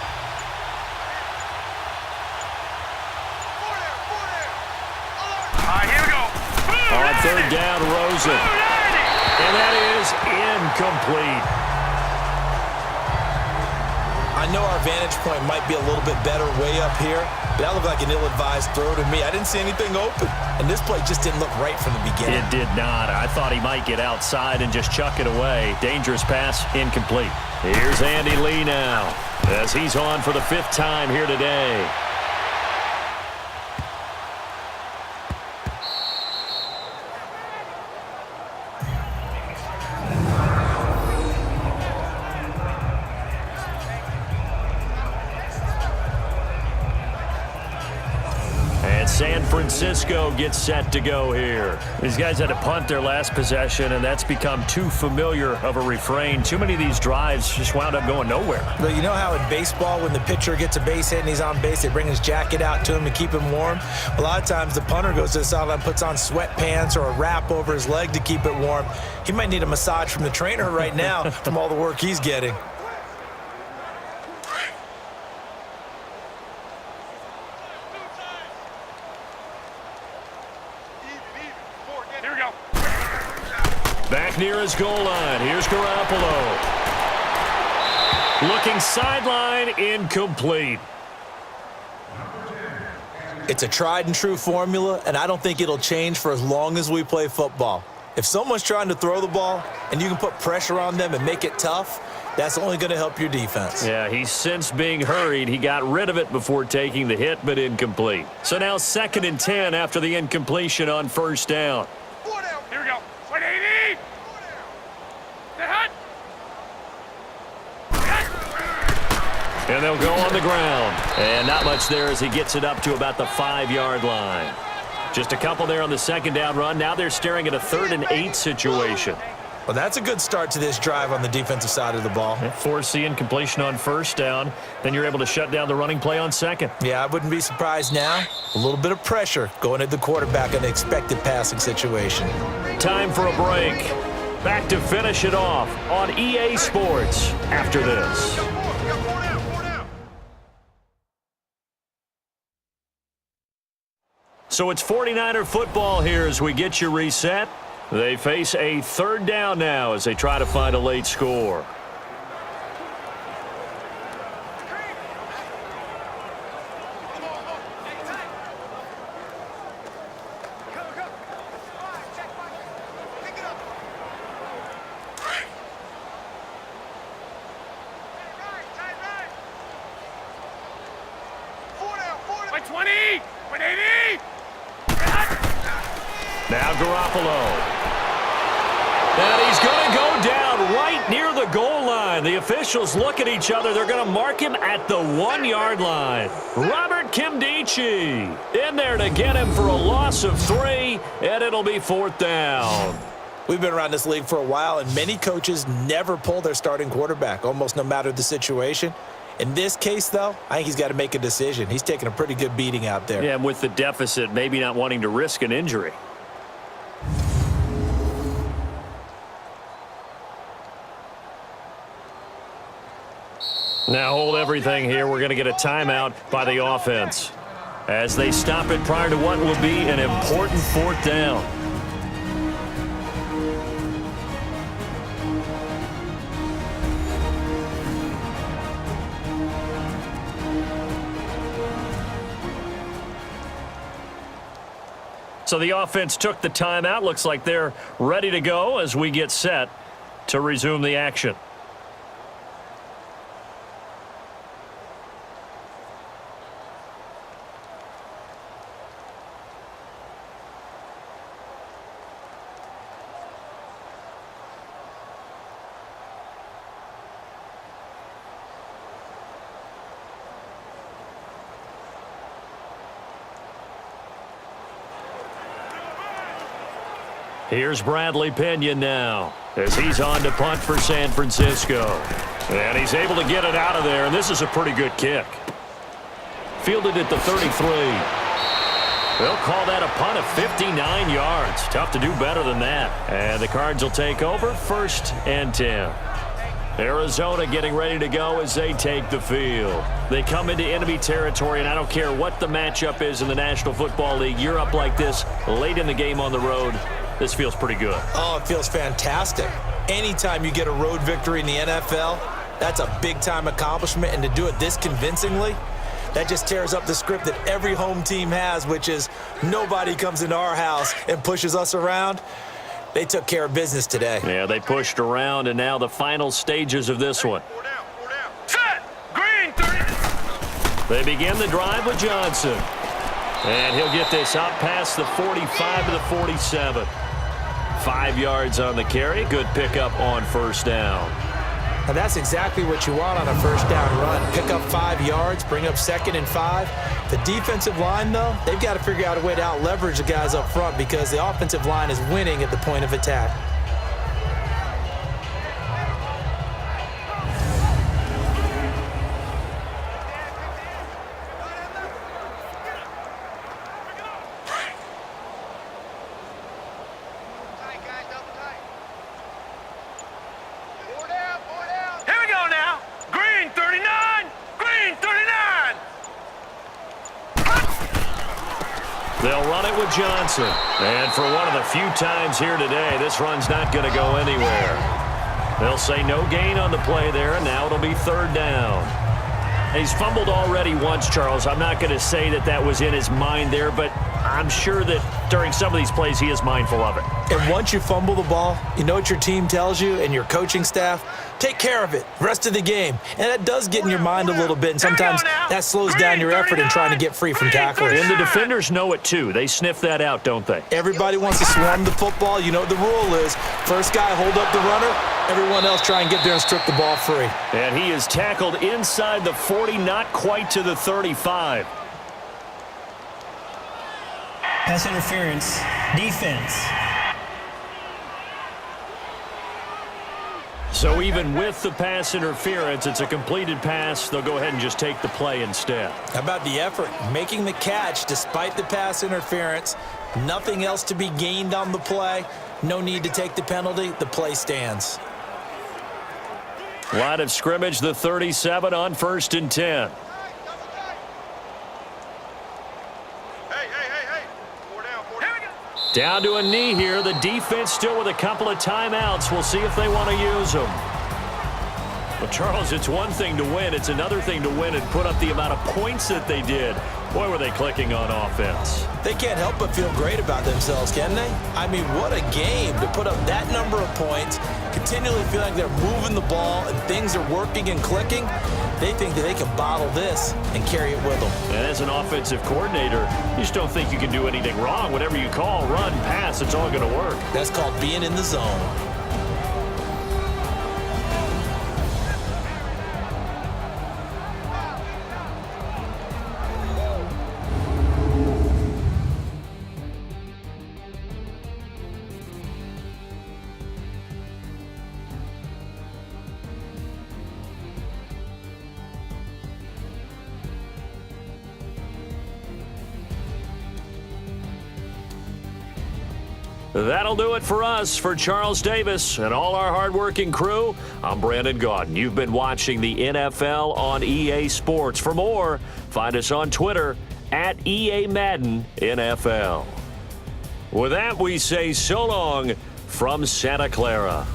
Here we go. On 3rd down, Rosen. And that is incomplete. I know our vantage point might be a little bit better way up here, but that looked like an ill-advised throw to me. I didn't see anything open, and this play just didn't look right from the beginning. It did not. I thought he might get outside and just chuck it away. Dangerous pass, incomplete. Here's Andy Lee now, as he's on for the 5th time here today. San Francisco gets set to go here. These guys had to punt their last possession, and that's become too familiar of a refrain. Too many of these drives just wound up going nowhere. But you know how in baseball, when the pitcher gets a base hit and he's on base, they bring his jacket out to him to keep him warm? A lot of times the punter goes to the sideline, puts on sweatpants or a wrap over his leg to keep it warm. He might need a massage from the trainer right now from all the work he's getting. Back near his goal line. Here's Garoppolo. Looking sideline, incomplete. It's a tried and true formula, and I don't think it'll change for as long as we play football. If someone's trying to throw the ball and you can put pressure on them and make it tough, that's only going to help your defense. Yeah, he's since being hurried. He got rid of it before taking the hit, but incomplete. So now 2nd and 10 after the incompletion on 1st down. Here we go. 180. And they'll go on the ground. And not much there as he gets it up to about the 5-yard line. Just a couple there on the 2nd down run. Now they're staring at a 3rd and 8 situation. Well, that's a good start to this drive on the defensive side of the ball. Force the incompletion on 1st down. Then you're able to shut down the running play on 2nd. Yeah, I wouldn't be surprised now. A little bit of pressure going at the quarterback in an expected passing situation. Time for a break. Back to finish it off on EA Sports after this. So it's 49er football here as we get you reset. They face a 3rd down now as they try to find a late score. Now Garoppolo. And he's going to go down right near the goal line. The officials look at each other. They're going to mark him at the 1-yard line. Robert Kimdichie in there to get him for a loss of 3, and it'll be 4th down. We've been around this league for a while, and many coaches never pull their starting quarterback, almost no matter the situation. In this case, though, I think he's got to make a decision. He's taking a pretty good beating out there. Yeah, and with the deficit, maybe not wanting to risk an injury. Now hold everything here. We're going to get a timeout by the offense as they stop it prior to what will be an important 4th down. So the offense took the timeout. Looks like they're ready to go as we get set to resume the action. Here's Bradley Pinion now as he's on to punt for San Francisco. And he's able to get it out of there, and this is a pretty good kick. Fielded at the 33. They'll call that a punt of 59 yards. Tough to do better than that. And the Cards will take over 1st and 10. Arizona getting ready to go as they take the field. They come into enemy territory, and I don't care what the matchup is in the National Football League. You're up like this late in the game on the road. This feels pretty good. Oh, it feels fantastic. Anytime you get a road victory in the NFL, that's a big-time accomplishment, and to do it this convincingly, that just tears up the script that every home team has, which is nobody comes into our house and pushes us around. They took care of business today. Yeah, they pushed around, and now the final stages of this one. Set! Green 30. They begin the drive with Johnson. And he'll get this out past the 45 to the 47. 5 yards on the carry. Good pickup on 1st down. And that's exactly what you want on a 1st down run. Pick up 5 yards, bring up 2nd and 5. The defensive line, though, they've got to figure out a way to out-leverage the guys up front because the offensive line is winning at the point of attack. They'll run it with Johnson. And for one of the few times here today, this run's not going to go anywhere. They'll say no gain on the play there, and now it'll be 3rd down. He's fumbled already once, Charles. I'm not going to say that that was in his mind there, but I'm sure that during some of these plays he is mindful of it. And once you fumble the ball, you know what your team tells you and your coaching staff? Take care of it rest of the game. And that does get in your mind a little bit, and sometimes that slows down your effort in trying to get free from tacklers. And the defenders know it too. They sniff that out, don't they? Everybody wants to swarm the football. You know what the rule is. First guy hold up the runner. Everyone else try and get there and strip the ball free. And he is tackled inside the 40, not quite to the 35. Pass interference. Defense. So even with the pass interference, it's a completed pass. They'll go ahead and just take the play instead. How about the effort? Making the catch despite the pass interference. Nothing else to be gained on the play. No need to take the penalty. The play stands. Line of scrimmage, the 37 on 1st and 10. Down to a knee here. The defense still with a couple of timeouts. We'll see if they want to use them. Well, Charles, it's one thing to win. It's another thing to win and put up the amount of points that they did. Boy, were they clicking on offense. They can't help but feel great about themselves, can they? I mean, what a game to put up that number of points, continually feeling like they're moving the ball and things are working and clicking. They think that they can bottle this and carry it with them. And as an offensive coordinator, you just don't think you can do anything wrong. Whatever you call, run, pass, it's all going to work. That's called being in the zone. That'll do it for us. For Charles Davis and all our hardworking crew, I'm Brandon Gaudin. You've been watching the NFL on EA Sports. For more, find us on Twitter at EA Madden NFL. With that, we say so long from Santa Clara.